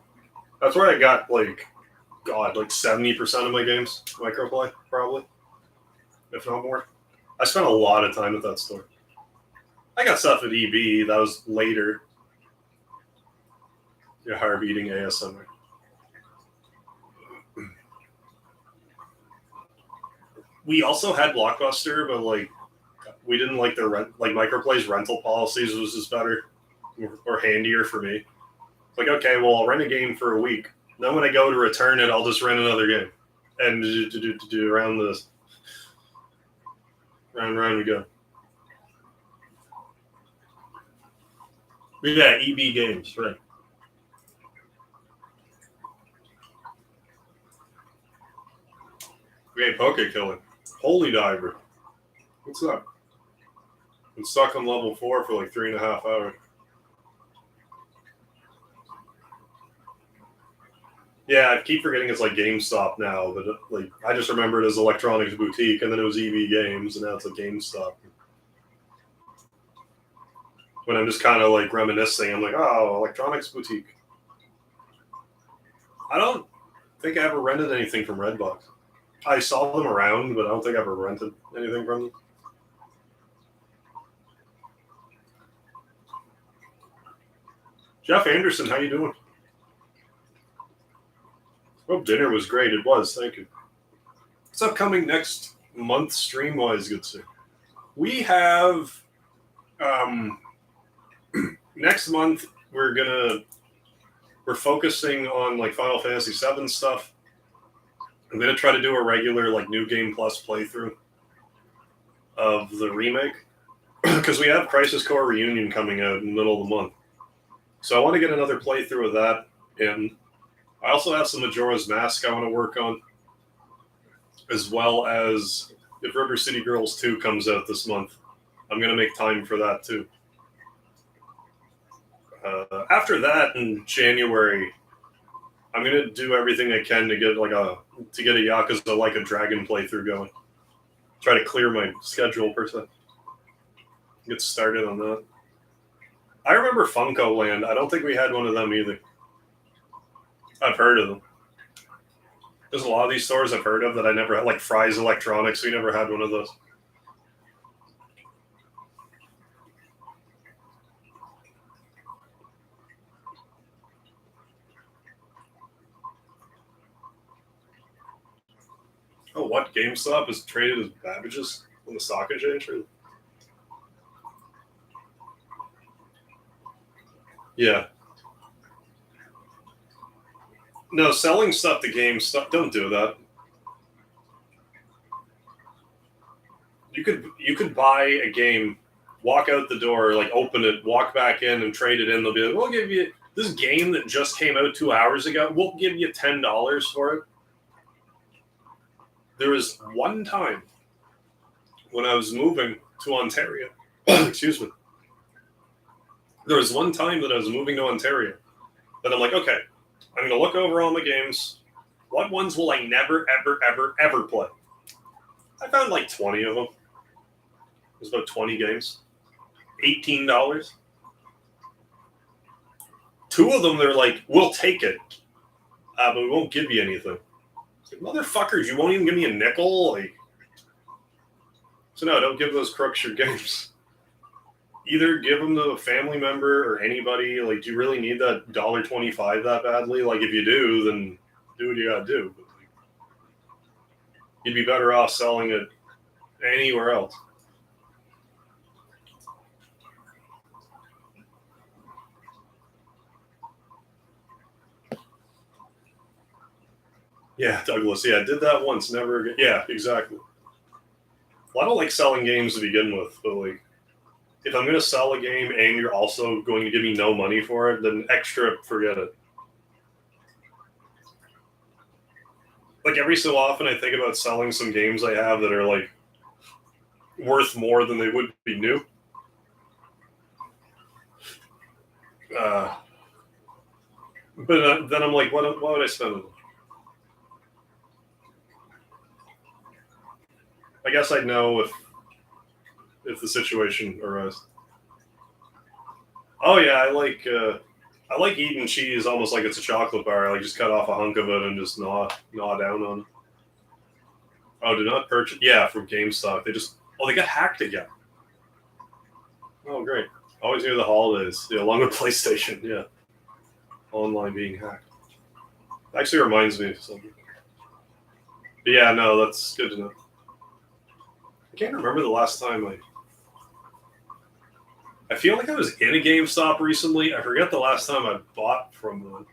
That's where I got, like, God, like 70% of my games. Microplay, probably. If not more. I spent a lot of time at that store. I got stuff at EB. That was later. Your heart eating ASMR. We also had Blockbuster, but, like, we didn't like their rent. Like, Microplay's rental policies was just better or handier for me. Like, okay, well, I'll rent a game for a week. Then when I go to return it, I'll just rent another game. And around this. Round we go. Yeah, EB Games, right. Okay, Poke Killer. Holy Diver. What's that? Been stuck on level 4 for like 3.5 hours. Yeah, I keep forgetting it's like GameStop now, but like I just remember it as Electronics Boutique, and then it was EB Games, and now it's a GameStop. When I'm just kind of like reminiscing, I'm like, oh, Electronics Boutique. I don't think I ever rented anything from Redbox. I saw them around, but I don't think I ever rented anything from them. Jeff Anderson, how you doing? Oh, dinner was great. It was. Thank you. What's upcoming next month stream-wise, good sir? We have next month we're focusing on like Final Fantasy VII stuff. I'm gonna try to do a regular like New Game Plus playthrough of the remake because we have Crisis Core Reunion coming out in the middle of the month. So I want to get another playthrough of that, and I also have some Majora's Mask I want to work on, as well as if River City Girls 2 comes out this month, I'm going to make time for that too. After that, in January, I'm going to do everything I can to get a Yakuza Like a Dragon playthrough going. Try to clear my schedule per se. Get started on that. I remember Funko Land. I don't think we had one of them either. I've heard of them. There's a lot of these stores I've heard of that I never had, like Fry's Electronics. We never had one of those. Oh, what? GameStop is traded as Babbage's on the stock exchange? Yeah. No, selling stuff to GameStop, don't do that. You could buy a game, walk out the door, like open it, walk back in, and trade it in. They'll be like, "We'll give you this game that just came out 2 hours ago. We'll give you $10 for it." There was one time when I was moving to Ontario. Excuse me. There was one time that I was moving to Ontario that I'm like, okay, I'm going to look over all my games. What ones will I never, ever, ever, ever play? I found like 20 of them. It was about 20 games. $18. 2 of them, they're like, we'll take it, but we won't give you anything. It's like, motherfuckers, you won't even give me a nickel? Like, so no, don't give those crooks your games. Either give them to a family member or anybody. Like, do you really need that $1.25 that badly? Like, if you do, then do what you gotta do. But, like, you'd be better off selling it anywhere else. Yeah, Douglas. Yeah, did that once. Never again. Yeah, exactly. Well, I don't like selling games to begin with, but like, if I'm going to sell a game and you're also going to give me no money for it, then extra, forget it. Like, every so often I think about selling some games I have that are like worth more than they would be new. But then I'm like, what would I spend it on? I guess I'd know if the situation arose. Oh yeah, I like eating cheese almost like it's a chocolate bar. I like just cut off a hunk of it and just gnaw down on it. Oh, do not purchase. Yeah, from GameStop. They got hacked again. Oh, great. Always near the holidays. Yeah, along with PlayStation. Yeah, online being hacked. Actually reminds me of something. But yeah, no, that's good to know. I can't remember the last time I feel like I was in a GameStop recently. I forget the last time I bought from one.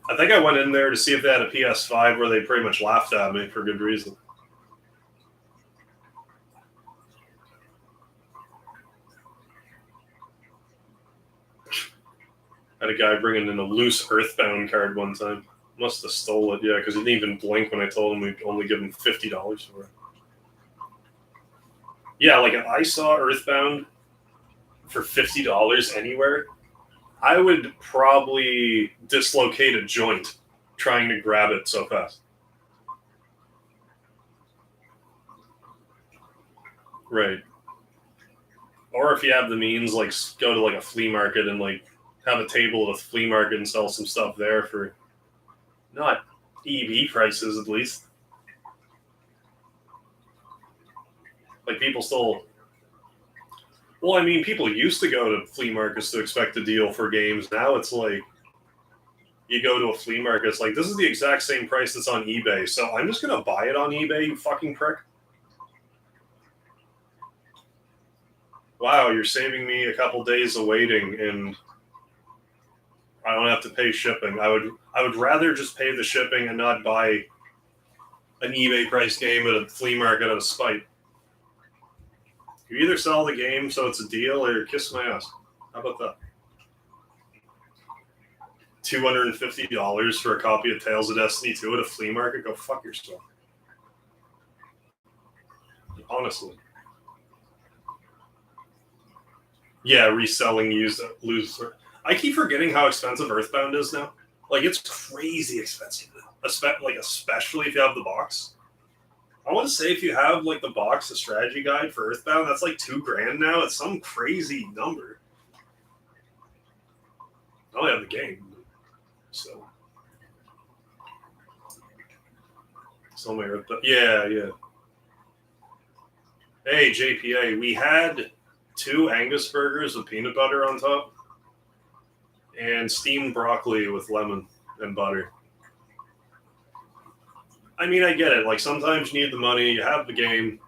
I think I went in there to see if they had a PS5 where they pretty much laughed at me for good reason. I had a guy bringing in a loose Earthbound card one time. Must have stole it, yeah, because he didn't even blink when I told him we'd only give him $50 for it. Yeah, like if I saw Earthbound for $50 anywhere, I would probably dislocate a joint trying to grab it so fast. Right. Or if you have the means, like go to like a flea market and like have a table at a flea market and sell some stuff there for not EV prices at least. Like people still. Well, I mean, people used to go to flea markets to expect a deal for games. Now it's like you go to a flea market, it's like, this is the exact same price that's on eBay, so I'm just going to buy it on eBay, you fucking prick. Wow, you're saving me a couple days of waiting, and I don't have to pay shipping. I would rather just pay the shipping and not buy an eBay price game at a flea market out of spite. You either sell the game so it's a deal or kiss my ass. How about that? $250 for a copy of Tales of Destiny 2 at a flea market? Go fuck yourself. Honestly. Yeah, reselling used loser. I keep forgetting how expensive Earthbound is now. Like, it's crazy expensive now. Especially if you have the box. I want to say if you have like the box, the strategy guide for Earthbound, that's like $2,000 now. It's some crazy number. I only have the game, so my Earthbound. Yeah. Hey JPA, we had 2 Angus burgers with peanut butter on top, and steamed broccoli with lemon and butter. I mean, I get it. Like, sometimes you need the money. You have the game.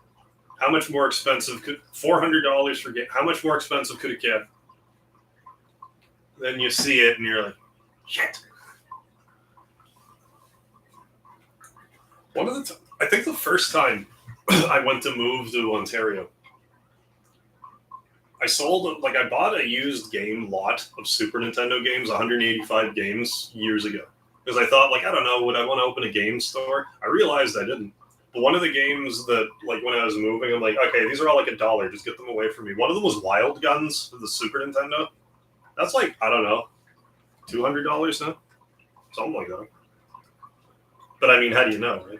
How much more expensive could $400 for game? How much more expensive could it get? Then you see it, and you're like, shit. I think the first time I went to move to Ontario, I bought a used game lot of Super Nintendo games, 185 games years ago. Because I thought, like, I don't know, would I want to open a game store? I realized I didn't. But one of the games that, like, when I was moving, I'm like, okay, these are all like $1. Just get them away from me. One of them was Wild Guns for the Super Nintendo. That's like, I don't know, $200 now? Something like that. But I mean, how do you know, right?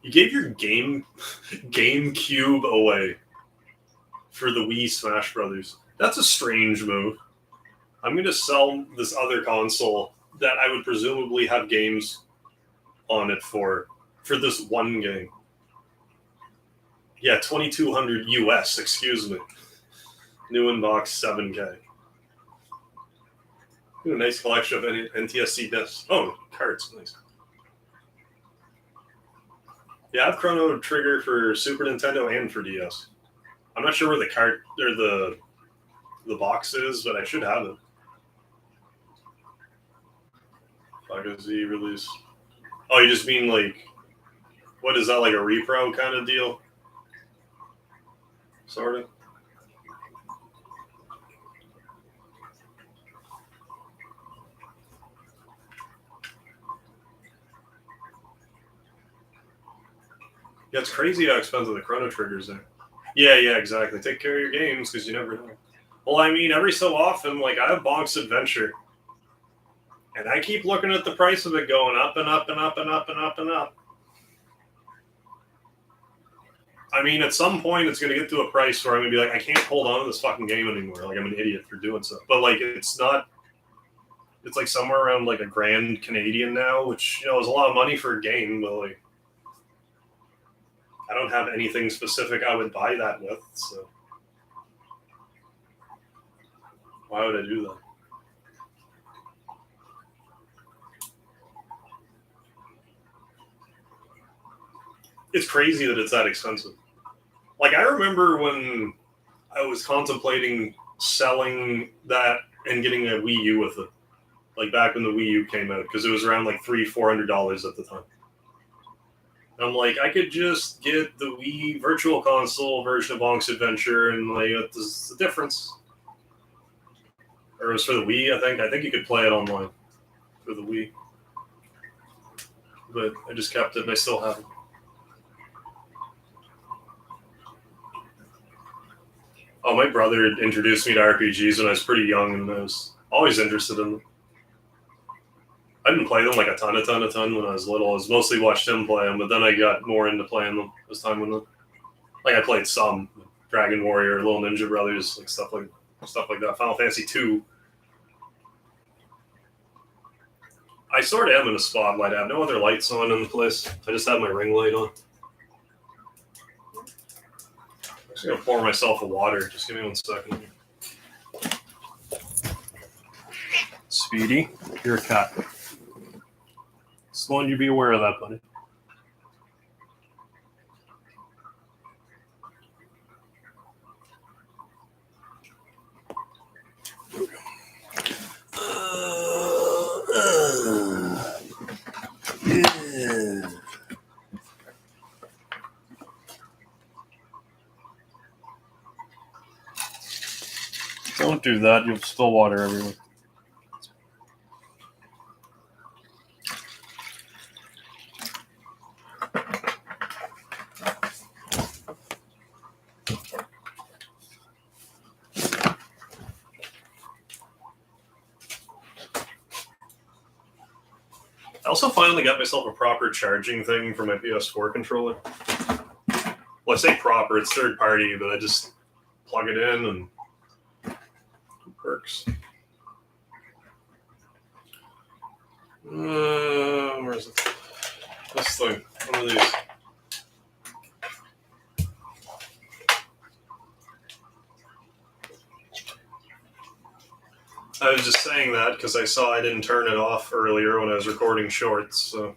You gave your GameCube away for the Wii Smash Brothers. That's a strange move. I'm going to sell this other console that I would presumably have games on it for this one game. Yeah, 2,200 US, excuse me. New in box 7K. Ooh, a nice collection of NTSC discs. Oh, cards, nice. Yeah, I have Chrono Trigger for Super Nintendo and for DS. I'm not sure where the card or the box is, but I should have it. Saga Z release. Oh, you just mean like, what is that, like a repro kind of deal? Sort of. Yeah, it's crazy how expensive the Chrono Triggers are. Yeah, exactly. Take care of your games because you never know. Well, I mean, every so often, like I have Bonk's Adventure, and I keep looking at the price of it going up and up and up and up and up and up. I mean, at some point, it's going to get to a price where I'm going to be like, I can't hold on to this fucking game anymore. Like, I'm an idiot for doing so. But, like, it's not... It's, like, somewhere around, like, $1,000 Canadian now, which, you know, is a lot of money for a game, but, like... I don't have anything specific I would buy that with, so... Why would I do that? It's crazy that it's that expensive. Like, I remember when I was contemplating selling that and getting a Wii U with it. Like, back when the Wii U came out, because it was around, like, $300-$400 at the time. And I'm like, I could just get the Wii Virtual Console version of Bonk's Adventure, and, like, what's the difference? Or it was for the Wii, I think. I think you could play it online for the Wii. But I just kept it, and I still have it. Oh, my brother introduced me to RPGs when I was pretty young, and I was always interested in them. I didn't play them like a ton when I was little. I was mostly watched him play them, but then I got more into playing them as time went on. Like I played some Dragon Warrior, Little Ninja Brothers, like stuff like that. Final Fantasy 2. I sort of am in a spotlight. I have no other lights on in the place. I just have my ring light on. I'm just gonna pour myself a water. Just give me 1 second. Speedy, you're a cat. Just want you to be aware of that, buddy. Don't do that. You'll spill water everywhere. I also finally got myself a proper charging thing for my PS4 controller. Well, I say proper, it's third party, but I just plug it in and it works. Where is it? This thing. One of these. I was just saying that because I saw I didn't turn it off earlier when I was recording shorts, so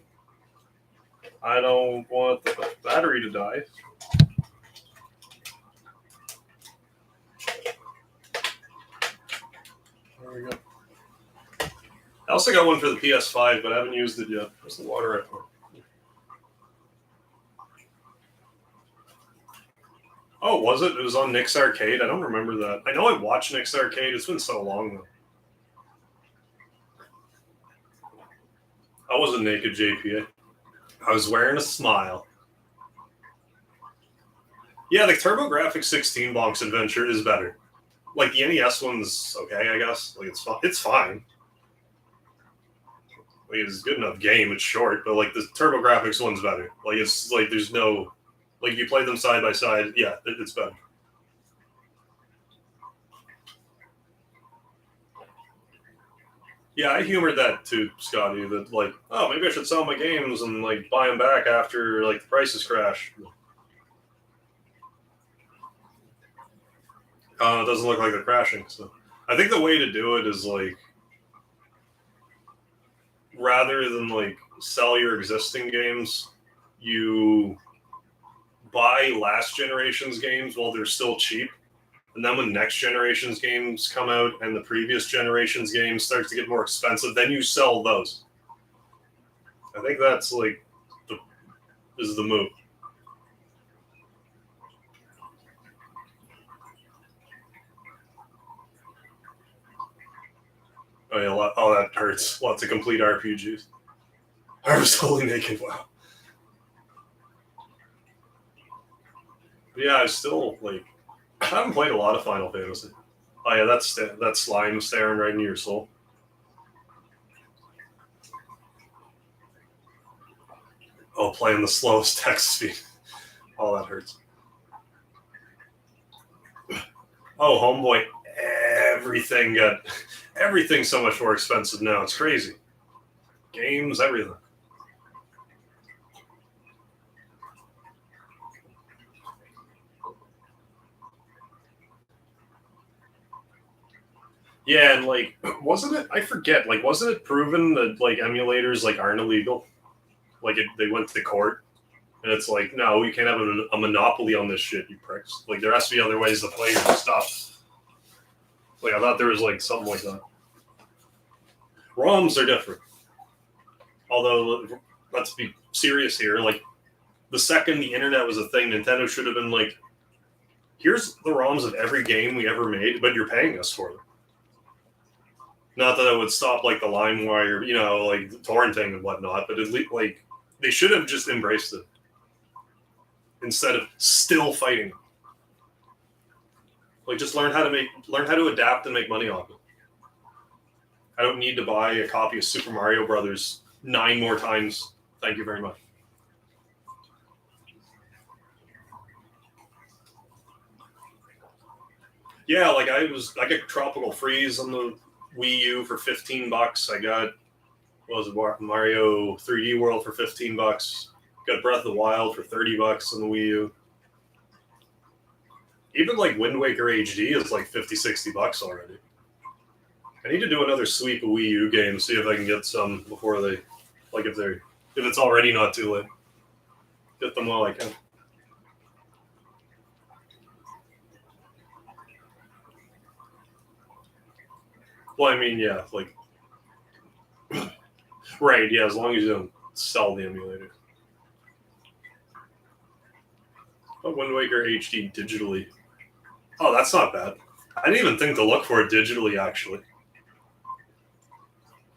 I don't want the battery to die. There we go. I also got one for the PS5, but I haven't used it yet. Where's the water at? Oh, was it? It was on Nick's Arcade? I don't remember that. I know I watched Nick's Arcade. It's been so long, though. I wasn't naked, JPA. I was wearing a smile. Yeah, the TurboGrafx 16 Bonk's Adventure is better. Like, the NES one's okay, I guess. Like, it's fine. Like, it's a good enough game. It's short, but, like, the TurboGrafx one's better. Like, it's, like, there's no... Like, if you play them side by side, yeah, it's better. Yeah, I humored that too, Scotty. That like, oh, maybe I should sell my games and like buy them back after like the prices crash. It doesn't look like they're crashing. So I think the way to do it is like, rather than like sell your existing games, you buy last generation's games while they're still cheap. And then when next generation's games come out and the previous generation's games start to get more expensive, then you sell those. I think that's like is the move. Oh yeah, oh that hurts. Lots of complete RPGs. I was totally naked. Wow. Yeah, I still like. I haven't played a lot of Final Fantasy. Oh yeah, that's that slime staring right into your soul. Oh, playing the slowest text speed. Oh, that hurts. Oh, homeboy, everything's so much more expensive now. It's crazy. Games, everything. Yeah, and like, wasn't it? I forget. Like, wasn't it proven that like emulators like aren't illegal? Like, they went to the court, and it's like, no, you can't have a monopoly on this shit, you pricks. Like, there has to be other ways to play your stuff. Like, I thought there was like something like that. ROMs are different. Although, let's be serious here. Like, the second the internet was a thing, Nintendo should have been like, here's the ROMs of every game we ever made, but you're paying us for them. Not that it would stop like the LimeWire, like torrenting and whatnot, but at least like they should have just embraced it instead of still fighting. Like, just learn how to adapt and make money off it. I don't need to buy a copy of Super Mario Brothers 9 more times. Thank you very much. Yeah, like I got Tropical Freeze on the Wii U for $15. I got Mario 3D World for $15. Got Breath of the Wild for $30 on the Wii U. Even like Wind Waker HD is like $50-$60 already. I need to do another sweep of Wii U games, see if I can get some before they, like if it's already not too late. Get them while I can. Well, I mean, yeah, like, right, yeah, as long as you don't sell the emulator. Oh, Wind Waker HD digitally. Oh, that's not bad. I didn't even think to look for it digitally, actually.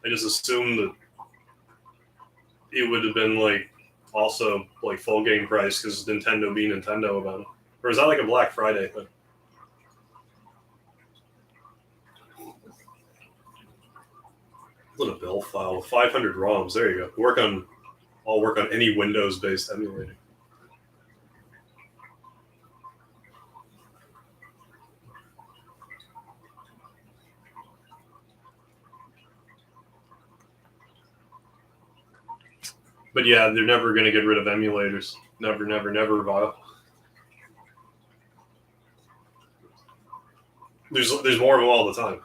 I just assumed that it would have been, like, also, like, full game price because Nintendo be Nintendo about it. Or is that like a Black Friday thing? Little bill file with 500 ROMs. There you go. I'll work on any Windows-based emulator. But yeah, they're never going to get rid of emulators. Never, never, never, Vile. There's more of them all the time.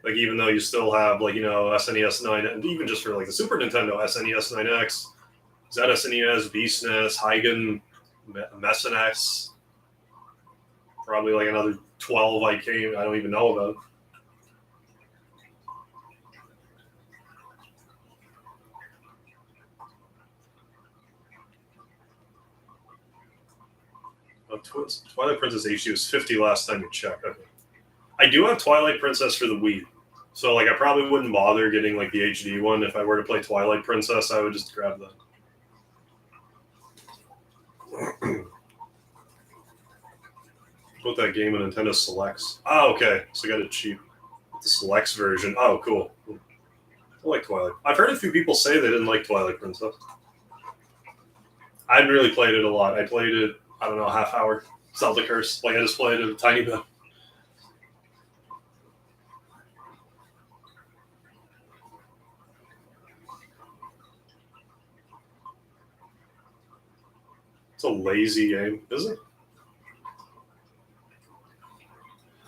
Like, even though you still have, like, SNES 9, and even just for, like, the Super Nintendo, SNES 9X, ZSNES, VSNES, Heigen, MeSNES, probably, like, another 12 I don't even know about. Twilight Princess HD was $50 last time you checked. Okay. I do have Twilight Princess for the Wii. So, like, I probably wouldn't bother getting, like, the HD one. If I were to play Twilight Princess, I would just grab that. Put that game in Nintendo Selects. Oh, okay. So I got it cheap. The Selects version. Oh, cool. I like Twilight. I've heard a few people say they didn't like Twilight Princess. I hadn't really played it a lot. I played it, I don't know, a half hour. Zelda Curse. Like, I just played it a tiny bit. It's a lazy game, isn't it?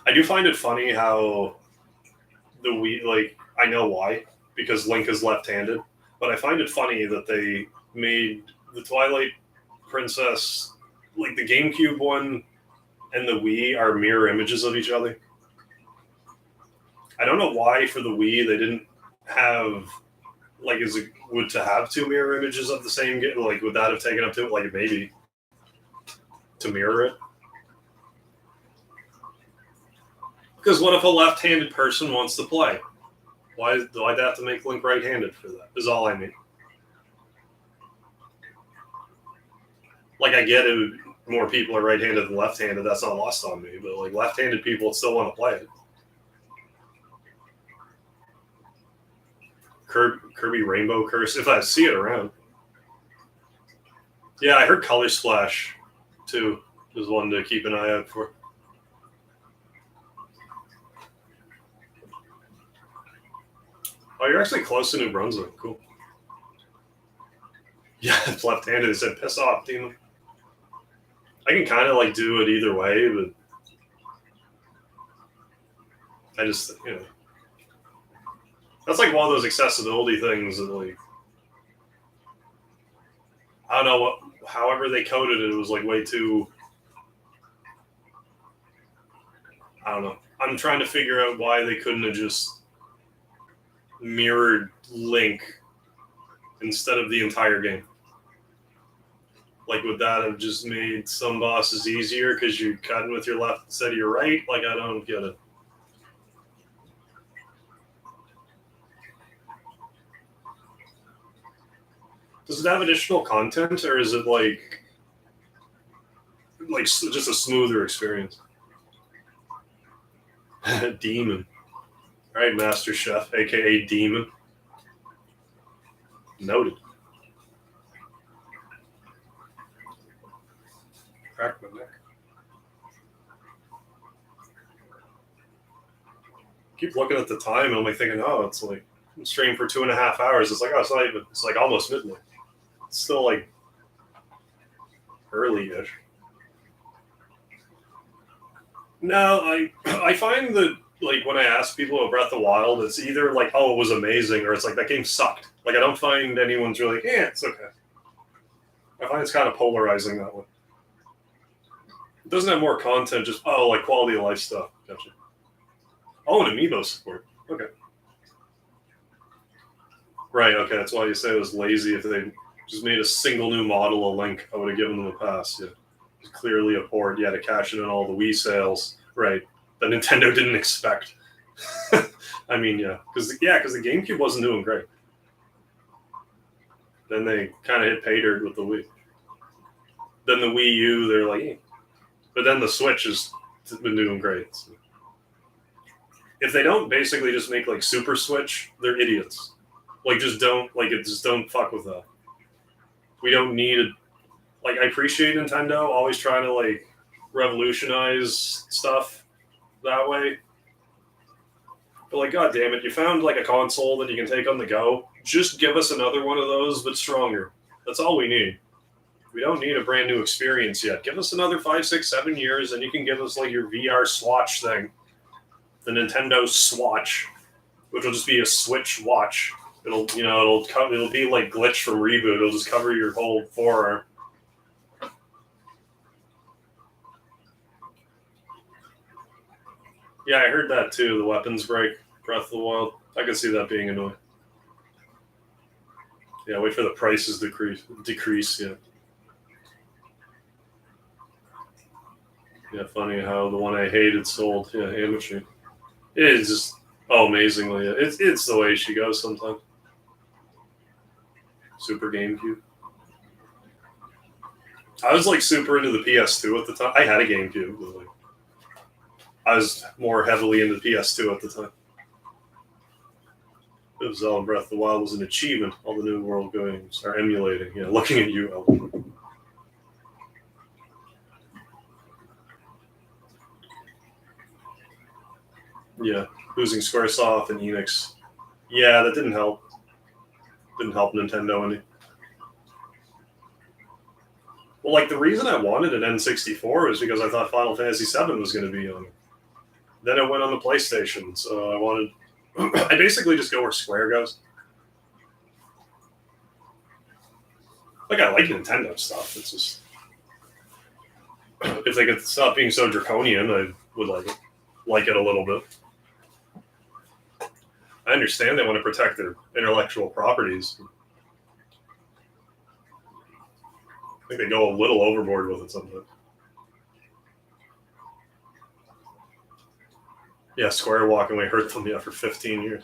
I do find it funny how the Wii, like, I know why, because Link is left-handed, but I find it funny that they made the Twilight Princess, like the GameCube one and the Wii are mirror images of each other. I don't know why for the Wii they didn't have, like, is it would to have two mirror images of the same game? Like, would that have taken up to, like, maybe to mirror it? Because what if a left-handed person wants to play? Why do I have to make Link right-handed for that? Is all I mean. Like, I get it, more people are right-handed than left-handed. That's not lost on me. But, like, left-handed people still want to play it. Kirby Rainbow Curse, if I see it around. Yeah, I heard Color Splash, too, is one to keep an eye out for. Oh, you're actually close to New Brunswick. Cool. Yeah, it's left-handed. They said, piss off, demon. I can kind of, like, do it either way, but I just, you know. That's like one of those accessibility things that, like, I don't know what, however they coded it, it was like way too, I don't know. I'm trying to figure out why they couldn't have just mirrored Link instead of the entire game. Like, would that have just made some bosses easier because you're cutting with your left instead of your right? Like, I don't get it. Does it have additional content, or is it like just a smoother experience? Demon. All right, Master Chef, a.k.a. Demon. Noted. Crack my neck. Keep looking at the time, and I'm like thinking, oh, it's like stream for 2.5 hours. It's like, oh, it's not even, it's like almost midnight. It's still like early-ish. No, I find that, like, when I ask people about Breath of the Wild, it's either like, oh, it was amazing, or it's like, that game sucked. Like, I don't find anyone's really like, yeah, it's okay. I find it's kind of polarizing that way. It doesn't have more content, just, oh, like quality of life stuff. Gotcha. Oh, and amiibo support. Okay. Right, okay, that's why you say it was lazy. If they just made a single new model of Link, I would have given them a pass. Yeah. It's clearly a port, yeah, to cash in on all the Wii sales. Right. That Nintendo didn't expect. I mean, yeah. Because the GameCube wasn't doing great. Then they kind of hit pay dirt with the Wii. Then the Wii U, they're like, eh. But then the Switch has been doing great. So. If they don't basically just make like Super Switch, they're idiots. Like, just don't fuck with that. We don't need it. Like, I appreciate Nintendo always trying to like revolutionize stuff that way. But like, god damn it, you found like a console that you can take on the go. Just give us another one of those, but stronger. That's all we need. We don't need a brand new experience yet. Give us another 5, 6, 7 years, and you can give us like your VR Swatch thing. The Nintendo Swatch, which will just be a Switch watch. It'll be like Glitch from Reboot. It'll just cover your whole forearm. Yeah, I heard that too. The weapons break, Breath of the Wild. I could see that being annoying. Yeah, wait for the prices to decrease. Yeah. Yeah, funny how the one I hated sold. Yeah, Amateur. It is just amazingly. It's the way she goes sometimes. Super GameCube. I was like super into the PS2 at the time. I had a GameCube, but like, I was more heavily into the PS2 at the time. It was Zelda Breath of the Wild was an achievement. All the new world games are emulating. Yeah, looking at you, Ellen. Yeah, losing Squaresoft and Enix. Yeah, that didn't help. Didn't help Nintendo any. Well, like the reason I wanted an N64 was because I thought Final Fantasy VII was going to be on it. Then it went on the PlayStation, so I wanted. I basically just go where Square goes. Like I like Nintendo stuff. It's just if they could stop being so draconian, I would like it a little bit. I understand they want to protect their intellectual properties. I think they go a little overboard with it sometimes. Yeah, Square walking away hurt them for 15 years.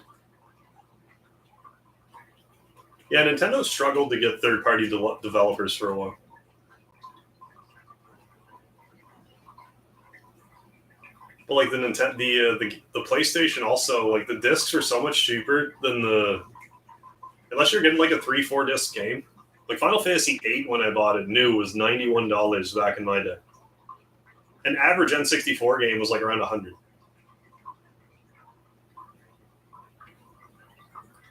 Yeah, Nintendo struggled to get third-party developers for a while. But like the PlayStation also, like the discs are so much cheaper than unless you're getting like a 3-4 disc game. Like Final Fantasy VIII when I bought it new was $91 back in my day. An average N64 game was like around 100.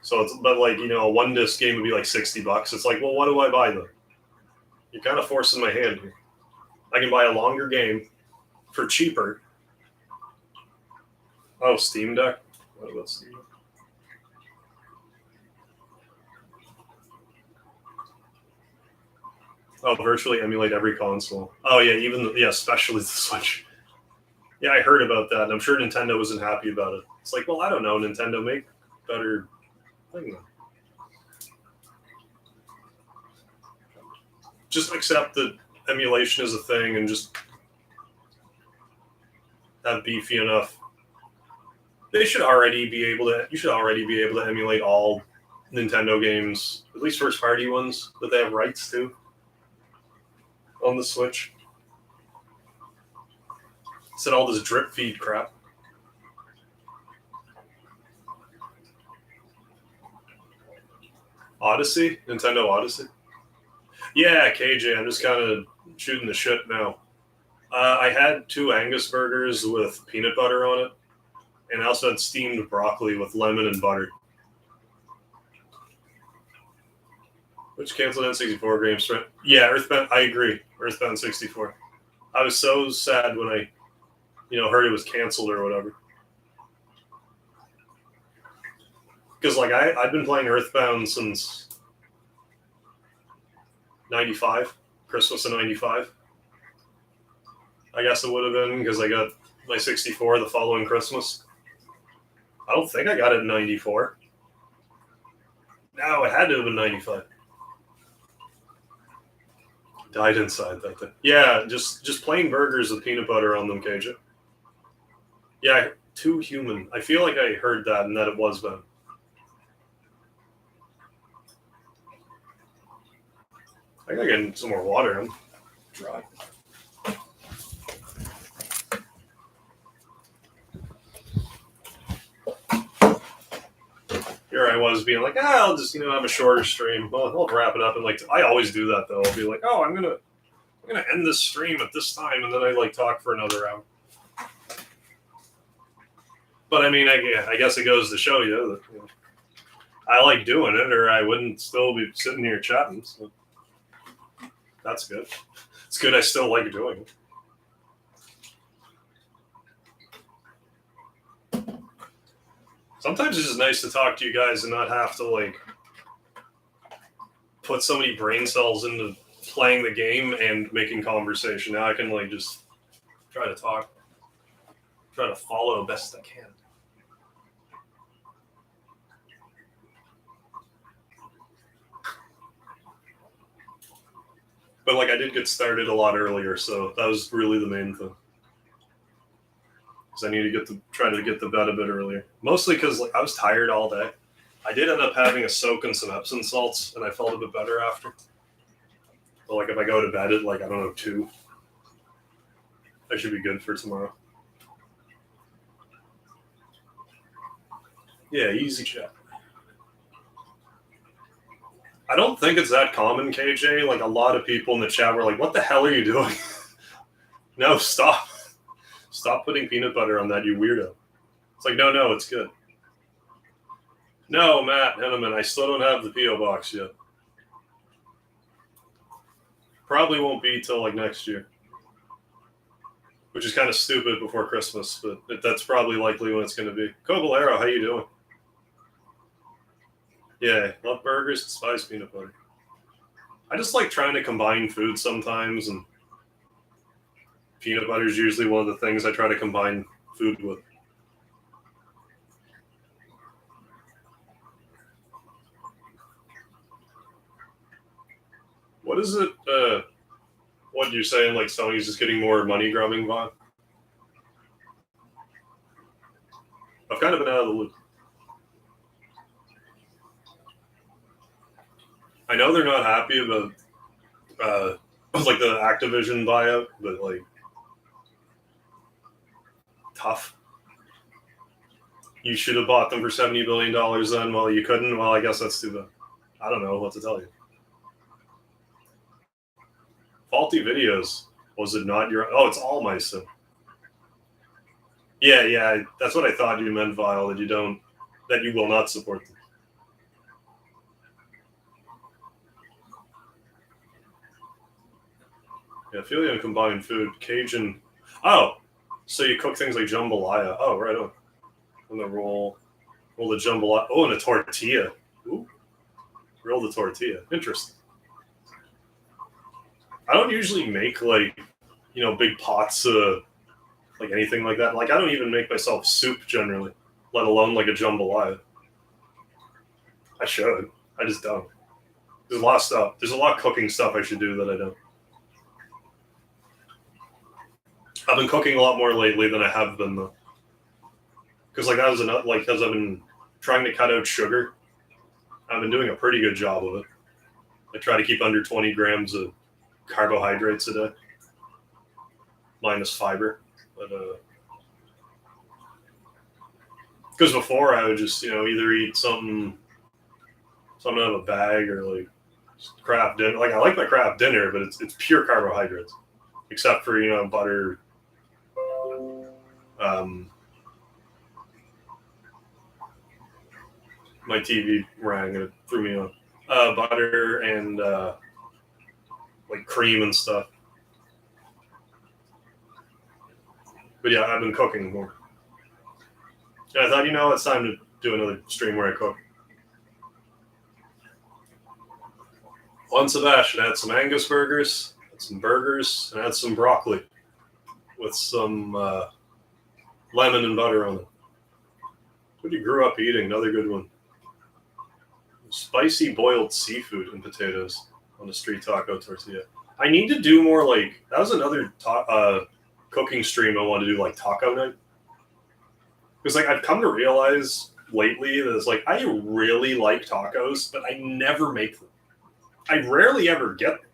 So it's but like a one disc game would be like $60. It's like, well, what do I buy then? You're kind of forcing my hand here. I can buy a longer game for cheaper. Oh, Steam Deck. What about Steam Deck? Oh, virtually emulate every console. Oh yeah, especially the Switch. Yeah, I heard about that, and I'm sure Nintendo wasn't happy about it. It's like, well, I don't know, Nintendo, make better thing. Just accept that emulation is a thing, and just have beefy enough. You should already be able to emulate all Nintendo games, at least first-party ones that they have rights to, on the Switch. Instead of all this drip feed crap. Odyssey? Nintendo Odyssey? Yeah, KJ, I'm just kind of shooting the shit now. I had 2 Angus burgers with peanut butter on it, and I also had steamed broccoli with lemon and butter. Which canceled N64 games, right? Yeah, Earthbound, I agree. Earthbound 64. I was so sad when I, heard it was canceled or whatever. Because, like, I've been playing Earthbound since 95, Christmas of 95. I guess it would have been because I got my 64 the following Christmas. I don't think I got it in 94. No, it had to have been 95. Died inside that thing. Yeah, just plain burgers with peanut butter on them, KJ. Yeah, too human. I feel like I heard that and that it was them. I gotta get some more water. I'm dry. Here I was being like, I'll just have a shorter stream. Well, I'll wrap it up and I always do that though. I'll be like, I'm gonna end this stream at this time, and then I talk for another hour. But I mean, I guess it goes to show you that I like doing it, or I wouldn't still be sitting here chatting. So that's good. It's good I still like doing it. Sometimes it's just nice to talk to you guys and not have to put so many brain cells into playing the game and making conversation. Now I can just try to talk, try to follow best I can. But I did get started a lot earlier, so that was really the main thing. Because I need to try to get to bed a bit earlier. Mostly because I was tired all day. I did end up having a soak in some Epsom salts, and I felt a bit better after. But if I go to bed at 2, I should be good for tomorrow. Yeah, easy chat. I don't think it's that common, KJ. A lot of people in the chat were like, what the hell are you doing? No, stop. Stop putting peanut butter on that, you weirdo. It's no, it's good. No, Matt Henneman, I still don't have the P.O. box yet. Probably won't be till like next year, which is kind of stupid before Christmas, but that's probably likely when it's going to be. Cobalero, how you doing? Yeah, love burgers, despise peanut butter. I just like trying to combine food sometimes, and peanut butter is usually one of the things I try to combine food with. What is it? What you're saying? Like Sony's just getting more money grubbing vibe? I've kind of been out of the loop. I know they're not happy about like the Activision buyout, but like tough. You should have bought them for $70 billion then. Well, you couldn't. Well, I guess that's too bad. I don't know what to tell you. Faulty videos. Was it not your? Oh, it's all my sim. Yeah. That's what I thought you meant, Vile. That you will not support them. Yeah, Ophelia and combined food. Cajun. Oh, so you cook things like jambalaya. Oh, right on. And the roll the jambalaya. Oh, and a tortilla. Ooh. Roll the tortilla. Interesting. I don't usually make like, big pots like anything like that. Like I don't even make myself soup generally, let alone like a jambalaya. I should. I just don't. There's a lot of stuff. There's a lot of cooking stuff I should do that I don't. I've been cooking a lot more lately than I have been though. Because like that was enough. Like because I've been trying to cut out sugar. I've been doing a pretty good job of it. I try to keep under 20 grams of carbohydrates a day, minus fiber. But because before I would just either eat something out of a bag or like Kraft dinner. Like I like my Kraft dinner, but it's pure carbohydrates, except for butter. My TV rang and it threw me on. Butter and like cream and stuff. But yeah, I've been cooking more. And I thought, it's time to do another stream where I cook. On Sebastian, add some Angus burgers, add some burgers, and add some broccoli with some lemon and butter on it. What you grew up eating, another good one. Spicy boiled seafood and potatoes on a street taco tortilla. I need to do more like, that was another cooking stream I want to do, like taco night. Because like I've come to realize lately that it's like I really like tacos, but I never make them. I rarely ever get them.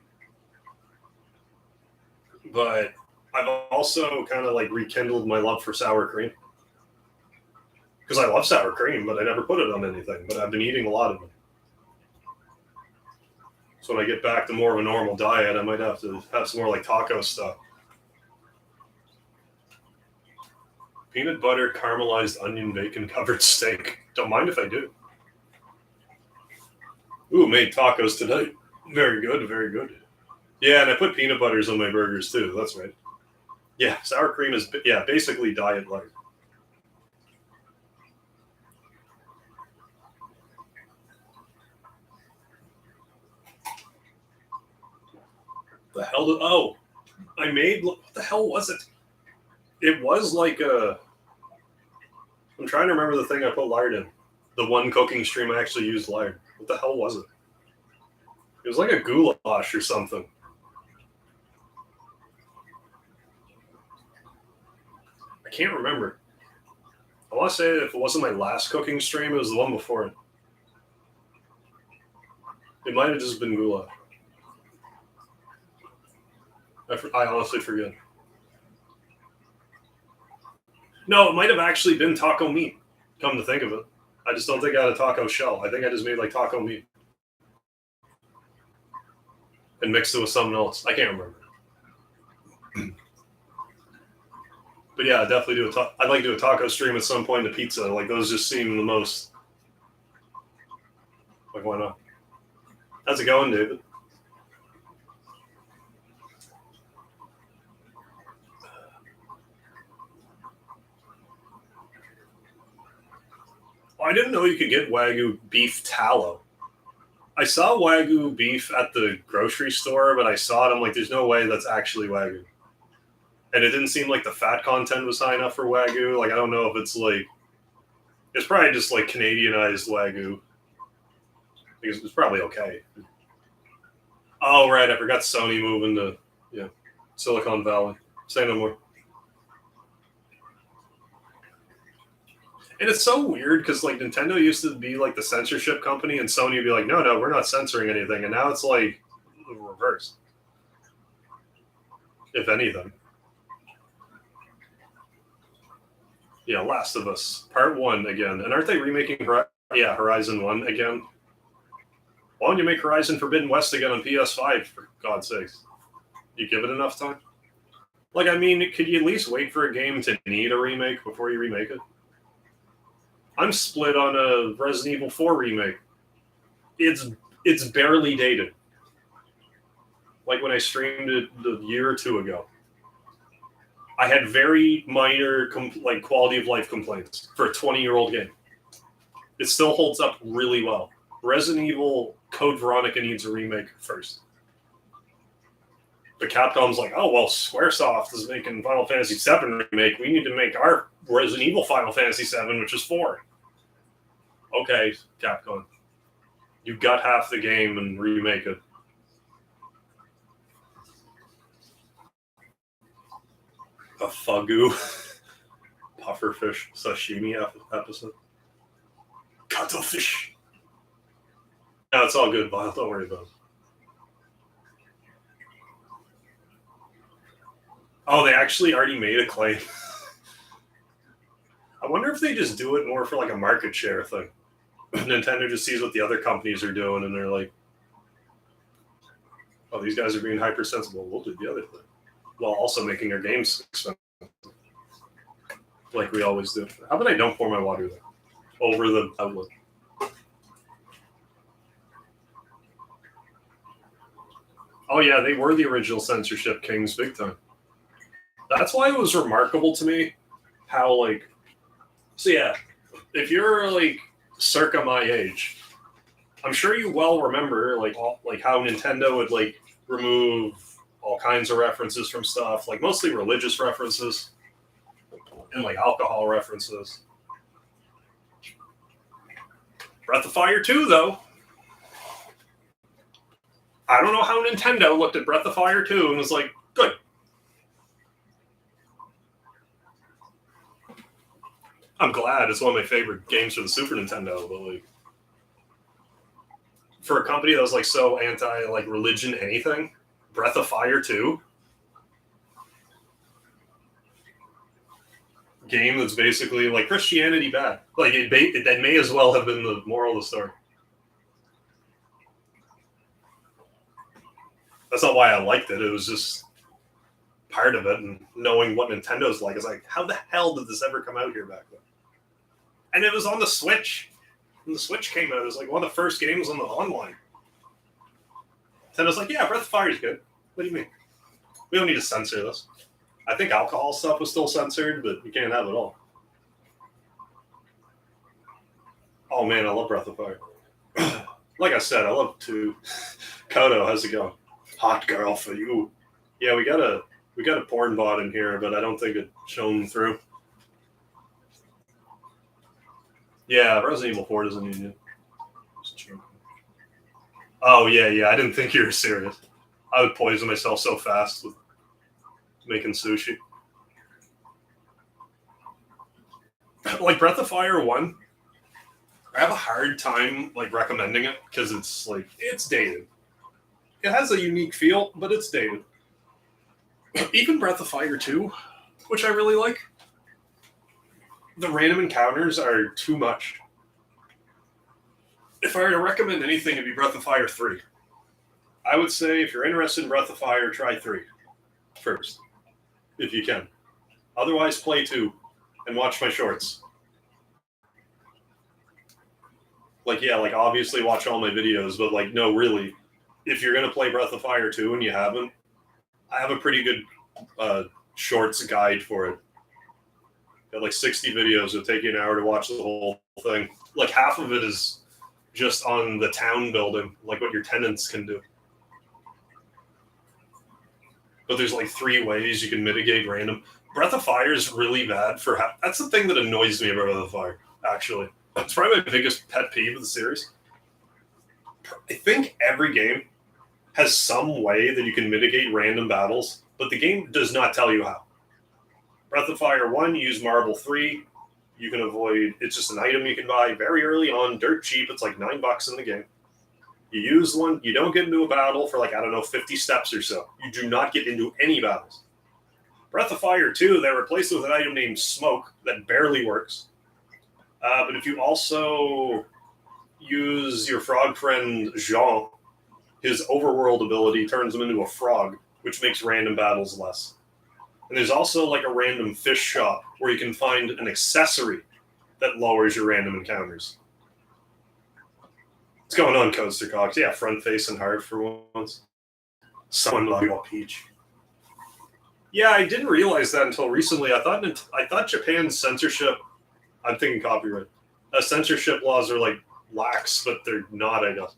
But I've also kind of like rekindled my love for sour cream. Because I love sour cream, but I never put it on anything. But I've been eating a lot of it. So when I get back to more of a normal diet, I might have to have some more like taco stuff. Peanut butter, caramelized onion, bacon covered steak. Don't mind if I do. Ooh, made tacos tonight. Very good, very good. Yeah, and I put peanut butters on my burgers too. That's right. Yeah, sour cream is basically diet light. The hell I made, what the hell was it? It was like I'm trying to remember the thing I put lard in. The one cooking stream I actually used lard. What the hell was it? It was like a goulash or something. I can't remember. I want to say if it wasn't my last cooking stream, it was the one before it. It might have just been goulash. I honestly forget. No, it might have actually been taco meat, come to think of it. I just don't think I had a taco shell. I think I just made like taco meat. And mixed it with something else. I can't remember. But yeah, I definitely do I'd like to do a taco stream at some point to pizza. Like those just seem the most. Like why not? How's it going, David? I didn't know you could get Wagyu beef tallow. I saw Wagyu beef at the grocery store, but I saw it. I'm like, there's no way that's actually Wagyu. And it didn't seem like the fat content was high enough for Wagyu. Like, I don't know if it's like, it's probably just like Canadianized Wagyu. Because it's probably okay. Oh, right. I forgot Sony moving to, Silicon Valley. Say no more. And it's so weird because like Nintendo used to be like the censorship company, and Sony would be like, no, we're not censoring anything. And now it's like the reverse, if anything. Yeah, Last of Us Part 1 again. And aren't they remaking Horizon 1 again? Why don't you make Horizon Forbidden West again on PS5, for God's sakes? You give it enough time? Like, I mean, could you at least wait for a game to need a remake before you remake it? I'm split on a Resident Evil 4 remake. It's barely dated. Like when I streamed it a year or two ago. I had very minor quality of life complaints for a 20-year-old game. It still holds up really well. Resident Evil Code Veronica needs a remake first. But Capcom's like, oh, well, Squaresoft is making Final Fantasy VII remake. We need to make our Resident Evil Final Fantasy VII, which is 4. Okay, Capcom. You got half the game and remake it. A Fugu pufferfish sashimi episode. Cuttlefish. No, it's all good, Vile. Don't worry about it. Oh, they actually already made a claim. I wonder if they just do it more for like a market share thing. Nintendo just sees what the other companies are doing and they're like, oh, these guys are being hypersensible. We'll do the other thing. While also making our games expensive. Like we always do. How about I don't pour my water there? Over the outlet. Oh yeah, they were the original censorship kings big time. That's why it was remarkable to me how like, so yeah, if you're like circa my age, I'm sure you well remember like how Nintendo would like remove all kinds of references from stuff, like mostly religious references and like alcohol references. Breath of Fire 2 though. I don't know how Nintendo looked at Breath of Fire 2 and was like, good. I'm glad. It's one of my favorite games for the Super Nintendo, but like for a company that was like so anti like religion anything, Breath of Fire 2 game that's basically like Christianity bad. Like that may as well have been the moral of the story. That's not why I liked it. It was just part of it, and knowing what Nintendo's like is like, how the hell did this ever come out here back then? And it was on the Switch. When the Switch came out, it was like one of the first games on the online. Nintendo's like, yeah, Breath of Fire is good. What do you mean? We don't need to censor this. I think alcohol stuff was still censored, but you can't have it all. Oh man, I love Breath of Fire. Like I said, I love 2. Kodo, how's it going? Hot girl for you. Yeah, we got a porn bot in here, but I don't think it shone through. Yeah, Resident Evil 4 doesn't need you. Oh yeah, I didn't think you were serious. I would poison myself so fast with making sushi. Like Breath of Fire 1, I have a hard time like recommending it because it's like it's dated. It has a unique feel, but it's dated. Even Breath of Fire 2, which I really like, the random encounters are too much. If I were to recommend anything, it'd be Breath of Fire 3. I would say if you're interested in Breath of Fire, try 3 first, if you can. Otherwise, play 2 and watch my shorts. Like, yeah, like obviously watch all my videos, but like, no, really. If you're going to play Breath of Fire 2 and you haven't, I have a pretty good shorts guide for it. Got like 60 videos. It'll take you an hour to watch the whole thing. Like half of it is just on the town building, like what your tenants can do. But there's like 3 ways you can mitigate random. Breath of Fire is really bad for... That's the thing that annoys me about Breath of Fire, actually. It's probably my biggest pet peeve of the series. I think every game has some way that you can mitigate random battles, but the game does not tell you how. Breath of Fire 1, you use Marble 3. You can avoid... It's just an item you can buy very early on, dirt cheap. It's like $9 in the game. You use one, you don't get into a battle for like, I don't know, 50 steps or so. You do not get into any battles. Breath of Fire 2, they replaced it with an item named Smoke that barely works. But if you also use your frog friend Jean, his overworld ability turns him into a frog, which makes random battles less. And there's also like a random fish shop where you can find an accessory that lowers your random encounters. What's going on, Coaster Cox? Yeah, front face and hard for once. Someone love you, Peach. Yeah, I didn't realize that until recently. I thought Japan's censorship... I'm thinking copyright. Censorship laws are like lax, but they're not, I guess.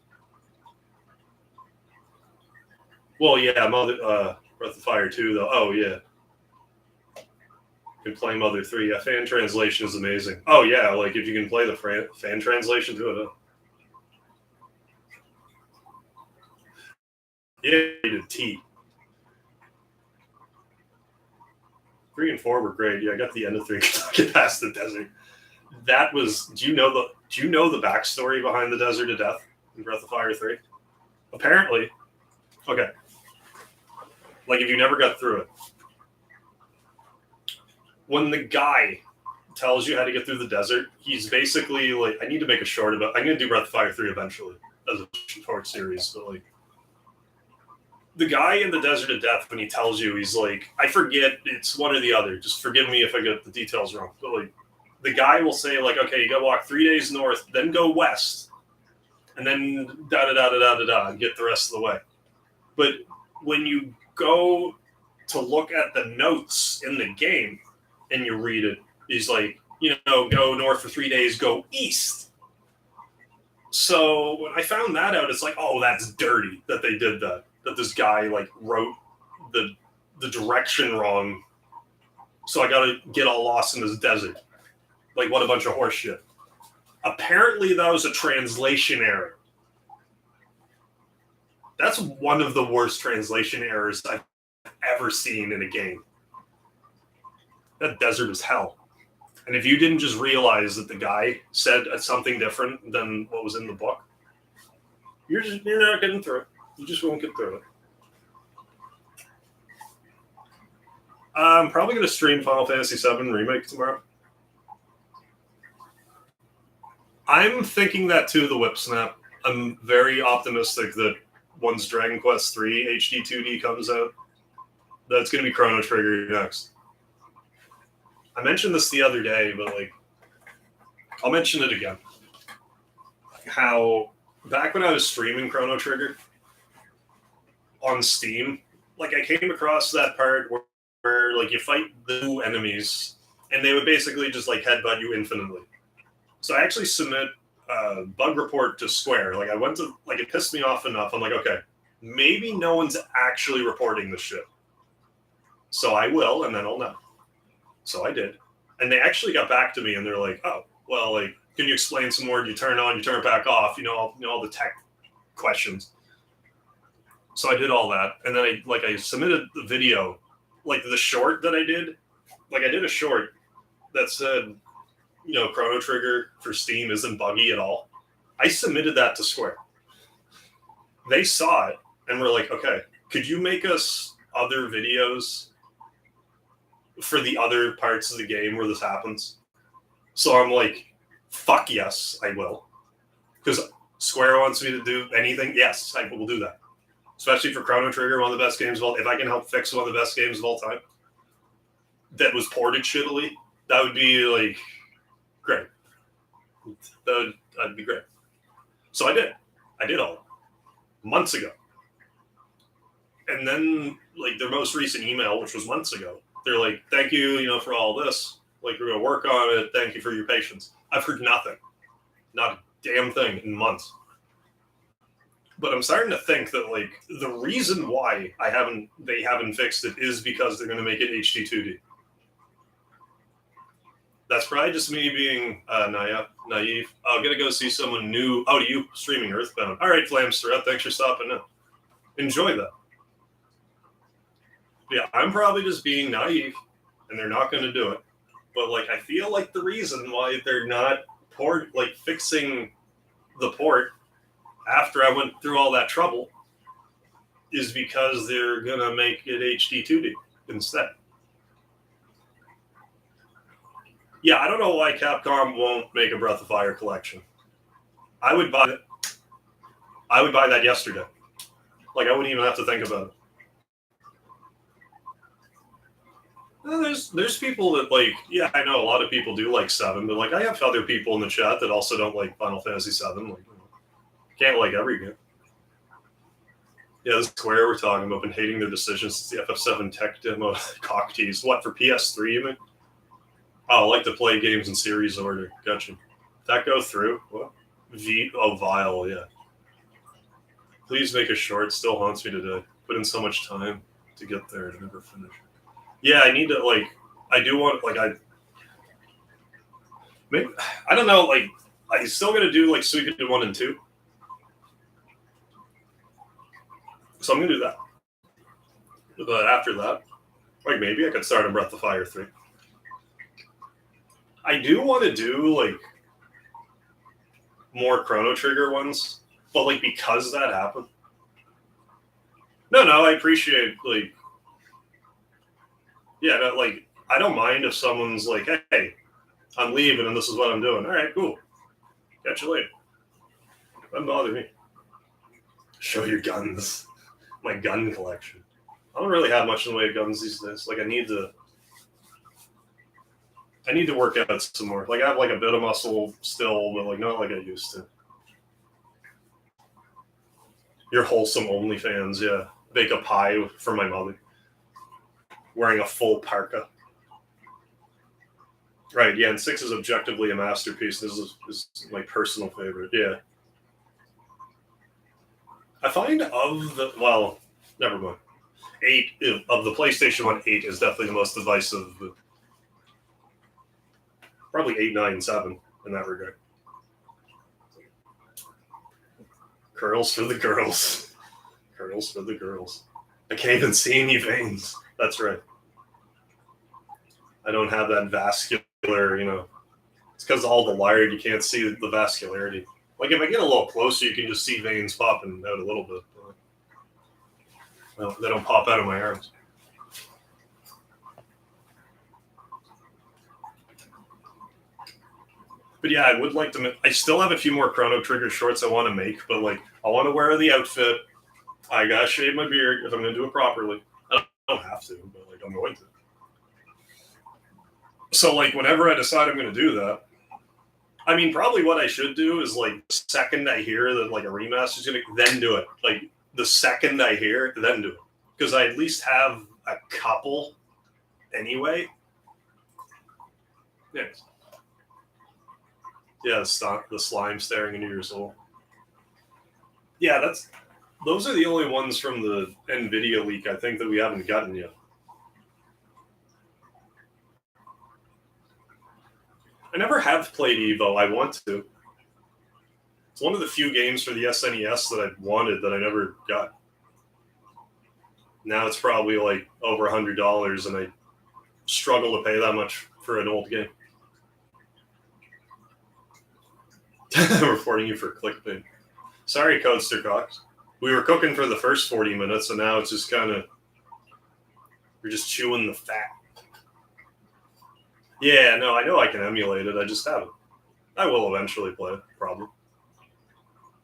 Well, yeah, Breath of Fire 2, though. Oh, yeah. You can play Mother 3. Yeah, fan translation is amazing. Oh, yeah, like if you can play the fan translation to it. Yeah, you did T. 3 and 4 were great. Yeah, I got the end of 3. Get past the desert. That was. Do you know the backstory behind the Desert of Death in Breath of Fire 3? Apparently, okay. Like if you never got through it, when the guy tells you how to get through the desert, he's basically like, I need to make a short about. I'm gonna do Breath of Fire 3 eventually as a short series, but like. The guy in the Desert of Death, when he tells you, he's like, I forget, it's one or the other. Just forgive me if I get the details wrong. But like, the guy will say, like, okay, you gotta walk 3 days north, then go west, and then da-da-da-da-da-da-da, and get the rest of the way. But when you go to look at the notes in the game, and you read it, he's like, go north for 3 days, go east. So when I found that out, it's like, oh, that's dirty that they did that. That this guy like wrote the direction wrong, so I gotta get all lost in this desert. Like, what a bunch of horse shit. Apparently that was a translation error. That's one of the worst translation errors I've ever seen in a game. That desert is hell. And if you didn't just realize that the guy said something different than what was in the book, you're not getting through it. You just won't get through it. I'm probably going to stream Final Fantasy VII Remake tomorrow. I'm thinking that too, the whip snap. I'm very optimistic that once Dragon Quest III HD 2D comes out, that's going to be Chrono Trigger next. I mentioned this the other day, but like, I'll mention it again. How back when I was streaming Chrono Trigger on Steam, like I came across that part where like you fight the new enemies and they would basically just like headbutt you infinitely. So I actually submit a bug report to Square. Like I went to, like it pissed me off enough. I'm like, okay, maybe no one's actually reporting this shit. So I will, and then I'll know. So I did. And they actually got back to me and they're like, oh, well, like, can you explain some more? Do you turn on, you turn it back off? All the tech questions. So I did all that. And then I submitted the video, like the short that I did. Like I did a short that said, Chrono Trigger for Steam isn't buggy at all. I submitted that to Square. They saw it and were like, okay, could you make us other videos for the other parts of the game where this happens? So I'm like, fuck yes, I will. Because Square wants me to do anything. Yes, I will do that. Especially for Chrono Trigger, one of the best games of all. If I can help fix one of the best games of all time that was ported shittily, that would be like great. That'd be great. So I did. I did all months ago. And then, like, their most recent email, which was months ago, they're like, thank you, for all this. Like, we're going to work on it. Thank you for your patience. I've heard nothing. Not a damn thing in months. But I'm starting to think that, like, the reason why they haven't fixed it is because they're going to make it HD2D. That's probably just me being naive. I'm going to go see someone new. Oh, you streaming Earthbound. All right, Flamester, thanks for stopping in. Enjoy that. Yeah, I'm probably just being naive, and they're not going to do it. But, like, I feel like the reason why they're not fixing the port after I went through all that trouble is because they're going to make it HD2D instead. Yeah, I don't know why Capcom won't make a Breath of Fire collection. I would buy it. I would buy that yesterday. Like, I wouldn't even have to think about it. There's people that, like, yeah, I know a lot of people do like 7, but, like, I have other people in the chat that also don't like Final Fantasy 7. Like, can't like every game. Yeah, this Square we're talking about been hating their decisions since the FF7 tech demo cock tease. What, for PS3, you mean? Oh, I like to play games in series order. Gotcha. Did that go through? What? Vile, yeah. Please make a short. Still haunts me today. Put in so much time to get there to never finish. Yeah, I need to, like, I do want, like, maybe, I don't know, like, I'm still going to do, like, Suikoden 1 and 2. So I'm going to do that. But after that, like, maybe I could start on Breath of Fire 3. I do want to do, like, more Chrono Trigger ones, but, like, because that happened. No, I appreciate, like, yeah, no, like, I don't mind if someone's like, hey, I'm leaving and this is what I'm doing. All right, cool. Catch you later. Doesn't bother me. Show your guns. My gun collection. I don't really have much in the way of guns these days. Like, I need to work out some more. Like, I have, like, a bit of muscle still, but, like, not like I used to. Your wholesome OnlyFans, yeah. Bake a pie for my mother. Wearing a full parka. Right, yeah, and 6 is objectively a masterpiece. This is my personal favorite, yeah. I find never mind. 8, of the PlayStation 1, 8 is definitely the most divisive. Probably 8, 9, 7 in that regard. Curls for the girls. Curls for the girls. I can't even see any veins. That's right. I don't have that vascular, it's because of all the lard, you can't see the vascularity. Like, if I get a little closer, you can just see veins popping out a little bit. Well, they don't pop out of my arms. But yeah, I would like to. I still have a few more Chrono Trigger shorts I want to make, but, like, I want to wear the outfit. I gotta shave my beard if I'm going to do it properly. I don't have to, but, like, I'm going to. So, like, whenever I decide I'm going to do that, I mean, probably what I should do is, like, the second I hear that, like, a remaster is going to, then do it. Like, the second I hear it, then do it. Because I at least have a couple anyway. Yes. Yeah, the slime staring into your soul. Yeah, those are the only ones from the NVIDIA leak, I think, that we haven't gotten yet. I never have played Evo. I want to. It's one of the few games for the SNES that I wanted that I never got. Now it's probably, like, over $100, and I struggle to pay that much for an old game. I'm reporting you for clickbait. Sorry, Codester Cox. We were cooking for the first 40 minutes, and now it's just kind of... We're just chewing the fat. Yeah, no, I know I can emulate it. I just haven't. I will eventually play it, probably.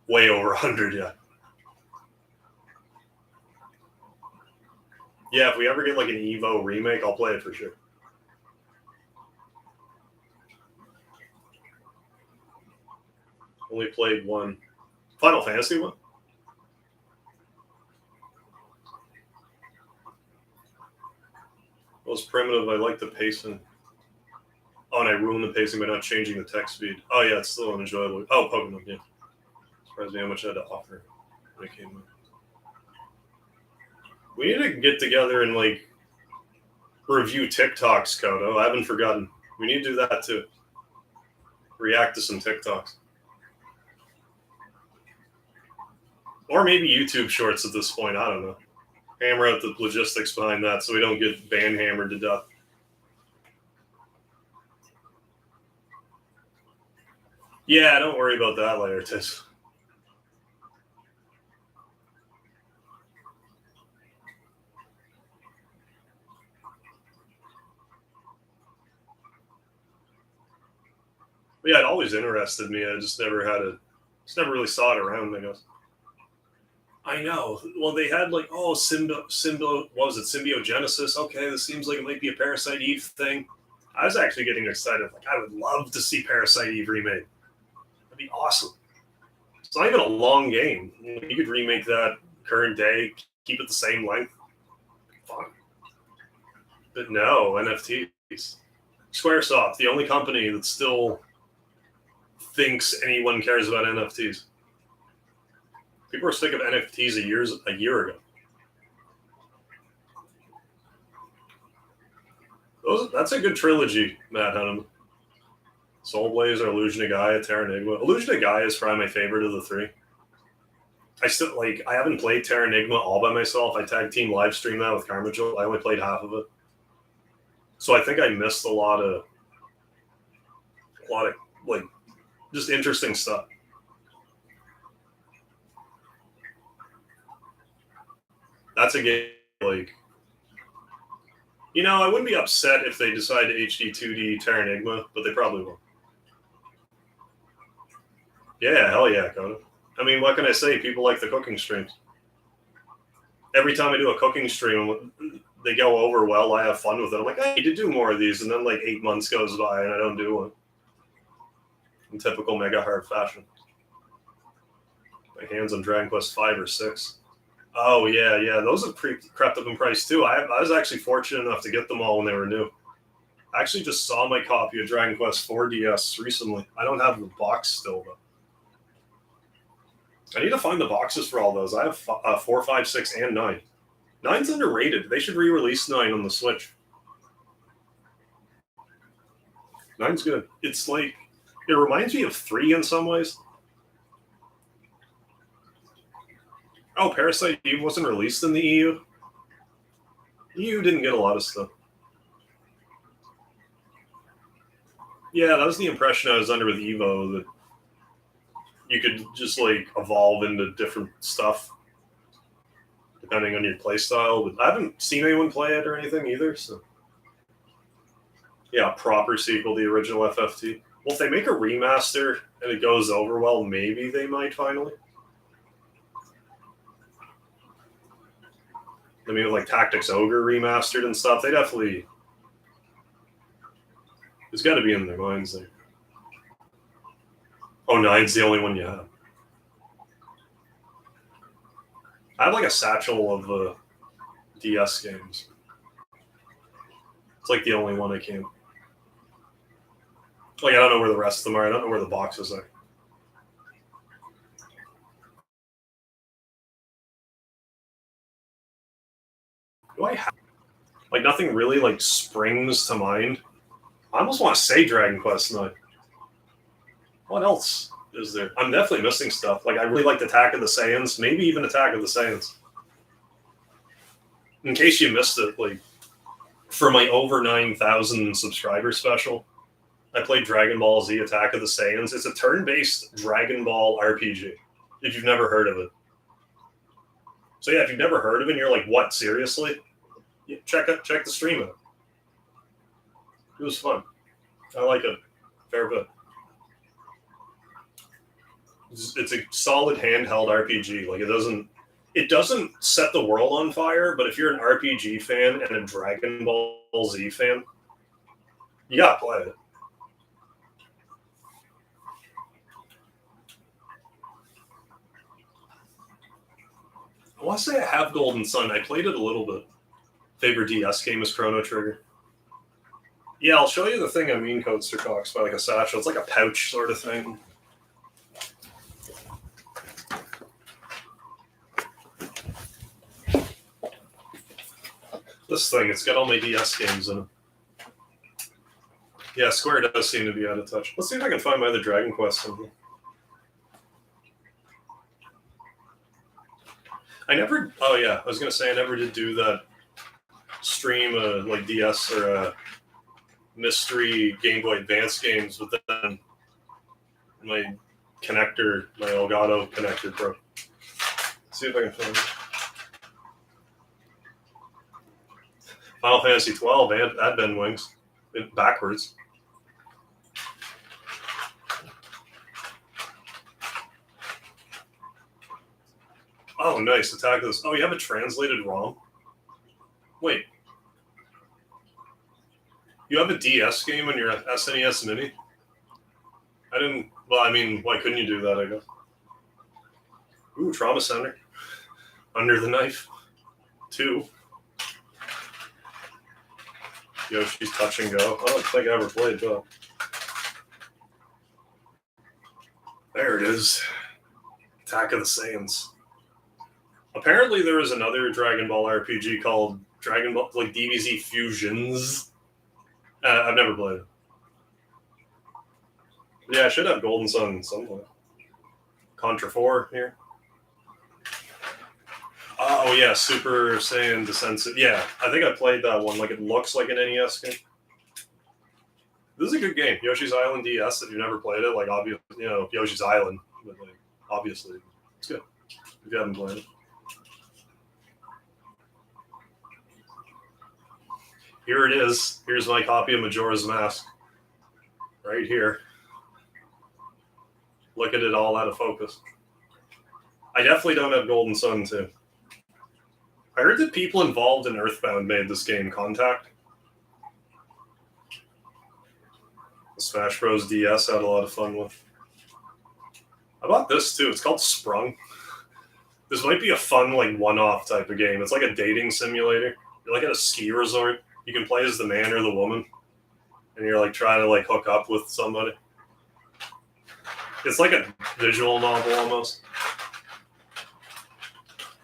Way over 100, yeah. Yeah, if we ever get, like, an Evo remake, I'll play it for sure. Only played one. Final Fantasy one? Most primitive, I like the pacing. Oh, and I ruined the pacing by not changing the text speed. Oh yeah, it's still unenjoyable. Oh, Pokemon, yeah. Surprised me how much I had to offer when it came out. We need to get together and like review TikToks, Kodo. I haven't forgotten. We need to do that too. React to some TikToks. Or maybe YouTube shorts at this point. I don't know. Hammer out the logistics behind that so we don't get ban hammered to death. Yeah, don't worry about that later, Tiz. But yeah, it always interested me. I just never really saw it around, I guess. I know. Well, they had like, what was it, symbiogenesis? Okay, this seems like it might be a Parasite Eve thing. I was actually getting excited. Like, I would love to see Parasite Eve remade. That'd be awesome. It's not even a long game. You could remake that current day, keep it the same length. Fun. But no, NFTs. Squaresoft, the only company that still thinks anyone cares about NFTs. People were sick of NFTs a year ago. That's a good trilogy, Matt Hunnam. Soul Blazer, Illusion of Gaia, Terra Enigma. Illusion of Gaia is probably my favorite of the three. I haven't played Terra Enigma all by myself. I tag team live stream that with Carmajal. I only played half of it. So I think I missed a lot of like just interesting stuff. That's a game like, I wouldn't be upset if they decide to HD 2D Terra Enigma, but they probably won't. Yeah, hell yeah, Coda. I mean, what can I say? People like the cooking streams. Every time I do a cooking stream, they go over well. I have fun with it. I'm like, I need to do more of these. And then like 8 months goes by and I don't do one. In typical Mega Hard fashion. My hands on Dragon Quest 5 or 6. Oh, yeah. Those have crept up in price too. I was actually fortunate enough to get them all when they were new. I actually just saw my copy of Dragon Quest 4 DS recently. I don't have the box still, though. I need to find the boxes for all those. I have 4, 5, 6, and 9. 9's underrated. They should re-release 9 on the Switch. 9's good. It's like, it reminds me of 3 in some ways. Oh, Parasite Eve wasn't released in the EU? EU didn't get a lot of stuff. Yeah, that was the impression I was under with Evo, that you could just like evolve into different stuff depending on your playstyle. But I haven't seen anyone play it or anything either, so yeah, proper sequel to the original FFT. Well, if they make a remaster and it goes over well, maybe they might finally. I mean, like Tactics Ogre remastered and stuff, they definitely... It's got to be in their minds there. Oh, 9's the only one you have. I have like a satchel of DS games. It's like the only one I can. Like, I don't know where the rest of them are. I don't know where the boxes are. Do I have... Like, nothing really, like, springs to mind. I almost want to say Dragon Quest 9. What else is there? I'm definitely missing stuff. Like, I really liked Attack of the Saiyans. Maybe even Attack of the Saiyans. In case you missed it, like, for my over 9,000 subscriber special, I played Dragon Ball Z Attack of the Saiyans. It's a turn-based Dragon Ball RPG, if you've never heard of it. So yeah, if you've never heard of it and you're like, what, seriously? Yeah, check the stream out. It was fun. I like it. Fair bit. It's a solid handheld RPG. Like, it doesn't set the world on fire, but if you're an RPG fan and a Dragon Ball Z fan, you gotta play it. I want to say I have Golden Sun. I played it a little bit. Favorite DS game is Chrono Trigger. Yeah, I'll show you the thing I mean, Coaster Cox, by like a satchel. It's like a pouch sort of thing. This thing, it's got all my DS games in it. Yeah, Square does seem to be out of touch. Let's see if I can find my other Dragon Quest in here. Oh yeah, I was going to say I never did do that stream like DS or mystery Game Boy Advance games, but then my connector, my Elgato connector broke. Let's see if I can find it. Final Fantasy 12 and Advent Wings backwards. Oh, nice. Attack this. Oh, you have a translated ROM? Wait. You have a DS game on your SNES Mini? I didn't... Well, I mean, why couldn't you do that, I guess? Ooh, Trauma Center. Under the Knife. 2. Yoshi's Touch and Go. I don't think I ever played that. There it is. Attack of the Saiyans. Apparently there was another Dragon Ball RPG called Dragon Ball, like DBZ Fusions. I've never played it. Yeah, I should have Golden Sun somewhere. Contra 4 here. Oh yeah, Super Saiyan Descent. Yeah, I think I played that one. Like it looks like an NES game. This is a good game. Yoshi's Island DS. If you've never played it, like obviously, you know, Yoshi's Island, but like obviously, it's good if you haven't played it. Here it is. Here's my copy of Majora's Mask. Right here. Look at it all out of focus. I definitely don't have Golden Sun too. I heard that people involved in Earthbound made this game Contact. The Smash Bros. DS I had a lot of fun with. I bought this too. It's called Sprung. This might be a fun, like, one-off type of game. It's like a dating simulator. You're like at a ski resort. You can play as the man or the woman. And you're like trying to like hook up with somebody. It's like a visual novel almost.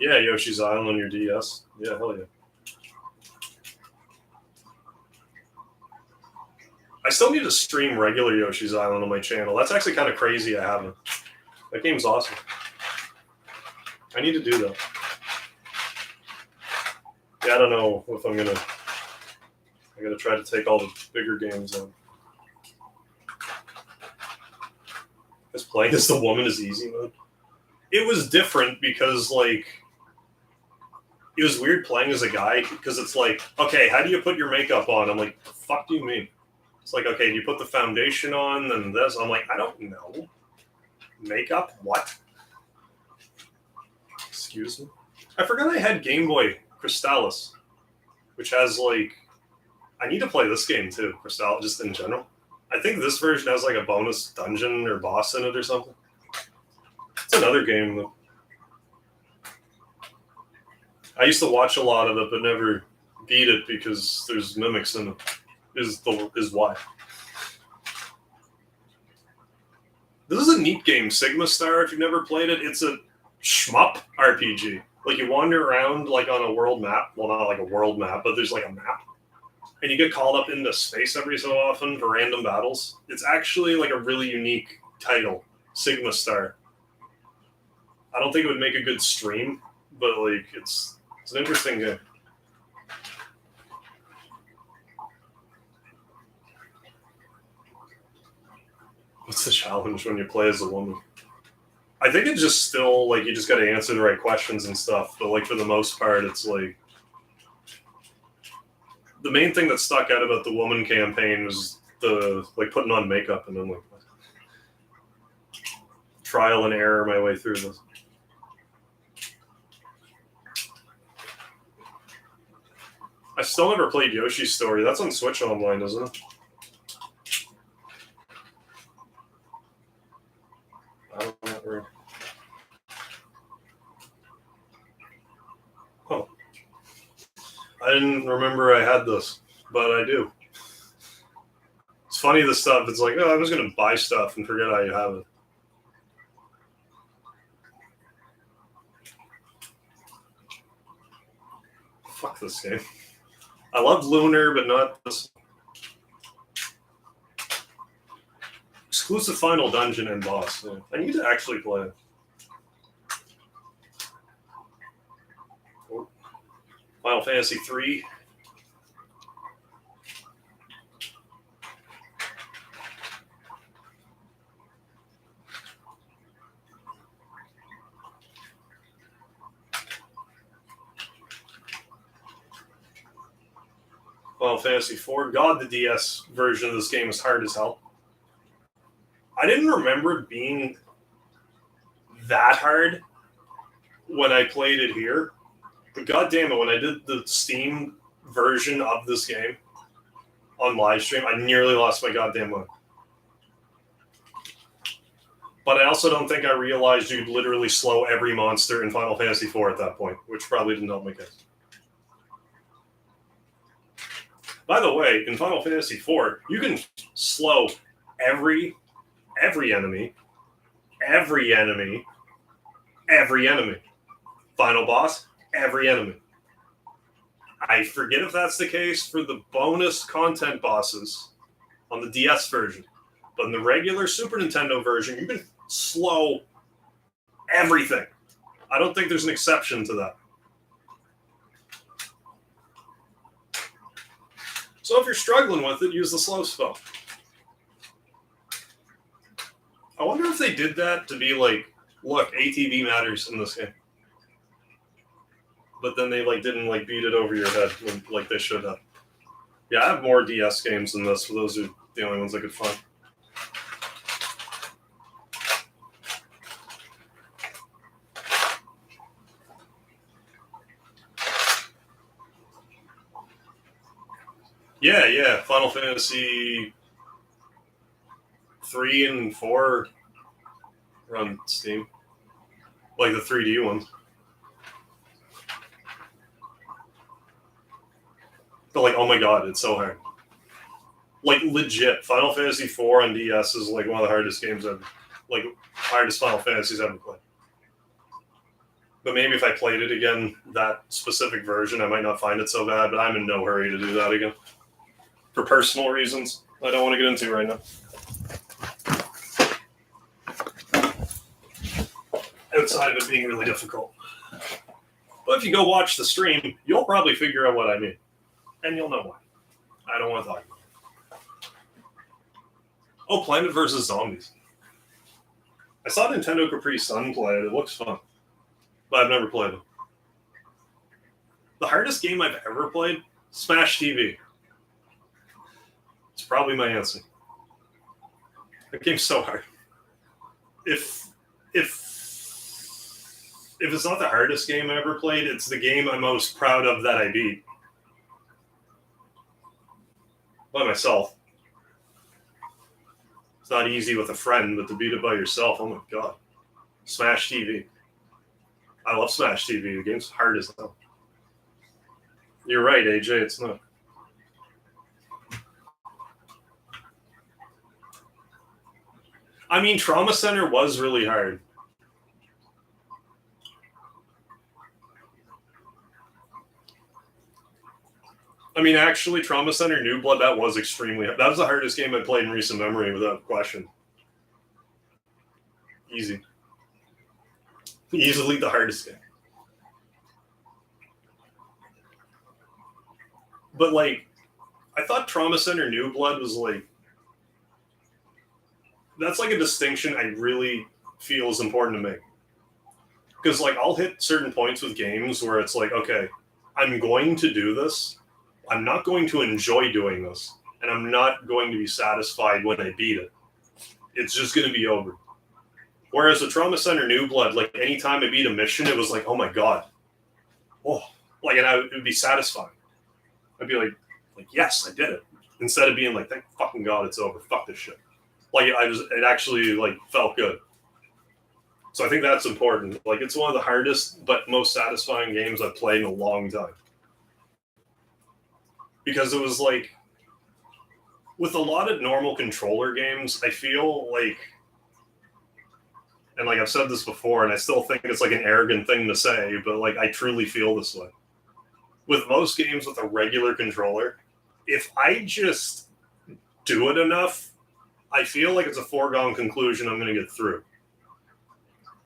Yeah, Yoshi's Island on your DS. Yeah, hell yeah. I still need to stream regular Yoshi's Island on my channel. That's actually kind of crazy I haven't. That game's awesome. I need to do that. Yeah, I don't know if I'm gonna... I gotta try to take all the bigger games on. Is playing as the woman is easy mode? It was different because, like... It was weird playing as a guy because it's like, okay, how do you put your makeup on? I'm like, the fuck do you mean? It's like, okay, do you put the foundation on, then this? I'm like, I don't know. Makeup? What? Excuse me? I forgot I had Game Boy Crystallis, which has, like... I need to play this game, too, Crystallis, just in general. I think this version has, like, a bonus dungeon or boss in it or something. It's another game, though. I used to watch a lot of it, but never beat it because there's mimics in it. Is why. This is a neat game, Sigma Star. If you've never played it, it's a shmup RPG. Like you wander around like on a world map. Well, not like a world map, but there's like a map, and you get called up into space every so often for random battles. It's actually like a really unique title, Sigma Star. I don't think it would make a good stream, but like it's an interesting game. What's the challenge when you play as a woman? I think it's just still, like, you just got to answer the right questions and stuff. But, like, for the most part, it's, like... The main thing that stuck out about the woman campaign was the, like, putting on makeup and then, like... Trial and error my way through this. I still never played Yoshi's Story. That's on Switch Online, isn't it? I don't know. Oh. I didn't remember I had this, but I do. It's funny, this stuff. It's like, oh, I'm just going to buy stuff and forget how you have it. Fuck this game. I love Lunar, but not this. Exclusive final dungeon and boss. Yeah. I need to actually play it. Oh. Final Fantasy 3. Final Fantasy 4. God, the DS version of this game is hard as hell. I didn't remember it being that hard when I played it here. But goddamn it, when I did the Steam version of this game on live stream, I nearly lost my goddamn mind. But I also don't think I realized you'd literally slow every monster in Final Fantasy 4 at that point, which probably didn't help my case. By the way, in Final Fantasy 4, you can slow every enemy. Final boss, every enemy. I forget if that's the case for the bonus content bosses on the DS version. But in the regular Super Nintendo version, you can slow everything. I don't think there's an exception to that. So if you're struggling with it, use the slow spell. I wonder if they did that to be like, look, ATB matters in this game. But then they didn't beat it over your head like they should have. Yeah, I have more DS games than this, so those are the only ones I could find. Yeah. Final Fantasy 3 and 4 are on Steam. Like the 3D ones. But oh my god, it's so hard. Legit, Final Fantasy 4 on DS is one of the hardest games ever. Hardest Final Fantasies ever played. But maybe if I played it again, that specific version, I might not find it so bad, but I'm in no hurry to do that again. For personal reasons I don't want to get into right now. Outside of it being really difficult. But if you go watch the stream, you'll probably figure out what I mean. And you'll know why. I don't want to talk about it. Oh, Planet vs. Zombies. I saw Nintendo Capri Sun play it. It looks fun. But I've never played it. The hardest game I've ever played? Smash TV. It's probably my answer. That game's so hard. If it's not the hardest game I ever played, it's the game I'm most proud of that I beat. By myself. It's not easy with a friend, but to beat it by yourself, oh my god. Smash TV. I love Smash TV. The game's hard as hell. You're right, AJ, it's not. I mean, Trauma Center was really hard. I mean, actually, Trauma Center New Blood, that was extremely hard. That was the hardest game I played in recent memory, without question. Easy. Easily the hardest game. But, I thought Trauma Center New Blood was, that's, a distinction I really feel is important to make. Because, I'll hit certain points with games where it's okay, I'm going to do this. I'm not going to enjoy doing this, and I'm not going to be satisfied when I beat it. It's just going to be over. Whereas the Trauma Center New Blood, anytime I beat a mission, it was oh my god. Oh, and it would be satisfying. I'd be yes, I did it. Instead of being thank fucking god it's over. Fuck this shit. It actually felt good. So I think that's important. It's one of the hardest but most satisfying games I've played in a long time. Because it was with a lot of normal controller games, I feel like, and like I've said this before, and I still think it's like an arrogant thing to say, but like I truly feel this way. With most games with a regular controller, if I just do it enough, I feel like it's a foregone conclusion I'm going to get through.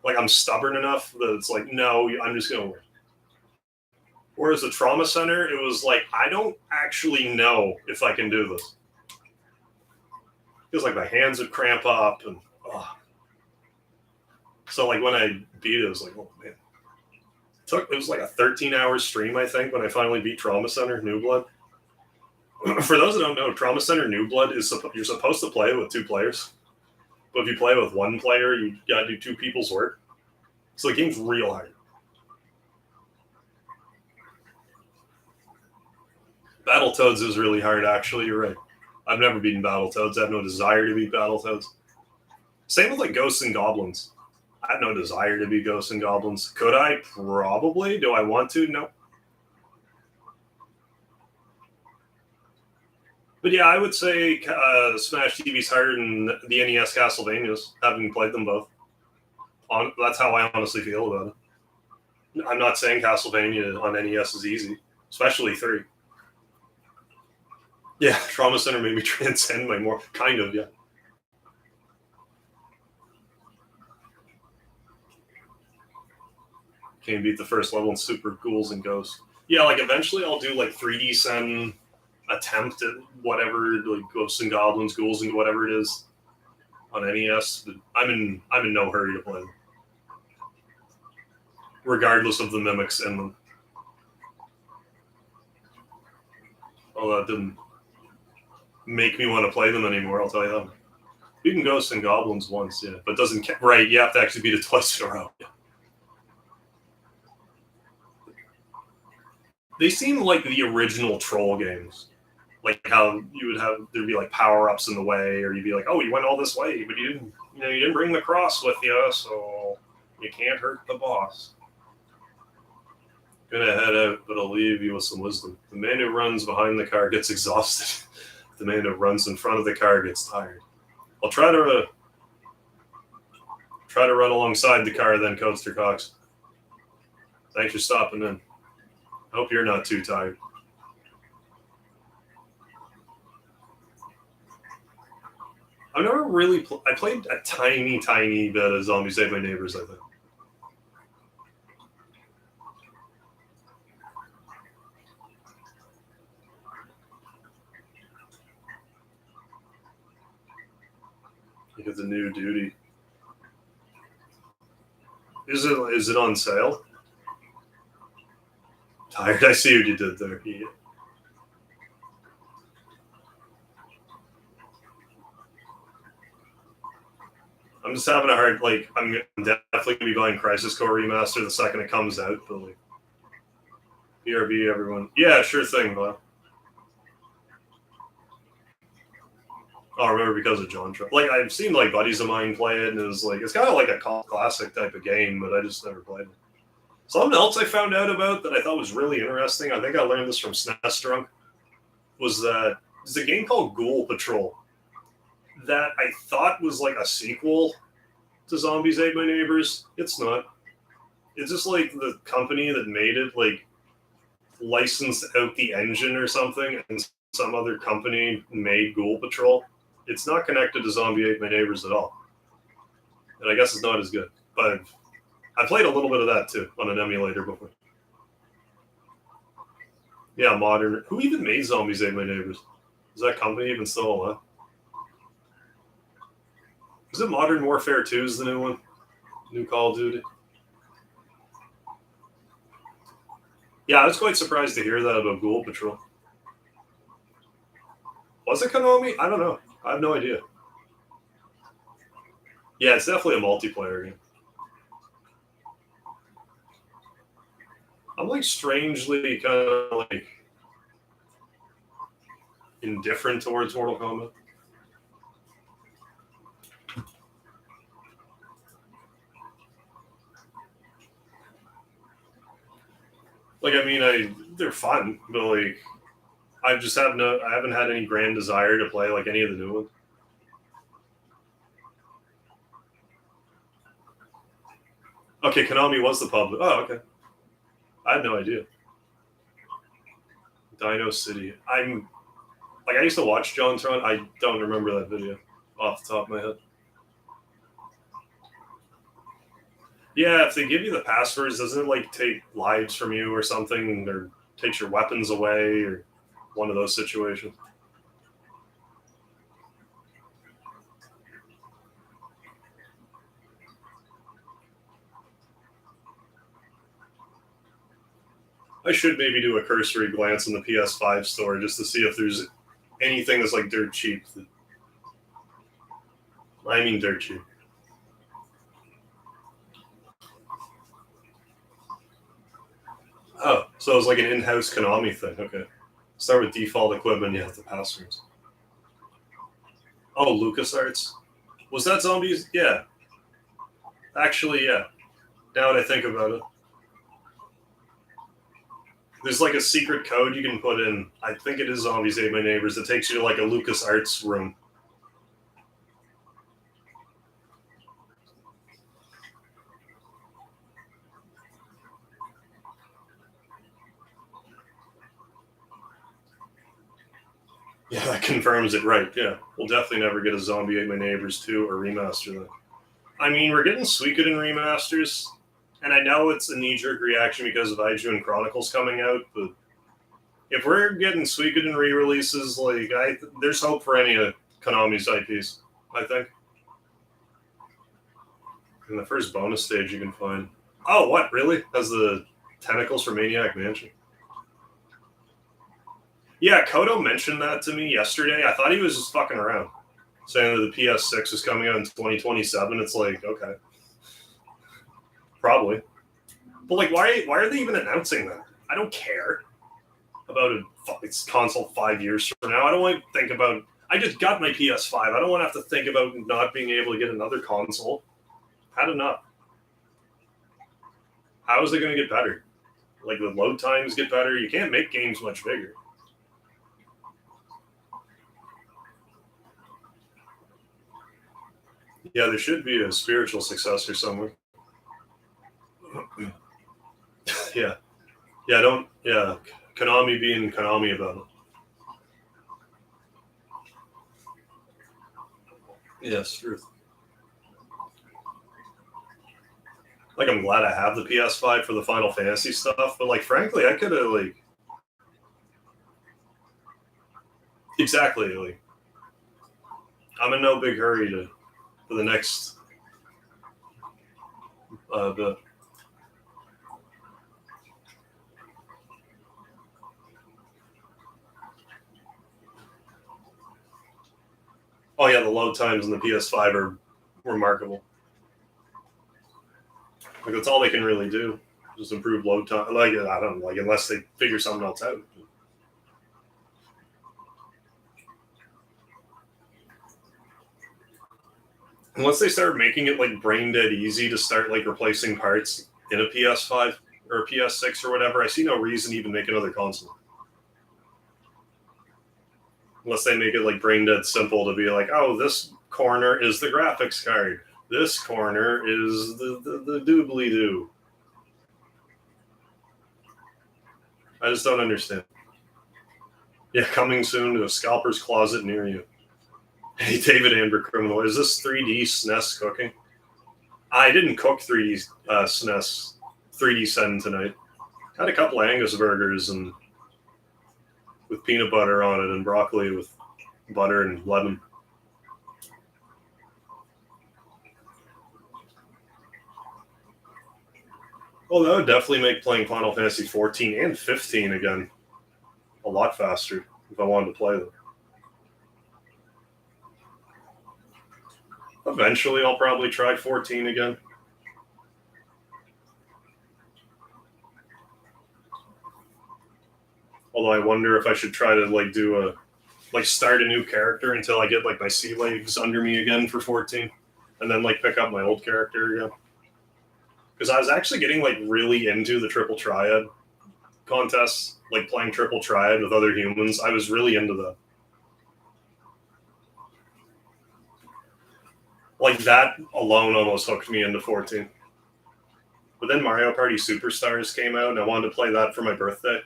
Like I'm stubborn enough that it's like, no, I'm just going to win. Whereas the Trauma Center, it was like, I don't actually know if I can do this. Feels like my hands would cramp up, and so like when I beat it, it was like, oh man. It was like a 13-hour stream, I think, when I finally beat Trauma Center New Blood. For those that don't know, Trauma Center New Blood is you're supposed to play with 2 players, but if you play with 1 player, you gotta do 2 people's work. So the game's real hard. Battletoads is really hard, actually. You're right. I've never beaten Battletoads. I have no desire to beat Battletoads. Same with like Ghosts and Goblins. I have no desire to beat Ghosts and Goblins. Could I? Probably. Do I want to? No. But yeah, I would say Smash TV's harder than the NES Castlevanias, having played them both. That's how I honestly feel about it. I'm not saying Castlevania on NES is easy, especially 3. Yeah, Trauma Center made me transcend my more, kind of, yeah. Can't beat the first level in Super Ghouls and Ghosts. Yeah, like eventually I'll do like 3D Sen attempt at whatever, like Ghosts and Goblins, Ghouls and whatever it is on NES. But I'm in no hurry to play them, regardless of the mimics in them. Oh, that didn't make me want to play them anymore, I'll tell you that. Beating Ghosts and Goblins once, yeah, but doesn't right. You have to actually beat it twice in a row. Yeah. They seem like the original Troll games, like how you would have there'd be like power ups in the way, or you'd be like, oh, you went all this way, but you didn't bring the cross with you, so you can't hurt the boss. Gonna head out, but I'll leave you with some wisdom. The man who runs behind the car gets exhausted. The man who runs in front of the car gets tired. I'll try to run alongside the car then, Coaster Cox. Thanks for stopping in. I hope you're not too tired. I've never really I played a tiny bit of Zombies Ate My Neighbors, I think. You get the new duty. Is it on sale? Tired. I see what you did there. Yeah. I'm just having a hard, like, I'm definitely gonna be buying Crisis Core Remaster the second it comes out, but like, BRB, everyone. Yeah, sure thing, bro. Oh, I remember because of John Trump. Like, I've seen like buddies of mine play it, and it was like, it's kind of like a classic type of game, but I just never played it. Something else I found out about that I thought was really interesting, I think I learned this from SNES Drunk, was that there's a game called Ghoul Patrol that I thought was like a sequel to Zombies Ate My Neighbors. It's not. It's just like the company that made it like licensed out the engine or something, and some other company made Ghoul Patrol. It's not connected to Zombie Ate My Neighbors at all. And I guess it's not as good. But I played a little bit of that too on an emulator before. Yeah, modern. Who even made Zombies Ate My Neighbors? Is that company even still alive? Is it Modern Warfare 2 is the new one? New Call of Duty? Yeah, I was quite surprised to hear that about Ghoul Patrol. Was it Konami? I don't know. I have no idea. Yeah, it's definitely a multiplayer game. I'm like strangely kind of like indifferent towards Mortal Kombat. Like, I mean, they're fun, but like, I haven't had any grand desire to play like any of the new ones. Okay, Konami was the public. Oh, okay. I had no idea. Dino City. I used to watch JonTron. I don't remember that video off the top of my head. Yeah, if they give you the passwords, doesn't it like take lives from you or something, or takes your weapons away, or one of those situations? I should maybe do a cursory glance in the PS5 store just to see if there's anything that's like dirt cheap. I mean dirt cheap. Oh, so it was like an in-house Konami thing. Okay. Start with default equipment, you have the passwords. Oh, LucasArts. Was that Zombies? Yeah. Actually, yeah. Now that I think about it. There's like a secret code you can put in. I think it is Zombies Ate My Neighbors that takes you to like a LucasArts room. Yeah, that confirms it, right? Yeah, we'll definitely never get a Zombie Ate My Neighbors 2 or remaster then. I mean, we're getting Suikoden remasters, and I know it's a knee-jerk reaction because of Eijun Chronicles coming out, but if we're getting Suikoden re-releases, like there's hope for any of Konami's IPs, I think. In the first bonus stage you can find. Oh, what, really? Has the tentacles for Maniac Mansion? Yeah, Kodo mentioned that to me yesterday. I thought he was just fucking around, saying that the PS6 is coming out in 2027. It's like, okay. Probably. But, like, why are they even announcing that? I don't care about its console 5 years from now. I don't want to think about... I just got my PS5. I don't want to have to think about not being able to get another console. Had enough. How is it going to get better? Like, the load times get better? You can't make games much bigger. Yeah, there should be a spiritual successor somewhere. Yeah. Konami being Konami about it. Yes, truth. Like, I'm glad I have the PS5 for the Final Fantasy stuff, but, like, frankly, I could have, like... Exactly, like... I'm in no big hurry for the next bit. Oh yeah, the load times in the PS5 are remarkable. Like, that's all they can really do, just improve load time. Like, I don't know, like, unless they figure something else out. Unless they start making it like brain dead easy to start like replacing parts in a PS5 or a PS6 or whatever, I see no reason to even make another console. Unless they make it like brain dead simple to be like, oh, this corner is the graphics card. This corner is the doobly-doo. I just don't understand. Yeah, coming soon to a scalper's closet near you. Hey, David Amber Criminal, is this 3D SNES cooking? I didn't cook 3D SNES 3D Sen tonight. Had a couple Angus burgers and with peanut butter on it and broccoli with butter and lemon. Well, that would definitely make playing Final Fantasy 14 and 15 again a lot faster if I wanted to play them. Eventually, I'll probably try 14 again. Although I wonder if I should try to like do start a new character until I get like my sea legs under me again for 14, and then like pick up my old character again. Because I was actually getting like really into the triple triad contests like playing Triple Triad with other humans. I was really into that. Like that alone almost hooked me into 14. But then Mario Party Superstars came out, and I wanted to play that for my birthday.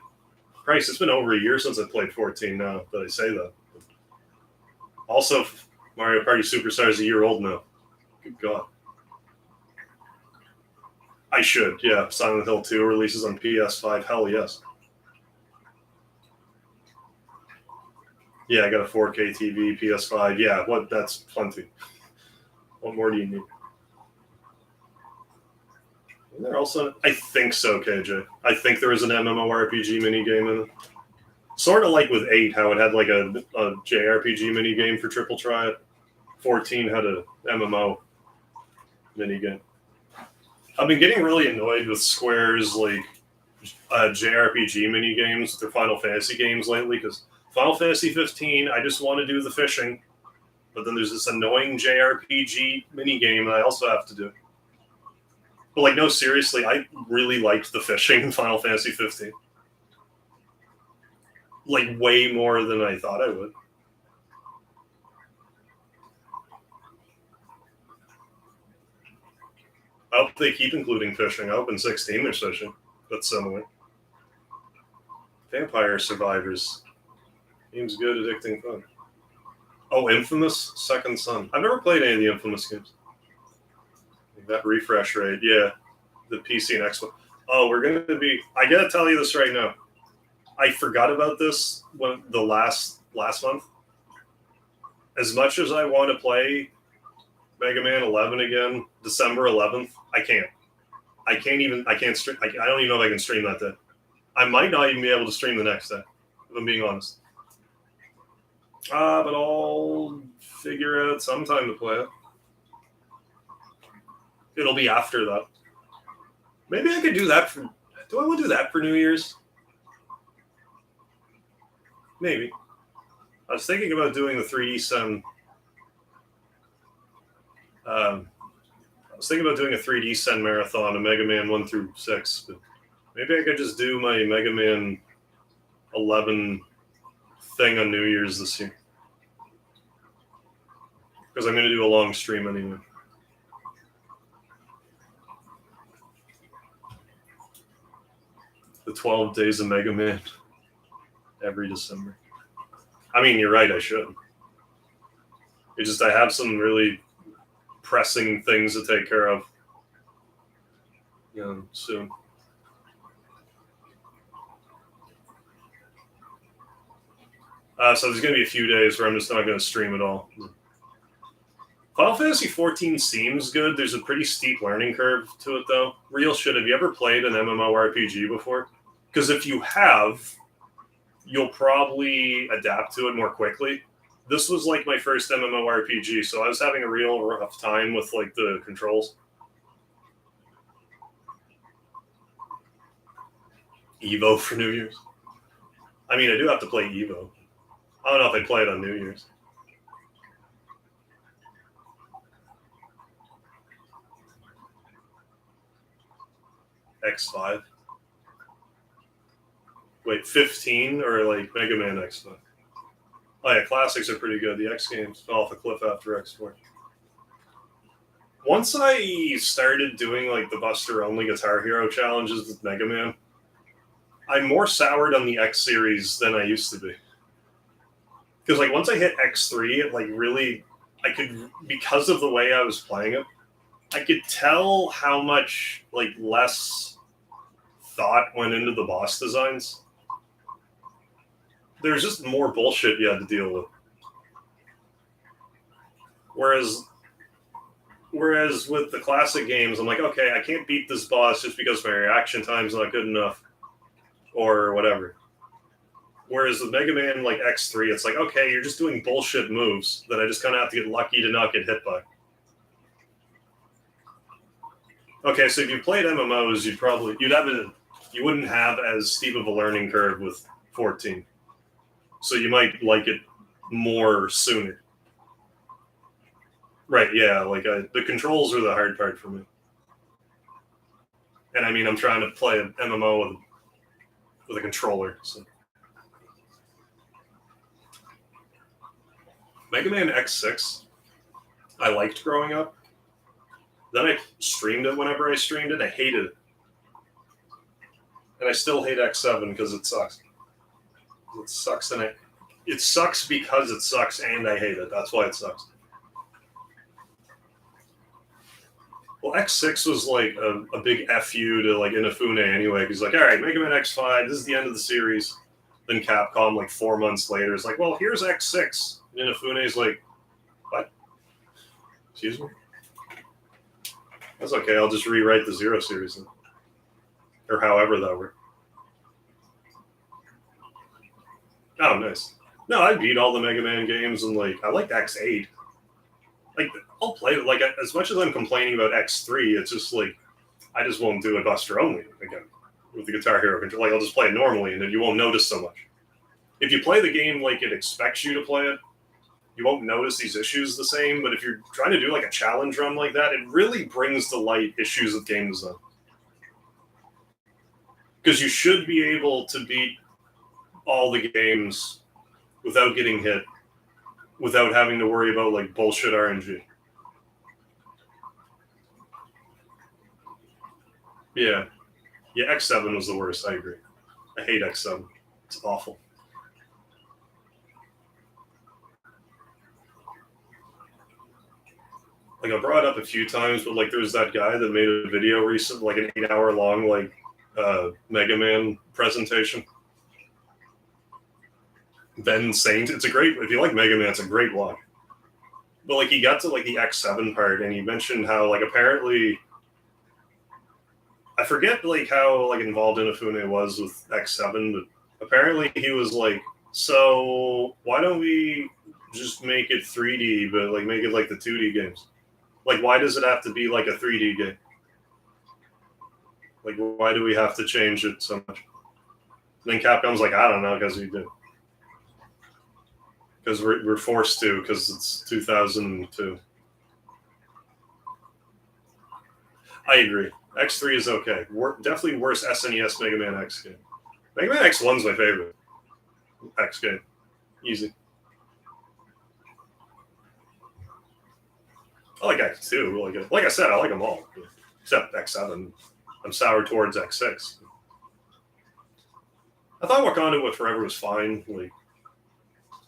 Christ, it's been over a year since I played 14 now that I say that. Also, Mario Party Superstars is a year old now. Good God. I should, yeah. Silent Hill 2 releases on PS5. Hell yes. Yeah, I got a 4K TV, PS5. Yeah, that's plenty. What more do you need? And there also, I think so, KJ. I think there was an MMORPG minigame in it. Sort of like with 8, how it had like a JRPG minigame for Triple Triad. 14 had a MMO minigame. I've been getting really annoyed with Square's like JRPG minigames with their Final Fantasy games lately, because Final Fantasy 15, I just want to do the fishing, but then there's this annoying JRPG minigame that I also have to do. But like, no, seriously, I really liked the fishing in Final Fantasy 15. Like, way more than I thought I would. I hope they keep including fishing. I hope in 16 there's fishing. That's similar. Vampire Survivors. Game's good, addicting fun. Oh, Infamous Second Son. I've never played any of the Infamous games. That refresh rate, yeah. The PC and Xbox. Oh, we're going to be... I got to tell you this right now. I forgot about this when the last month. As much as I want to play Mega Man 11 again, December 11th, I can't. I can't stream. I don't even know if I can stream that day. I might not even be able to stream the next day, if I'm being honest. But I'll figure out some time to play it. It'll be after that. Maybe I could do that for... Do I want to do that for New Year's? Maybe. I was thinking about doing the 3D Sim. I was thinking about doing a 3D Sim marathon of Mega Man 1 through 6, but maybe I could just do my Mega Man 11 thing on New Year's this year. Because I'm going to do a long stream anyway. The 12 days of Mega Man every December. I mean, you're right, I should. It's just I have some really pressing things to take care of soon. So there's going to be a few days where I'm just not going to stream at all. Final Fantasy 14 seems good. There's a pretty steep learning curve to it, though. Real shit, have you ever played an MMORPG before? Because if you have, you'll probably adapt to it more quickly. This was like my first MMORPG, so I was having a real rough time with like the controls. Evo for New Year's. I mean, I do have to play Evo. I don't know if I play it on New Year's. X5. Wait, 15 or like Mega Man X5? Oh yeah, classics are pretty good. The X games fell off a cliff after X4. Once I started doing like the Buster only Guitar Hero challenges with Mega Man, I'm more soured on the X series than I used to be. Because like once I hit X3, it like really, I could, because of the way I was playing it, I could tell how much like less thought went into the boss designs. There's just more bullshit you had to deal with. Whereas with the classic games, I'm like, okay, I can't beat this boss just because my reaction time's not good enough, or whatever. Whereas with Mega Man like X3, it's like, okay, you're just doing bullshit moves that I just kind of have to get lucky to not get hit by. Okay, so if you played MMOs, you wouldn't have as steep of a learning curve with 14. So you might like it more sooner. Right, yeah, like the controls are the hard part for me. And I mean, I'm trying to play an MMO with with a controller. So. Mega Man X6, I liked growing up. Then I streamed it whenever I streamed it. I hated it. And I still hate X7 because it sucks. It sucks, and it sucks because it sucks, and I hate it. That's why it sucks. Well, X6 was like a big FU to like Inafune anyway. He's like, all right, Mega Man X5, this is the end of the series. Then Capcom, like 4 months later, is like, well, here's X6. And Inafune's like, what? Excuse me? That's okay, I'll just rewrite the Zero series then. Or however that worked. Oh, nice. No, I beat all the Mega Man games, and like I liked X8. Like I'll play it. Like as much as I'm complaining about X3, it's just like I just won't do a Buster only again with the Guitar Hero control. Like I'll just play it normally, and then you won't notice so much. If you play the game like it expects you to play it, you won't notice these issues the same. But if you're trying to do like a challenge run like that, it really brings to light issues with game design. Because you should be able to beat all the games without getting hit, without having to worry about like bullshit RNG. Yeah. Yeah, X7 was the worst, I agree. I hate X7. It's awful. Like I brought it up a few times, but like there was that guy that made a video recently, like an 8-hour long like Mega Man presentation. Ben Saint, it's a great, if you like Mega Man, it's a great watch. But like he got to like the X7 part, and he mentioned how like apparently, I forget like how like involved Inafune was with X7, but apparently he was like, so why don't we just make it 3D, but like make it like the 2D games? Like why does it have to be like a 3D game? Like why do we have to change it so much? And then Capcom's like, I don't know, because we do. Because we're forced to, because it's 2002. I agree. X3 is okay. Definitely worse SNES Mega Man X game. Mega Man X1's my favorite X game. Easy. I like X2. Like I said, I like them all. Except X7. I'm sour towards X6. I thought Wakanda with Forever was fine. Like,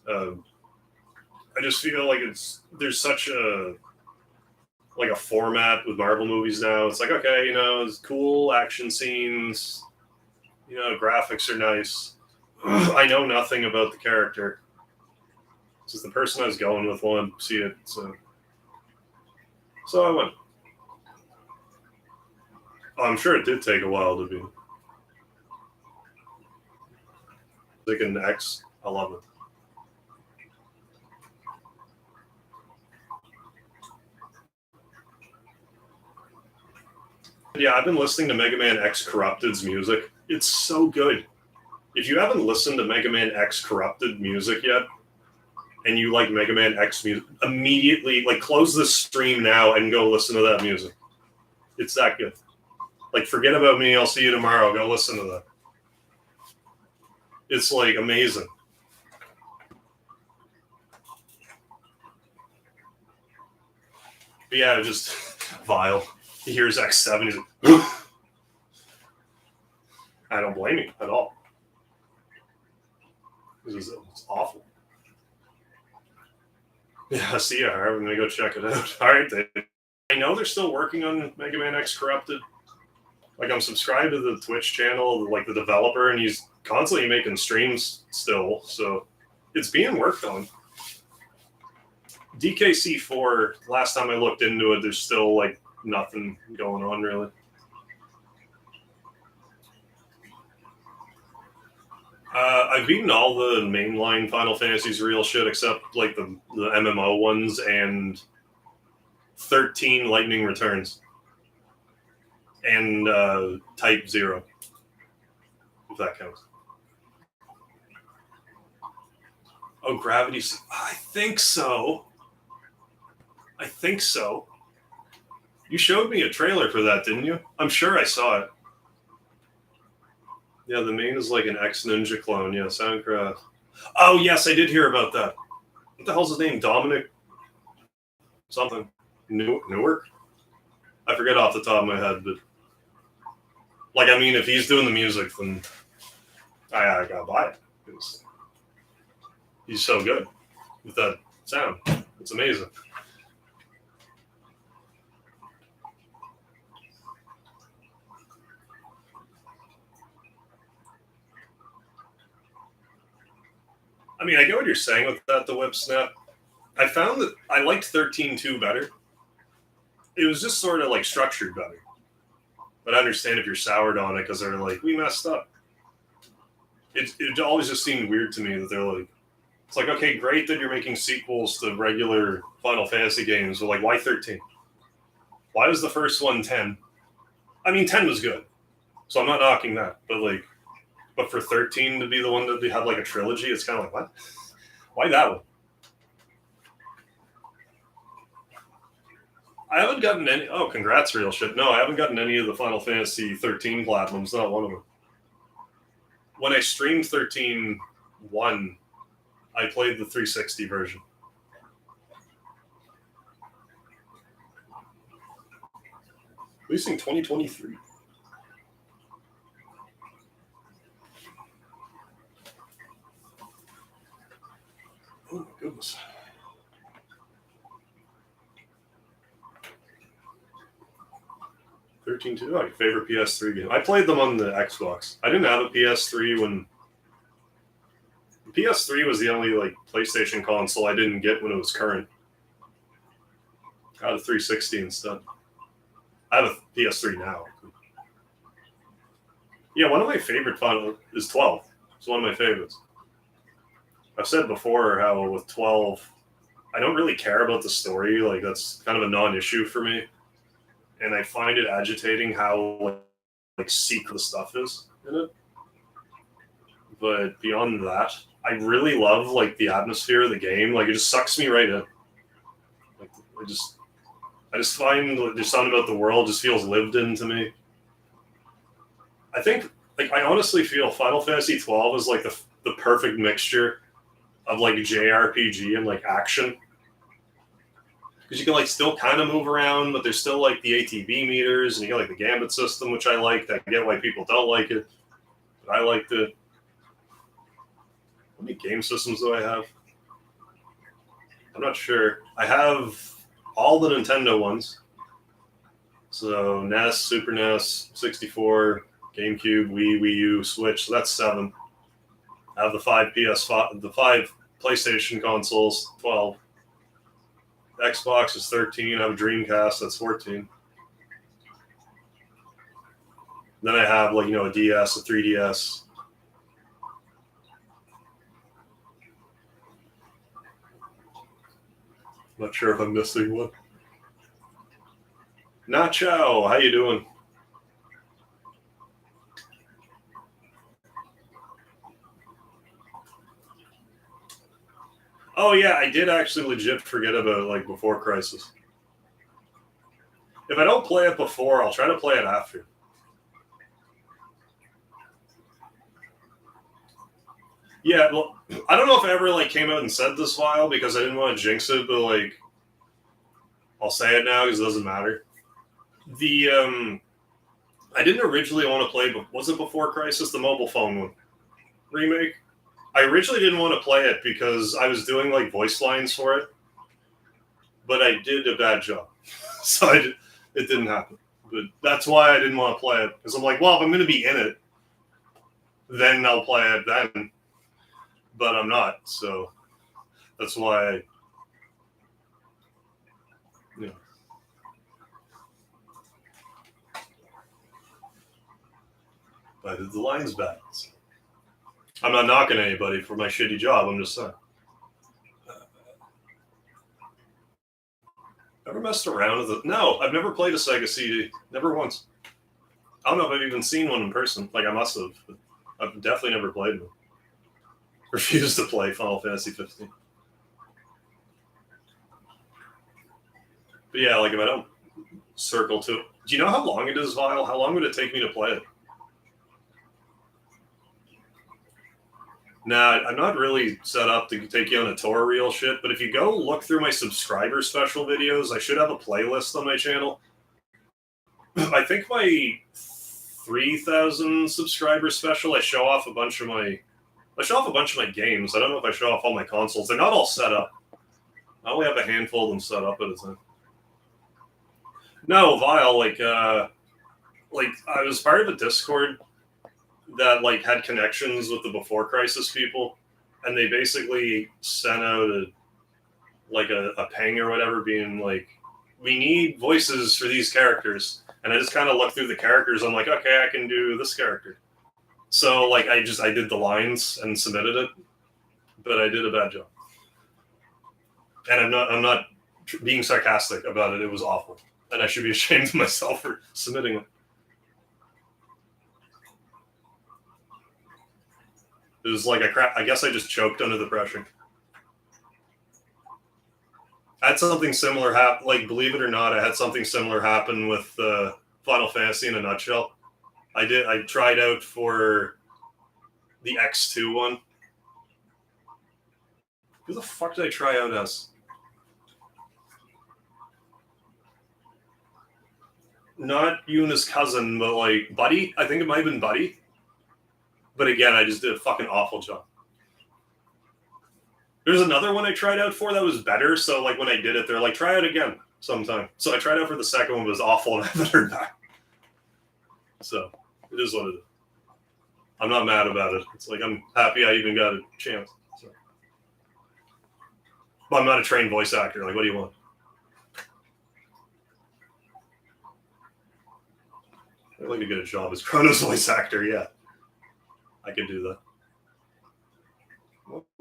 I just feel like there's such a format with Marvel movies now. It's like, okay, it's cool action scenes, graphics are nice. I know nothing about the character. It's just the person I was going with wanted to see it, so I went. I'm sure it did take a while to be like an X11. Yeah, I've been listening to Mega Man X Corrupted's music. It's so good. If you haven't listened to Mega Man X Corrupted music yet, and you like Mega Man X music, immediately, like, close this stream now and go listen to that music. It's that good. Like, forget about me, I'll see you tomorrow, go listen to that. It's, like, amazing. But yeah, just vile. He hears X7, he's like, I don't blame you at all. It's awful. Yeah, see ya, Harv. I'm going to go check it out. All right, Dave. I know they're still working on Mega Man X Corrupted. Like, I'm subscribed to the Twitch channel, like the developer, and he's constantly making streams still, so it's being worked on. DKC4, last time I looked into it, there's still, like, nothing going on, really. I've beaten all the mainline Final Fantasy's real shit except, like, the MMO ones and 13 Lightning Returns. And Type 0, if that counts. Oh, Gravity... I think so. You showed me a trailer for that, didn't you? I'm sure I saw it. Yeah, the main is like an ex-Ninja clone. Yeah, Soundcraft. Oh, yes, I did hear about that. What the hell's his name? Dominic something. Newark? I forget off the top of my head, but like, I mean, if he's doing the music, then I gotta buy it. Because he's so good with that sound. It's amazing. I mean, I get what you're saying with that, the whip snap. I found that I liked 13.2 better. It was just sort of like structured better. But I understand if you're soured on it because they're like, we messed up. It always just seemed weird to me that they're like, it's like, okay, great that you're making sequels to regular Final Fantasy games, but like, why 13? Why was the first one 10? I mean, 10 was good, so I'm not knocking that. But for 13 to be the one that have like a trilogy, it's kind of like, what? Why that one? I haven't gotten any. Oh, congrats, real shit. No, I haven't gotten any of the Final Fantasy 13 platinums. Not one of them. When I streamed 13.1, I played the 360 version. Releasing 2023. Oh my goodness. Oh, your favorite PS3 game. I played them on the Xbox. I didn't have a PS3 when the PS3 was the only like PlayStation console I didn't get when it was current. I had a 360 instead. I have a PS3 now. Yeah, one of my favorite Final is 12. It's one of my favorites. I've said before how with 12, I don't really care about the story. Like, that's kind of a non-issue for me. And I find it agitating how like secret the stuff is in it. But beyond that, I really love like the atmosphere of the game. Like, it just sucks me right in. Like, I just find there's something about the world just feels lived in to me. I think, like, I honestly feel Final Fantasy 12 is like the perfect mixture of like JRPG and like action. Because you can like still kind of move around, but there's still like the ATB meters, and you got like the Gambit system, which I liked. I get why people don't like it, but I liked it. How many game systems do I have? I'm not sure. I have all the Nintendo ones. So NES, Super NES, 64, GameCube, Wii U, Switch. So that's 7. I have the 5 PS5, the 5 PlayStation consoles, 12. Xbox is 13. I have a Dreamcast, that's 14. Then I have like, a DS, a 3DS. Not sure if I'm missing one. Nacho, how you doing? Oh yeah, I did actually legit forget about like Before Crisis. If I don't play it before, I'll try to play it after. Yeah, well, I don't know if I ever like came out and said this while because I didn't want to jinx it, but like I'll say it now because it doesn't matter. I didn't originally want to play, but was it Before Crisis, the mobile phone one remake? I originally didn't want to play it because I was doing like voice lines for it, but I did a bad job, so it didn't happen. But that's why I didn't want to play it, because I'm like, well, if I'm going to be in it, then I'll play it then. But I'm not, so that's why I did the lines bad. So. I'm not knocking anybody for my shitty job. I'm just saying. Ever messed around with it? No, I've never played a Sega CD. Never once. I don't know if I've even seen one in person. Like, I must have. But I've definitely never played one. Refused to play Final Fantasy 15. But yeah, like if I don't circle to it. Do you know how long it is, Vile? How long would it take me to play it? Nah, I'm not really set up to take you on a tour real shit, but if you go look through my subscriber special videos, I should have a playlist on my channel. I think my 3,000 subscriber special, I show off a bunch of my games. I don't know if I show off all my consoles. They're not all set up. I only have a handful of them set up at a time. No, Vile, like I was part of a Discord that like had connections with the Before Crisis people, and they basically sent out a ping or whatever, being like, we need voices for these characters. And I just kind of looked through the characters. I'm like, okay, I can do this character. So like I did the lines and submitted it, but I did a bad job. And I'm not being sarcastic about it. It was awful, and I should be ashamed of myself for submitting it. It was like I guess I just choked under the pressure. I had something similar happen. Like, believe it or not, I had something similar happen with Final Fantasy in a nutshell. I tried out for the X2 one. Who the fuck did I try out as? Not Yuna's cousin, but like Buddy. I think it might have been Buddy. But again, I just did a fucking awful job. There's another one I tried out for that was better. So like when I did it, they're like, try it again sometime. So I tried out for the second one, but it was awful, and I haven't heard back. So it is what it is. I'm not mad about it. It's like I'm happy I even got a chance. So. But I'm not a trained voice actor. Like, what do you want? I'd like to get a job as Chrono's voice actor. Yeah, I could do that.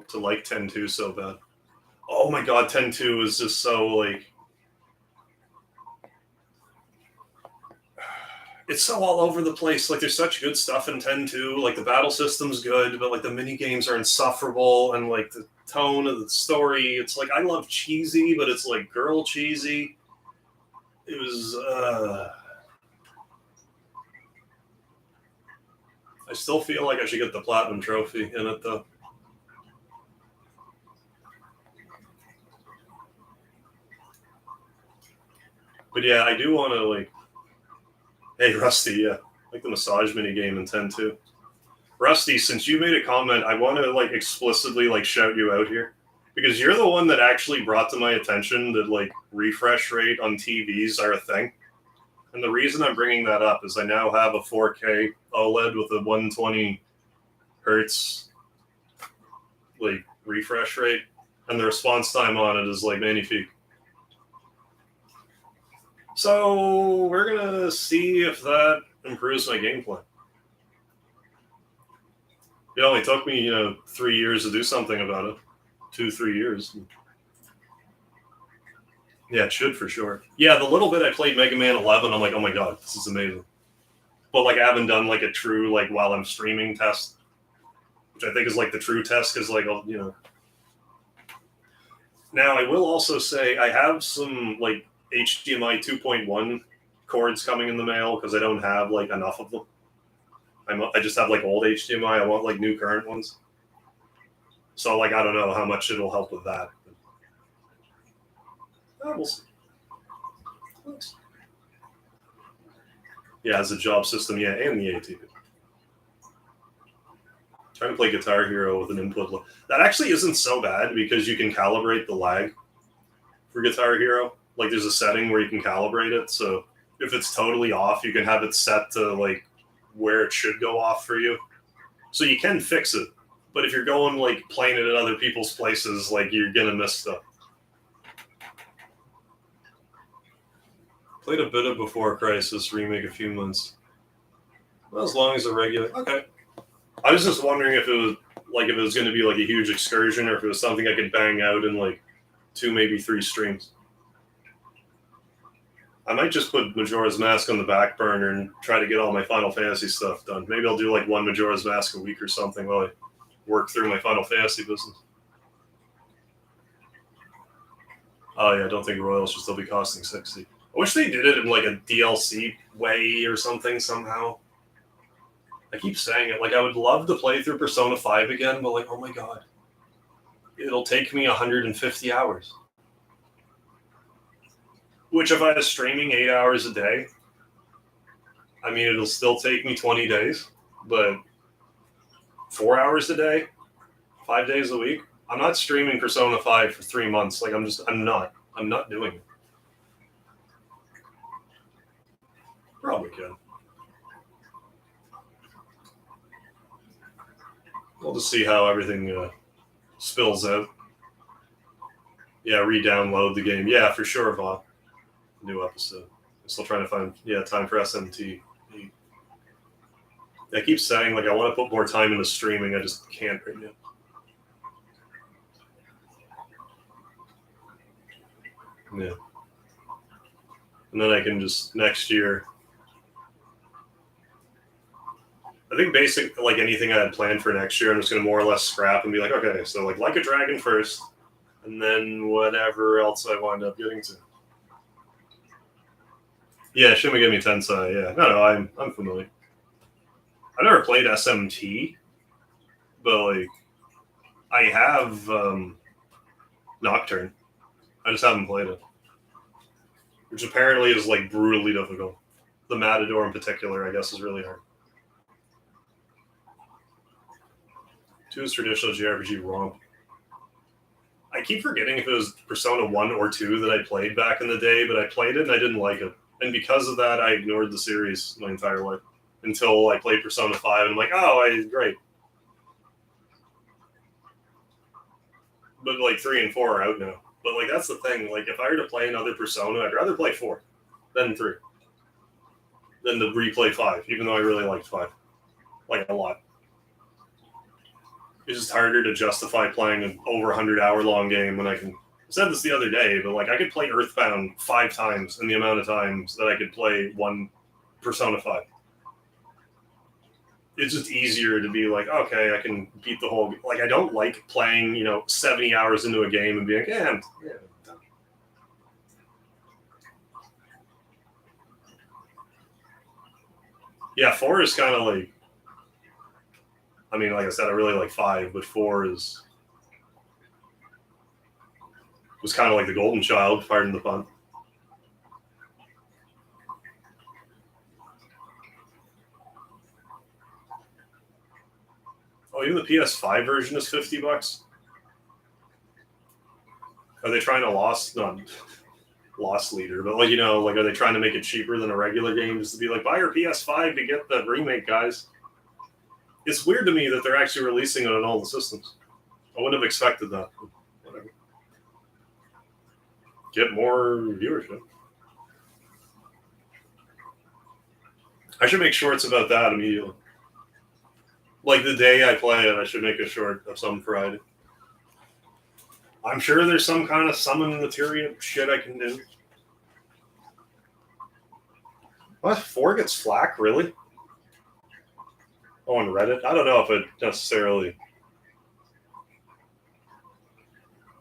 To like 10-2 so bad. Oh my god, 10-2 is just so like... It's so all over the place. Like, there's such good stuff in 10-2. Like, the battle system's good, but like the mini games are insufferable, and like the tone of the story, it's like, I love cheesy, but it's like girl cheesy. It was I still feel like I should get the platinum trophy in it though. But yeah, I do want to like... Hey, Rusty, yeah. Like the massage mini game in 10-2. Rusty, since you made a comment, I want to like explicitly like shout you out here. Because you're the one that actually brought to my attention that like refresh rate on TVs are a thing. And the reason I'm bringing that up is I now have a 4K OLED with a 120 hertz like refresh rate. And the response time on it is like magnifique. So we're going to see if that improves my gameplay. It only took me, 3 years to do something about it. 2-3 years. Yeah, it should for sure. Yeah, the little bit I played Mega Man 11, I'm like, oh my god, this is amazing. But like I haven't done like a true, like while I'm streaming test, which I think is like the true test because like, Now I will also say I have some like HDMI 2.1 cords coming in the mail because I don't have like enough of them. I just have like old HDMI. I want like new current ones. So like I don't know how much it'll help with that. We'll see. Yeah, as a job system, yeah, and the ATV. Trying to play Guitar Hero with an input. That actually isn't so bad because you can calibrate the lag for Guitar Hero. Like there's a setting where you can calibrate it. So if it's totally off, you can have it set to like where it should go off for you. So you can fix it. But if you're going like playing it at other people's places, like you're going to miss stuff. Played a bit of Before Crisis remake a few months. Well, as long as a regular. Okay. I was just wondering if it was going to be like a huge excursion or if it was something I could bang out in like 2, maybe 3 streams. I might just put Majora's Mask on the back burner and try to get all my Final Fantasy stuff done. Maybe I'll do like 1 Majora's Mask a week or something while I work through my Final Fantasy business. Oh yeah, I don't think Royals should still be costing $60. I wish they did it in like a DLC way or something somehow. I keep saying it. Like, I would love to play through Persona 5 again, but like, oh my god. It'll take me 150 hours. Which, if I was streaming 8 hours a day, I mean, it'll still take me 20 days, but 4 hours a day, 5 days a week, I'm not streaming Persona 5 for 3 months. Like, I'm not doing it. Probably can. We'll just see how everything spills out. Yeah, re-download the game. Yeah, for sure, Vaugh. New episode. I'm still trying to find, time for SMT. I keep saying, like, I want to put more time into streaming. I just can't right now. Yeah. And then I can just, next year, I think like anything I had planned for next year, I'm just going to more or less scrap and be like, okay, so like a Dragon first, and then whatever else I wind up getting to. Yeah, Shin Megami Tensei, yeah. No, I'm familiar. I've never played SMT, but like, I have Nocturne. I just haven't played it. Which apparently is like brutally difficult. The Matador in particular, I guess, is really hard. 2 is traditional JRPG romp. I keep forgetting if it was Persona 1 or 2 that I played back in the day, but I played it and I didn't like it. And because of that, I ignored the series my entire life until I played Persona 5 and I'm like, oh, great. But like 3 and 4 are out now. But like, that's the thing. Like, if I were to play another Persona, I'd rather play 4 than 3. Than to replay 5, even though I really liked 5. Like, a lot. It's just harder to justify playing an over 100-hour-long game when I can. I said this the other day, but like, I could play Earthbound 5 times in the amount of times that I could play one Persona 5. It's just easier to be like, okay, I can beat the whole. Like, I don't like playing, 70 hours into a game and being like, I'm done. Yeah, 4 is kind of like. I mean, like I said, I really like 5, but 4 was kind of like the golden child, pardon the pun. Oh, even the PS5 version is $50. Are they trying to loss leader, but like, are they trying to make it cheaper than a regular game just to be like, buy your PS5 to get the remake, guys? It's weird to me that they're actually releasing it on all the systems. I wouldn't have expected that. Whatever. Get more viewership. I should make shorts about that immediately. Like the day I play it, I should make a short of some variety. I'm sure there's some kind of summon materia shit I can do. What? 4 gets flack? Really? Oh, on Reddit? I don't know if it necessarily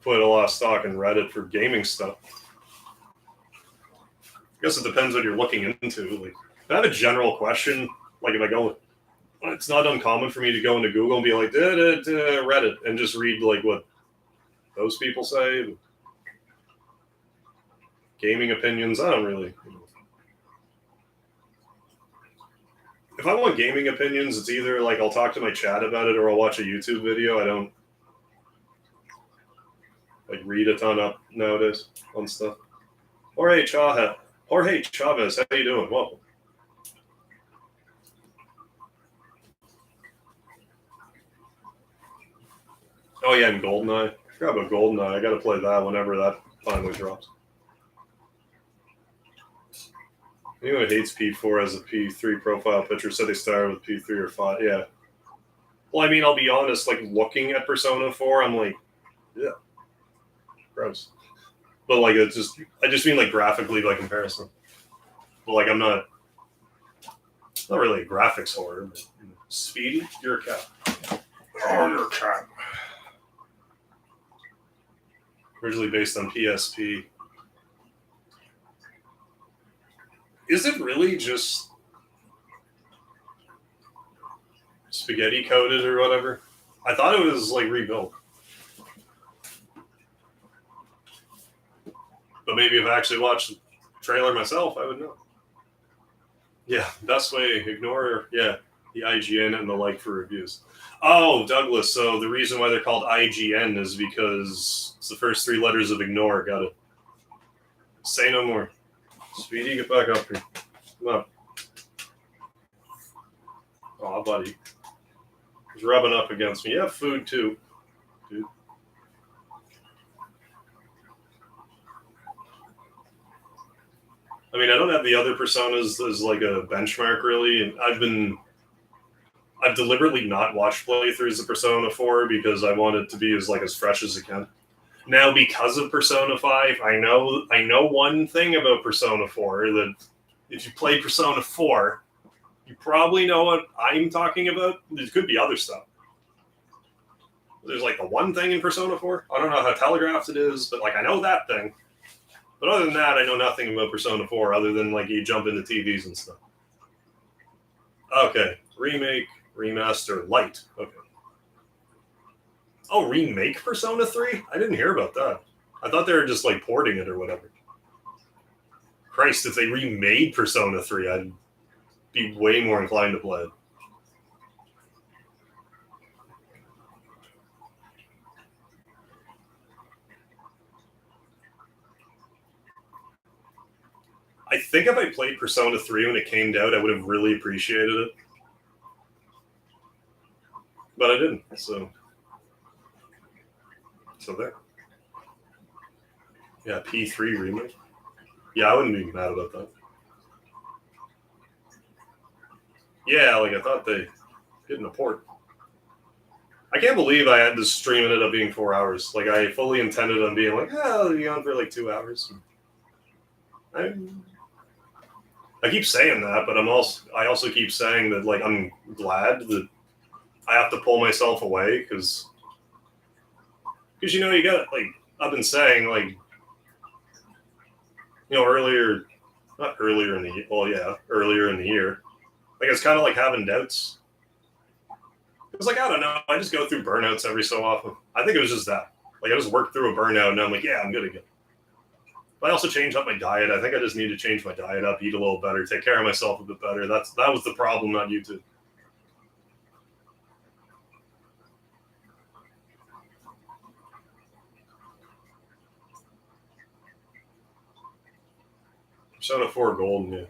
put a lot of stock in Reddit for gaming stuff. I guess it depends what you're looking into. Like, if I have a general question, like if I go, it's not uncommon for me to go into Google and be like, Reddit, and just read like what those people say. Gaming opinions, I don't really. If I want gaming opinions, it's either like I'll talk to my chat about it or I'll watch a YouTube video. I don't like read a ton up nowadays on stuff. Jorge Chavez, how you doing? Welcome. Oh yeah, and GoldenEye. I forgot about GoldenEye. I got to play that whenever that finally drops. Anyone who hates P4 as a P3 profile picture said they started with P3 or 5. Yeah. Well, I mean, I'll be honest, like looking at Persona 4, I'm like, yeah, gross. But like, I just mean like graphically by comparison. But like, I'm not really a graphics whore. But, Speedy, you're a cat. Oh, you're a cat. Originally based on PSP. Is it really just spaghetti coated or whatever. I thought it was like rebuilt. But maybe if I actually watched the trailer myself, I would know. Yeah, best way, ignore, the IGN and the like for reviews. Oh, Douglas, so the reason why they're called IGN is because it's the first 3 letters of ignore. Got it. Say no more. Speedy, get back up here. Come on. Aw, buddy. He's rubbing up against me. You have food, too, dude. I mean, I don't have the other personas as like a benchmark, really. And I've deliberately not watched playthroughs of Persona 4 because I want it to be as fresh as it can. Now, because of Persona 5, I know one thing about Persona 4, that if you play Persona 4, you probably know what I'm talking about. There could be other stuff. There's like the one thing in Persona 4. I don't know how telegraphed it is, but I know that thing. But other than that, I know nothing about Persona 4 other than you jump into TVs and stuff. Okay. Remake, remaster, light. Okay. Oh, remake Persona 3? I didn't hear about that. I thought they were just porting it or whatever. Christ, if they remade Persona 3, I'd be way more inclined to play it. I think if I played Persona 3 when it came out, I would have really appreciated it. But I didn't, so there. Yeah, P3 remake. Yeah, I wouldn't be mad about that. Yeah, I thought they didn't a port. I can't believe I had this stream ended up being 4 hours. I fully intended on being I'll be on for 2 hours. I keep saying that, but I also keep saying that I'm glad that I have to pull myself away because you got I've been saying earlier in the year, it's kind of having doubts. It's I don't know, I just go through burnouts every so often. I think it was just that I just worked through a burnout and I'm I'm good again. But I also changed up my diet. I think I just need to change my diet up, eat a little better, take care of myself a bit better. That was the problem, not YouTube. Persona 4 Gold, yeah.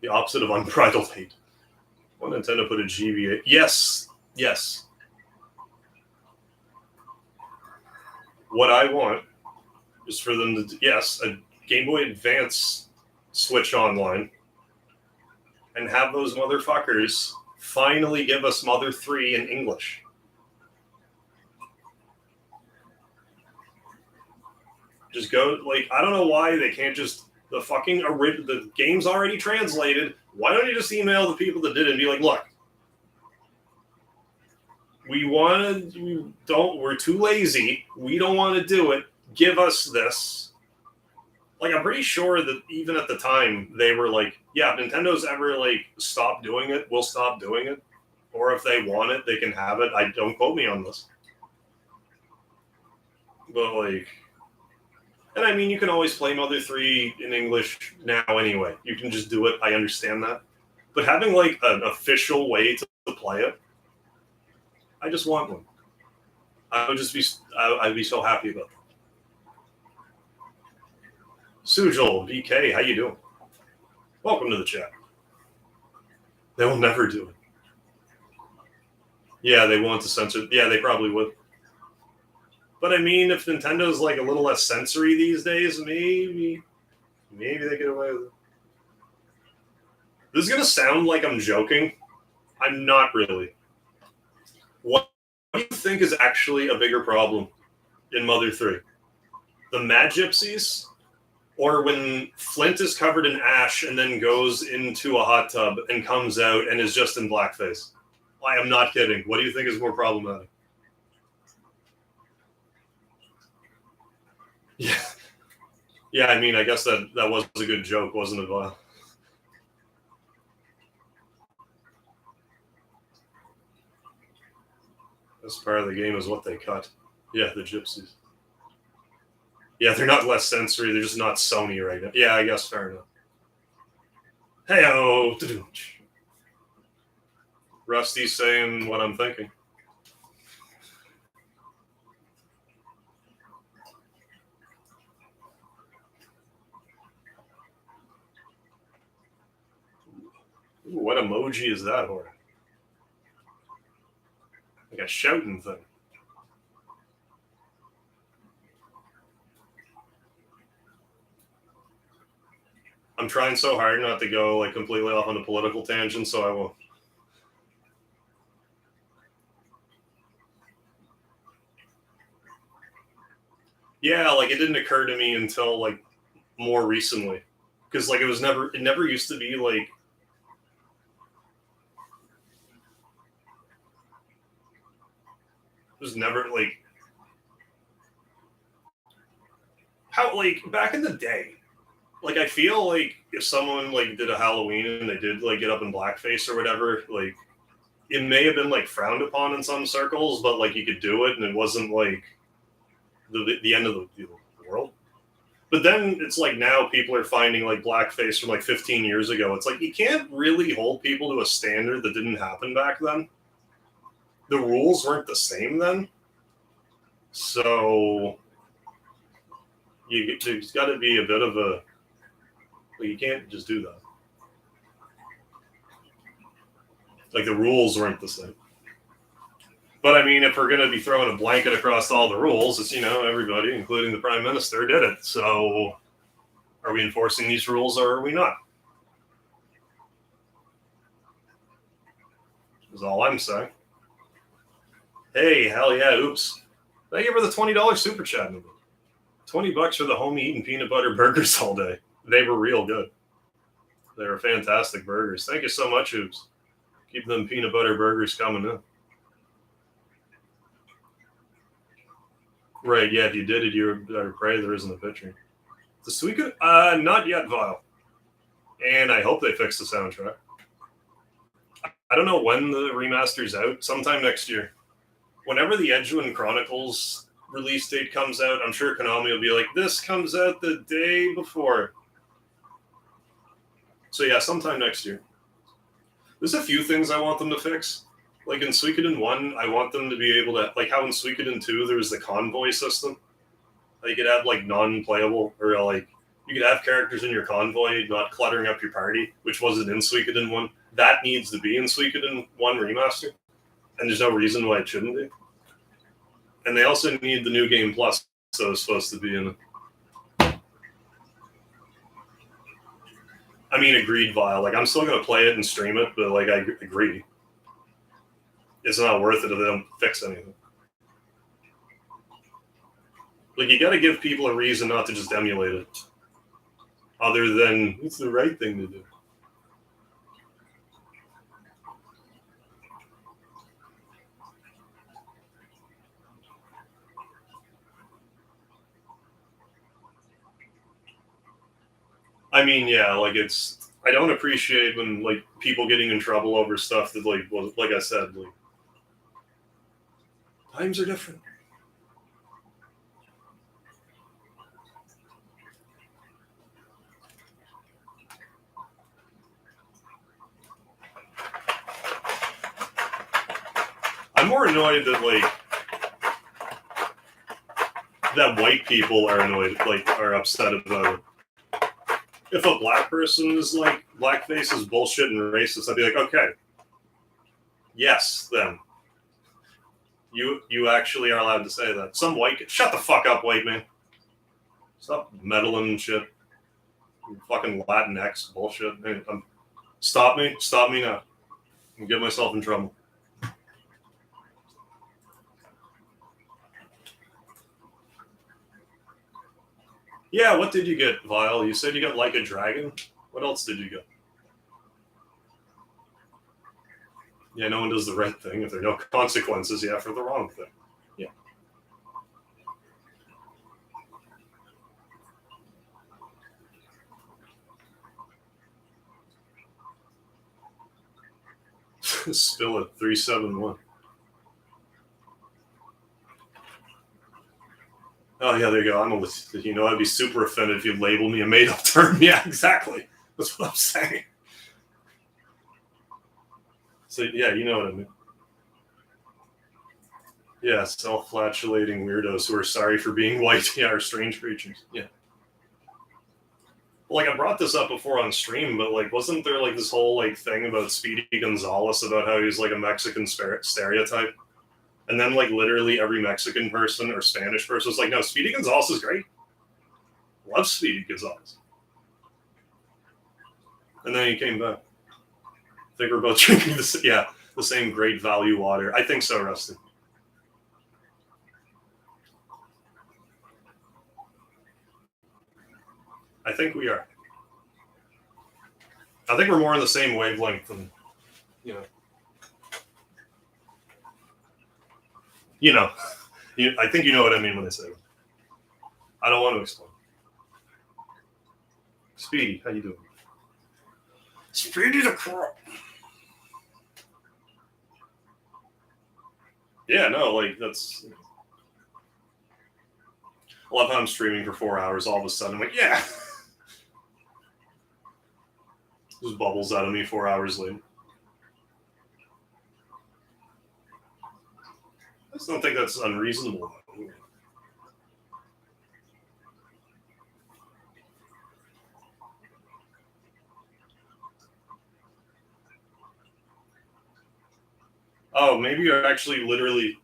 The opposite of unbridled hate. Why Nintendo put a GBA? Yes. What I want is for them to, a Game Boy Advance Switch Online and have those motherfuckers finally give us Mother 3 in English. Just go, I don't know why they can't just, the game's already translated. Why don't you just email the people that did it and be look, we're too lazy. We don't want to do it. Give us this. I'm pretty sure that even at the time they were if Nintendo's ever stop doing it, we'll stop doing it. Or if they want it, they can have it. Don't quote me on this. But and I mean, you can always play Mother 3 in English now anyway. You can just do it. I understand that. But having an official way to play it, I just want one. I'd be so happy about that. Sujal, BK, how you doing? Welcome to the chat. They will never do it. Yeah, they want to censor. Yeah, they probably would. But I mean, if Nintendo's a little less sensory these days, maybe they get away with it. This is going to sound like I'm joking. I'm not really. What do you think is actually a bigger problem in Mother 3? The Mad Gypsies? Or when Flint is covered in ash and then goes into a hot tub and comes out and is just in blackface? I am not kidding. What do you think is more problematic? Yeah. Yeah, I mean, I guess that was a good joke, wasn't it, Vile? This part of the game is what they cut. Yeah, the gypsies. Yeah, they're not less sensory. They're just not Sony right now. Yeah, I guess fair enough. Hey-oh. Rusty's saying what I'm thinking. Ooh, what emoji is that, Hora? Like a shouting thing. I'm trying so hard not to go like completely off on a political tangent, so I won't. Yeah, like it didn't occur to me until like more recently, because like it never used to be like. It was never like how like back in the day. Like I feel like if someone like did a Halloween and they did like get up in blackface or whatever, like it may have been like frowned upon in some circles, but like you could do it and it wasn't like the end of the world. But then it's like now people are finding like blackface from like 15 years ago. It's like you can't really hold people to a standard that didn't happen back then. The rules weren't the same then. So there's got to be a bit of a. Like, you can't just do that. Like the rules weren't the same. But I mean, if we're going to be throwing a blanket across all the rules, it's, everybody, including the prime minister, did it. So are we enforcing these rules or are we not? Is all I'm saying. Hey, hell yeah, oops. Thank you for the $20 super chat. $20 for the homie eating peanut butter burgers all day. They were real good. They were fantastic burgers. Thank you so much, oops. Keep them peanut butter burgers coming in. Right, yeah, if you did it, you better pray there isn't a picture. The Suika? Not yet, Vile. And I hope they fix the soundtrack. I don't know when the remaster's out. Sometime next year. Whenever the Edgewind Chronicles release date comes out, I'm sure Konami will be like, this comes out the day before. So yeah, sometime next year. There's a few things I want them to fix. Like in Suikoden 1, I want them to be able to, like how in Suikoden 2, there was the convoy system. Like you could have like non-playable, or like you could have characters in your convoy not cluttering up your party, which wasn't in Suikoden 1. That needs to be in Suikoden 1 remaster. And there's no reason why it shouldn't be. And they also need the New Game Plus, so it's supposed to be in it. I mean, agreed, Vile. Like, I'm still going to play it and stream it, but, like, I agree. It's not worth it if they don't fix anything. Like, you got to give people a reason not to just emulate it. Other than, it's the right thing to do. I mean, yeah, like it's. I don't appreciate when like people getting in trouble over stuff that like was like I said, like times are different. I'm more annoyed that like that white people are annoyed, like are upset about it. If a black person is like blackface is bullshit and racist, I'd be like, okay, yes, then you actually are allowed to say that. Some white shut the fuck up, white man. Stop meddling and shit. You fucking Latinx bullshit. Hey, stop me now. I'm getting myself in trouble. Yeah, what did you get, Vile? You said you got Like a Dragon? What else did you get? Yeah, no one does the right thing if there are no consequences, yeah, for the wrong thing. Yeah. Spill it, 371. Oh yeah, there you go. I'd be super offended if you labeled me a made-up term. Yeah, exactly. That's what I'm saying. So yeah, you know what I mean. Yeah, self-flatulating weirdos who are sorry for being white. Yeah, are strange creatures. Yeah. Like I brought this up before on stream, but like, wasn't there like this whole like thing about Speedy Gonzalez about how he's like a Mexican stereotype? And then like literally every Mexican person or Spanish person was like, no, Speedy Gonzalez is great. Love Speedy Gonzalez. And then he came back. I think we're both drinking the same great value water. I think so, Rusty. I think we are. I think we're more on the same wavelength than, I think you know what I mean when I say it. I don't want to explain. Speedy, how you doing? Speedy the Crow. Yeah, no, like that's. I love how I'm streaming for 4 hours. All of a sudden, I'm like, yeah. Just bubbles out of me 4 hours later. I just don't think that's unreasonable. Oh, maybe you're actually literally.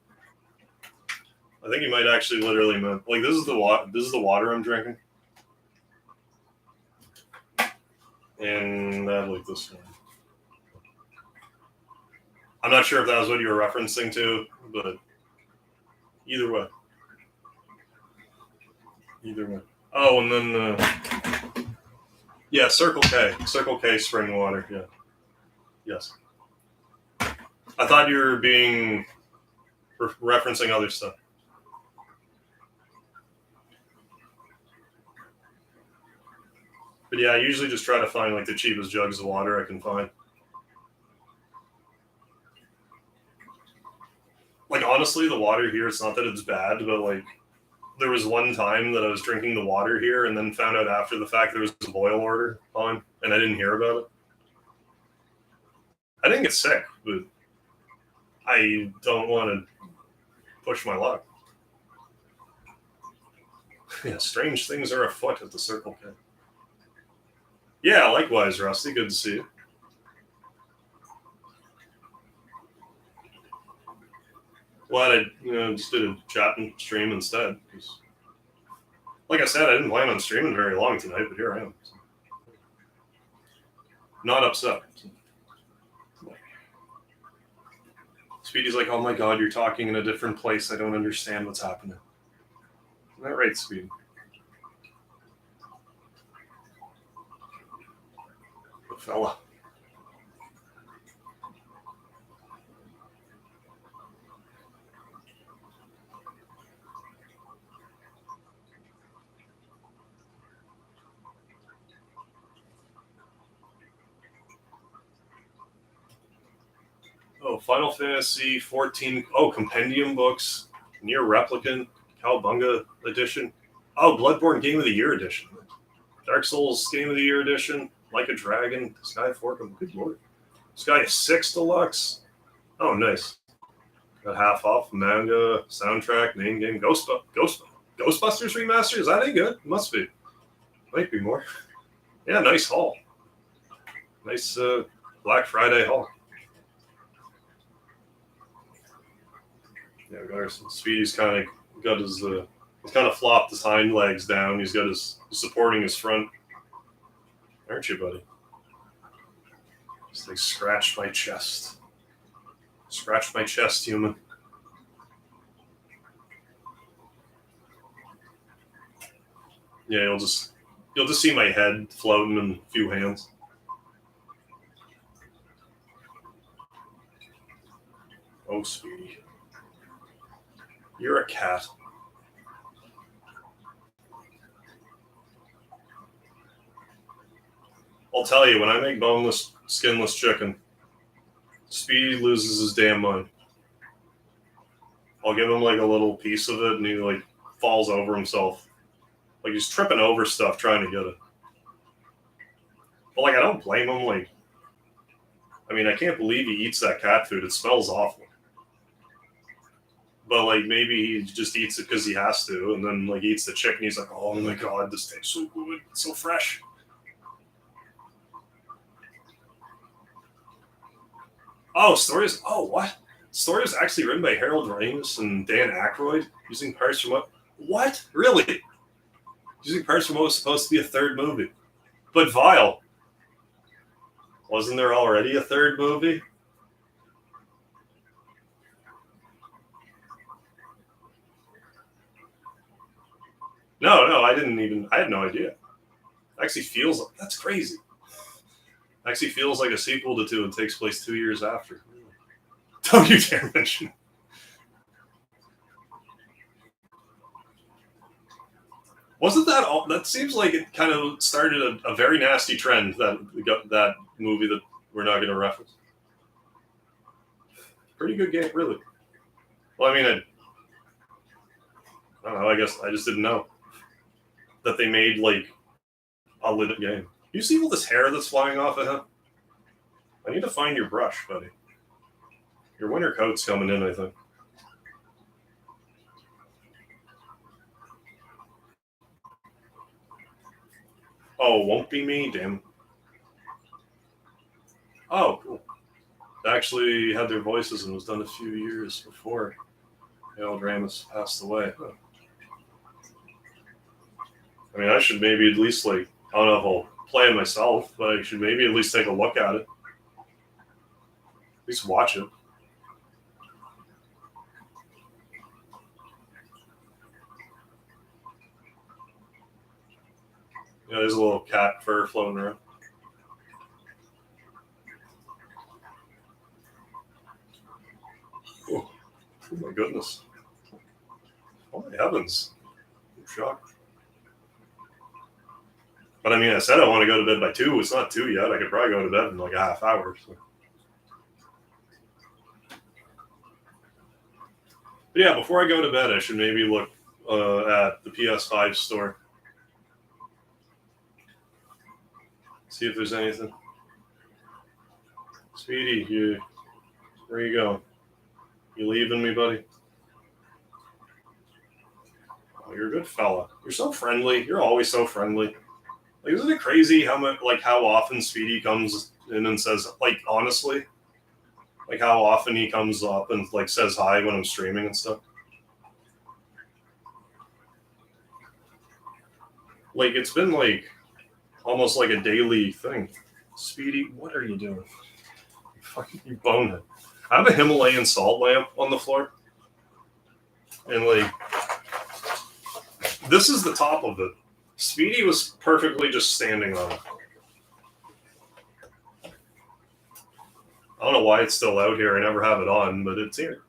I think you might actually literally meant like this is the water I'm drinking, and I like this one. I'm not sure if that was what you were referencing to, but either way. Oh, and then yeah, Circle K spring water. Yeah, yes. I thought you were being referencing other stuff. But yeah, I usually just try to find like the cheapest jugs of water I can find. Like honestly, the water here, it's not that it's bad, but like there was one time that I was drinking the water here and then found out after the fact there was a boil order on and I didn't hear about it. I didn't get sick, but I don't want to push my luck. Yeah, strange things are afoot at the Circle K. Yeah, likewise, Rusty. Good to see you. Glad I just did a chat and stream instead. Like I said, I didn't plan on streaming very long tonight, but here I am. So. Not upset. Speedy's like, oh my god, you're talking in a different place. I don't understand what's happening. Isn't that right, Speedy? The fella. Oh, Final Fantasy 14. Oh, Compendium books. Nier Replicant. Cowabunga edition. Oh, Bloodborne Game of the Year edition. Dark Souls Game of the Year edition. Like a Dragon. Sky Fork. Good lord. Sky 6 Deluxe. Oh, nice. Got half off manga, soundtrack, main game. Ghostbusters remaster? Is that any good? Must be. Might be more. Yeah, nice haul. Nice Black Friday haul. Yeah, Speedy's kind of got his he's kind of flopped his hind legs down. He's got his supporting his front. Aren't you, buddy? Just like scratch my chest. Scratch my chest, human. Yeah, you'll just see my head floating in a few hands. Oh, Speedy. You're a cat. I'll tell you, when I make boneless, skinless chicken, Speedy loses his damn mind. I'll give him like a little piece of it, and he like falls over himself. Like he's tripping over stuff trying to get it. But like I don't blame him. Like, I mean, I can't believe he eats that cat food. It smells awful. But like maybe he just eats it because he has to, and then like eats the chicken. He's like, oh my god, this tastes so good, it's so fresh. Oh, stories. Oh, what? Story is actually written by Harold Ramis and Dan Aykroyd, using parts from what? Really? Using parts from what was supposed to be a third movie. But Vile. Wasn't there already a third movie? No, I had no idea. It actually feels like, that's crazy. It actually feels like a sequel to 2 and takes place 2 years after. Don't you dare mention. Wasn't that all? That seems like it kind of started a very nasty trend, that movie that we're not going to reference. Pretty good game, really. Well, I mean, I don't know. I guess I just didn't know that they made like a legit game. You see all this hair that's flying off of him? I need to find your brush, buddy. Your winter coat's coming in, I think. Oh, won't be me, damn. Oh, cool. They actually had their voices and was done a few years before Harold Ramis passed away. Huh. I mean, I should maybe at least, like, I don't know if I'll play it myself, but I should maybe at least take a look at it. At least watch it. Yeah, there's a little cat fur floating around. Oh my goodness. Oh my heavens. I'm shocked. But I mean, I said I want to go to bed by 2. It's not 2 yet. I could probably go to bed in like a half hour. So. But yeah, before I go to bed, I should maybe look at the PS5 store. See if there's anything. Speedy, where you going? You leaving me, buddy? Oh, you're a good fella. You're so friendly. You're always so friendly. Like, isn't it crazy how much, like, how often Speedy comes in and says, like, honestly, like how often he comes up and like says hi when I'm streaming and stuff. Like, it's been like almost like a daily thing. Speedy, what are you doing? You bonehead. I have a Himalayan salt lamp on the floor, and like, this is the top of it. Speedy was perfectly just standing on it. I don't know why it's still out here. I never have it on, but it's here.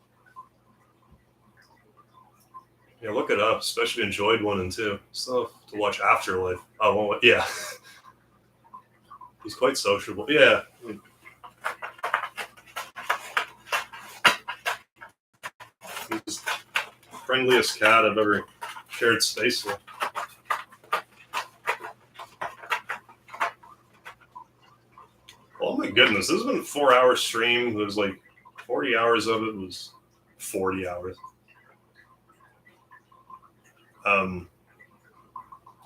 Yeah, look it up. Especially enjoyed 1 and 2. Stuff to watch Afterlife. Oh, well, yeah. He's quite sociable. Yeah. He's the friendliest cat I've ever shared space with. Oh my goodness, this has been a 4-hour stream. There's like 40 hours of it was 40 hours.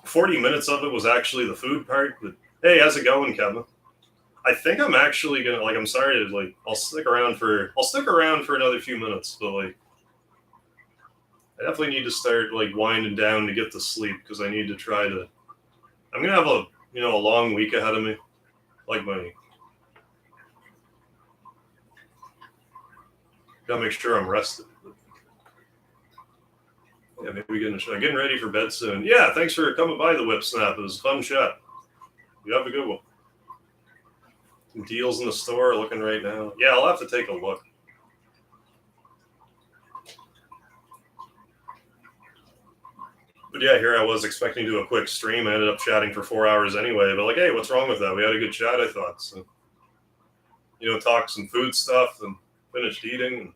40 minutes of it was actually the food part. But hey, how's it going, Kevin? I think I'm actually gonna, like, I'm sorry to, like, I'll stick around for another few minutes, but like, I definitely need to start like winding down to get to sleep because I need to try to. I'm gonna have a long week ahead of me, like my. Gotta make sure I'm rested. Yeah, maybe we getting ready for bed soon. Yeah, thanks for coming by the Whip Snap. It was a fun chat. You have a good one. Some deals in the store looking right now. Yeah, I'll have to take a look. But yeah, here I was expecting to do a quick stream. I ended up chatting for 4 hours anyway. But like, hey, what's wrong with that? We had a good chat, I thought. So, talk some food stuff and finished eating and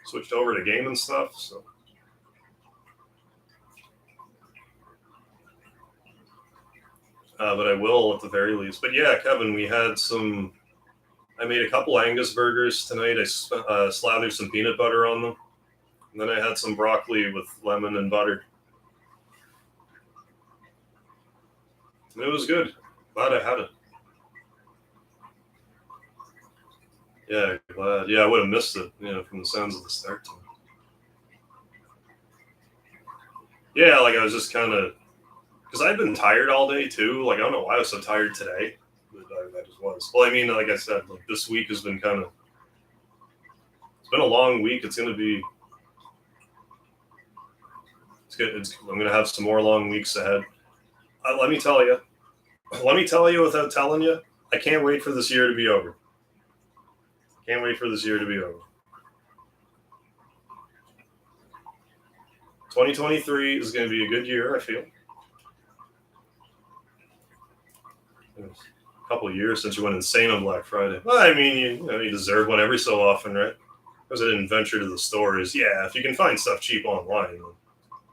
switched over to gaming stuff. So but I will at the very least. But yeah, Kevin, I made a couple Angus burgers tonight. I slathered some peanut butter on them. And then I had some broccoli with lemon and butter. And it was good. Glad I had it. Yeah, glad. Yeah, I would have missed it, from the sounds of the start time. Yeah, like I was just kind of, because I've been tired all day too. Like I don't know why I was so tired today, but I just was. Well, I mean, like I said, like this week has been it's been a long week. It's gonna be, it's good. I'm gonna have some more long weeks ahead. Let me tell you without telling you, I can't wait for this year to be over. Can't wait for this year to be over. 2023 is going to be a good year, I feel. It's a couple of years since you went insane on Black Friday. Well, I mean, you deserve one every so often, right? Because I didn't venture to the stores. Yeah, if you can find stuff cheap online.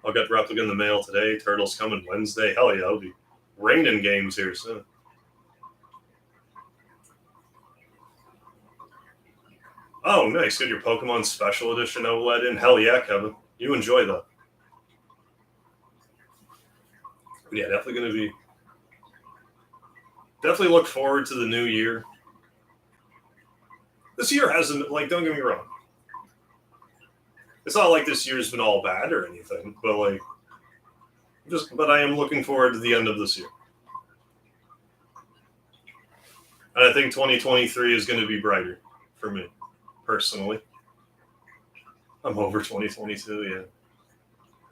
I'll get Replica in the mail today. Turtles coming Wednesday. Hell yeah, it'll be raining games here soon. Oh, nice. Get your Pokemon Special Edition OLED in. Hell yeah, Kevin. You enjoy that. Yeah, definitely look forward to the new year. This year hasn't, don't get me wrong. It's not like this year's been all bad or anything, but but I am looking forward to the end of this year. And I think 2023 is going to be brighter for me, personally. I'm over 2022, yeah.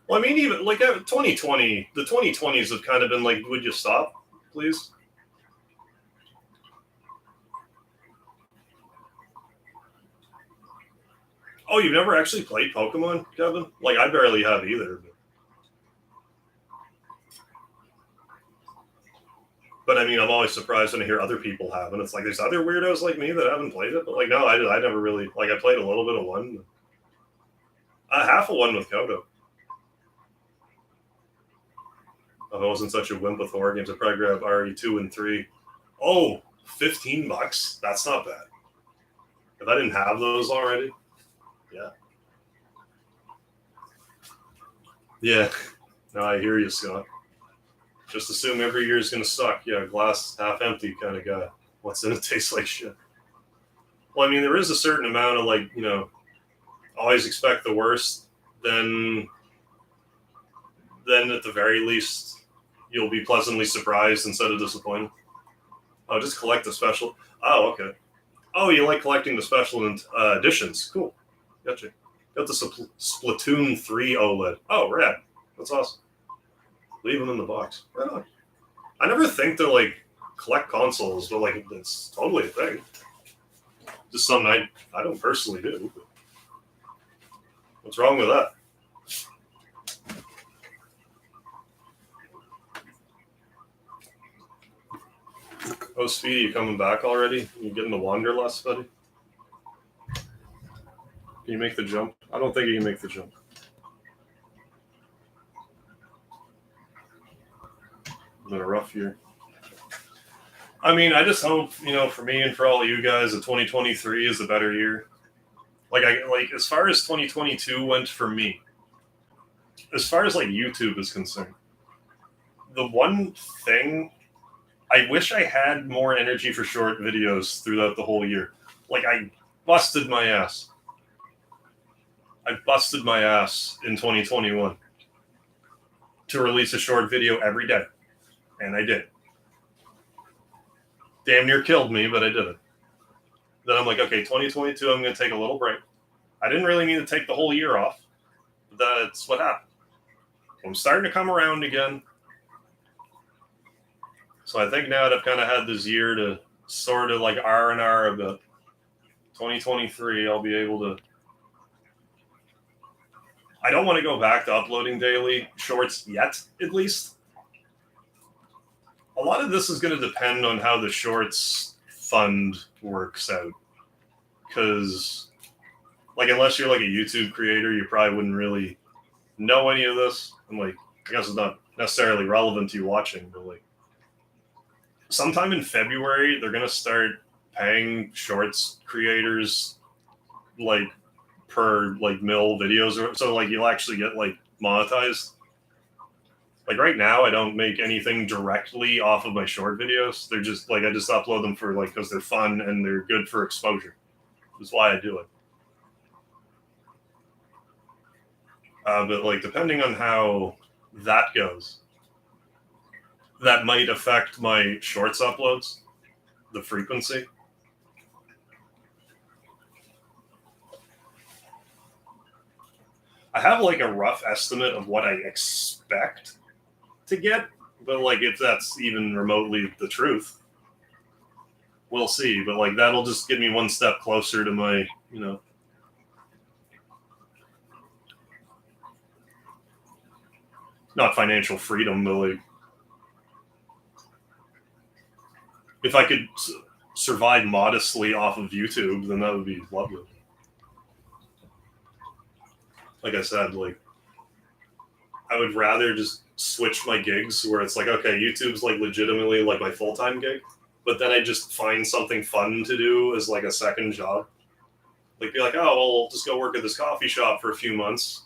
Well, I mean, even 2020, the 2020s have kind of been like, would you stop, please? Oh, you've never actually played Pokemon, Kevin? I barely have either. But I mean, I'm always surprised when I hear other people have, and it's like there's other weirdos like me that haven't played it. But no, I never really I played a little bit of one, half of one with Kodo. If I wasn't such a wimp with horror games, I'd probably grab RE2 and 3. Oh, $15? That's not bad. If I didn't have those already, yeah. Yeah. No, I hear you, Scott. Just assume every year is going to suck. Yeah, glass half empty kind of guy. What's in it tastes like shit. Well, I mean, there is a certain amount of always expect the worst. Then at the very least, you'll be pleasantly surprised instead of disappointed. Oh, just collect the special. Oh, okay. Oh, you like collecting the special editions. Cool. Gotcha. Got the Splatoon 3 OLED. Oh, rad. That's awesome. Leave them in the box. Right on. I never think to collect consoles, but it's totally a thing. Just something I don't personally do. What's wrong with that? Oh, Speedy, you coming back already? You getting the Wanderlust, buddy? Can you make the jump? I don't think you can make the jump. It's been a rough year. I mean, I just hope, for me and for all of you guys, that 2023 is a better year. As far as 2022 went for me, as far as YouTube is concerned, the one thing, I wish I had more energy for short videos throughout the whole year. I busted my ass. I busted my ass in 2021 to release a short video every day. And I did. Damn near killed me, but I did it. Then I'm like, okay, 2022, I'm going to take a little break. I didn't really need to take the whole year off. But that's what happened. I'm starting to come around again. So I think now that I've kind of had this year to sort of R&R a bit, 2023, I'll be able to... I don't want to go back to uploading daily shorts yet, at least. A lot of this is going to depend on how the shorts fund works out. Because, unless you're a YouTube creator, you probably wouldn't really know any of this. And, I guess it's not necessarily relevant to you watching, but, sometime in February, they're gonna start paying shorts creators like per like mil videos, or so like you'll actually get like monetized. Like right now, I don't make anything directly off of my short videos. They're just like I just upload them for like because they're fun and they're good for exposure. That's why I do it. But like depending on how that goes, that might affect my shorts uploads, the frequency. I have like a rough estimate of what I expect to get, but like if that's even remotely the truth, we'll see. But like that'll just get me one step closer to my, not financial freedom, but like if I could survive modestly off of YouTube, then that would be lovely. Like I said, like I would rather just switch my gigs where it's like, okay, YouTube's like legitimately like my full-time gig, but then I just find something fun to do as like a second job. Like be like, oh, well, I'll just go work at this coffee shop for a few months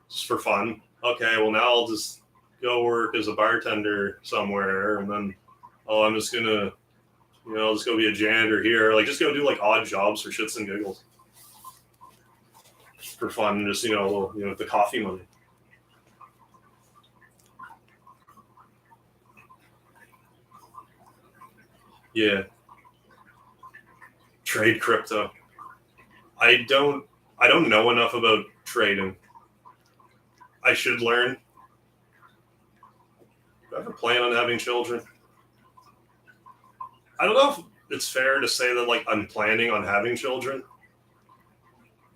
just for fun. Okay, well now I'll just go work as a bartender somewhere, and then I'm just gonna, I'll just go be a janitor here. Like just go do like odd jobs for shits and giggles for fun, just the coffee money. Yeah. Trade crypto. I don't know enough about trading. I should learn. Do I have a plan on having children? I don't know if it's fair to say that like I'm planning on having children.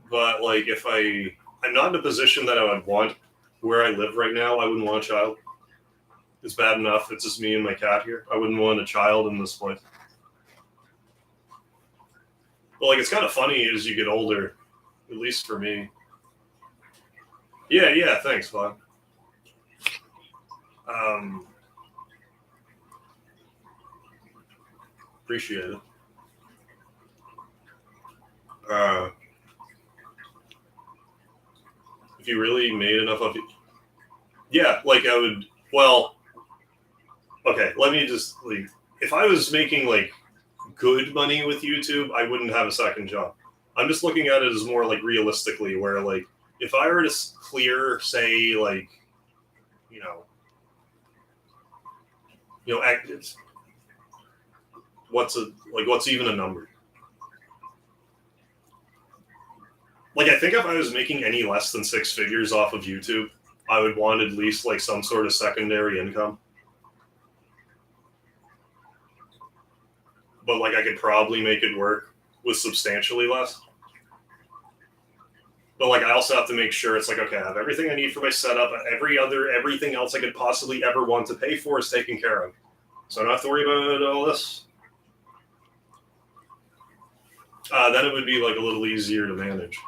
But like if I'm not in a position that I would want where I live right now, I wouldn't want a child. It's bad enough. It's just me and my cat here. I wouldn't want a child in this place. But like it's kind of funny as you get older, at least for me. Yeah, thanks, Bob. Appreciate it. If you really made enough of it, yeah, like I would. Well, okay, let me just like if I was making like good money with YouTube, I wouldn't have a second job. I'm just looking at it as more like realistically, where like if I were to clear, say, like actives, what's even a number? Like I think if I was making any less than six figures off of YouTube, I would want at least like some sort of secondary income. But like I could probably make it work with substantially less. But like I also have to make sure it's like, okay, I have everything I need for my setup. Everything else I could possibly ever want to pay for is taken care of. So I don't have to worry about all this. Then it would be like a little easier to manage.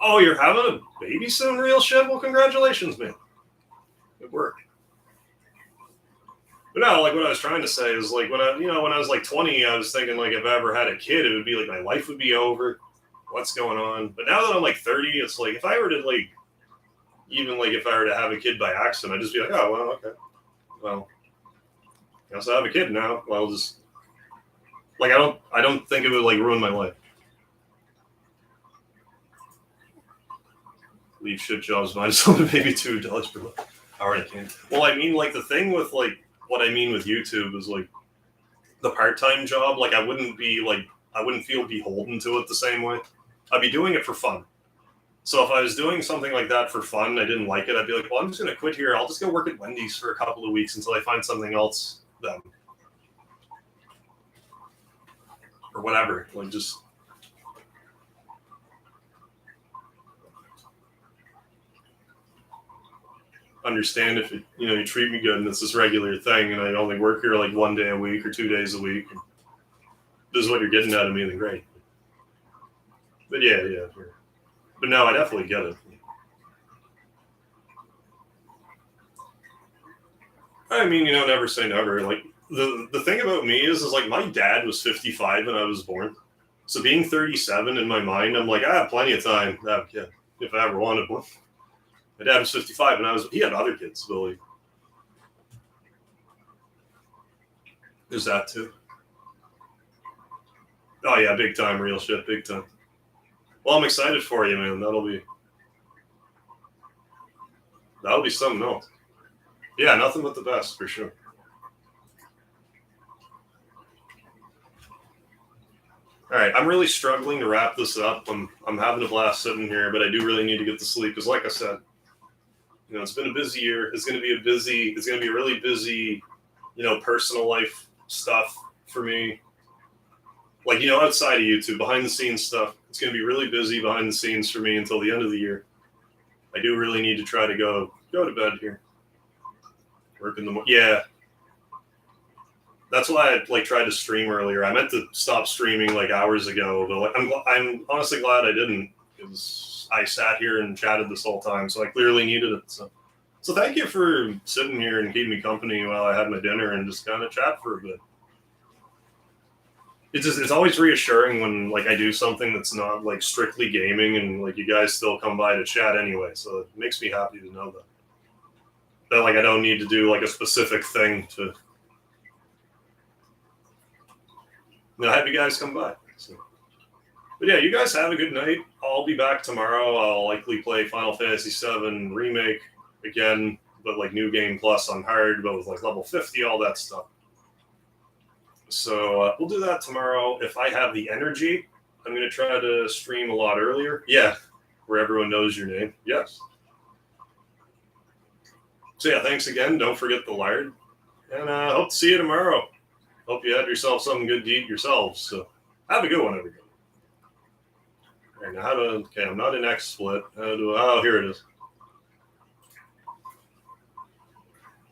Oh, you're having a baby soon, real shit? Well, congratulations, man. Good work. But no, like what I was trying to say is like when I was like 20, I was thinking like if I ever had a kid, it would be like my life would be over. What's going on? But now that I'm like 30, it's like if I were to like, even like if I were to have a kid by accident, I'd just be like, oh, well, okay. Well, I also have a kid now. Well, just like I don't think it would like ruin my life. Leave shit jobs minus maybe $2 per month. Hour I can. Well, I mean, like the thing with like what I mean with YouTube is like the part-time job. Like I wouldn't feel beholden to it the same way. I'd be doing it for fun. So if I was doing something like that for fun, I didn't like it, I'd be like, well, I'm just going to quit here. I'll just go work at Wendy's for a couple of weeks until I find something else then. Or whatever. Like just understand if you treat me good and it's this regular thing and I only work here like 1 day a week or 2 days a week. This is what you're getting out of me, then great. But yeah. But no, I definitely get it. I mean, never say never. Like the thing about me is like my dad was 55 when I was born. So being 37 in my mind, I'm like, I have plenty of time to have a kid if I ever wanted one. My dad was 55 and he had other kids, Billy. There's that too. Oh yeah, big time, real shit, big time. Well, I'm excited for you, man. That'll be something else. Yeah, nothing but the best for sure. All right, I'm really struggling to wrap this up. I'm having a blast sitting here, but I do really need to get to sleep because, like I said, it's been a busy year. It's going to be a really busy, personal life stuff for me. Like, outside of YouTube, behind the scenes stuff, it's going to be really busy behind the scenes for me until the end of the year. I do really need to try to go to bed here. Work in the morning. Yeah. That's why I tried to stream earlier. I meant to stop streaming hours ago, but I'm honestly glad I didn't because I sat here and chatted this whole time, so I clearly needed it. So thank you for sitting here and keeping me company while I had my dinner and just kind of chat for a bit. It's always reassuring when I do something that's not strictly gaming and you guys still come by to chat anyway. So it makes me happy to know that I don't need to do a specific thing to have you guys come by. So. But yeah, you guys have a good night. I'll be back tomorrow. I'll likely play Final Fantasy VII Remake again, but New Game Plus on hard, but with level 50, all that stuff. So we'll do that tomorrow. If I have the energy, I'm going to try to stream a lot earlier. Yeah, where everyone knows your name. Yes. So yeah, thanks again. Don't forget the lard. And hope to see you tomorrow. Hope you had yourself something good to eat yourselves. So have a good one, everybody. All right, now I'm not in XSplit. Here it is.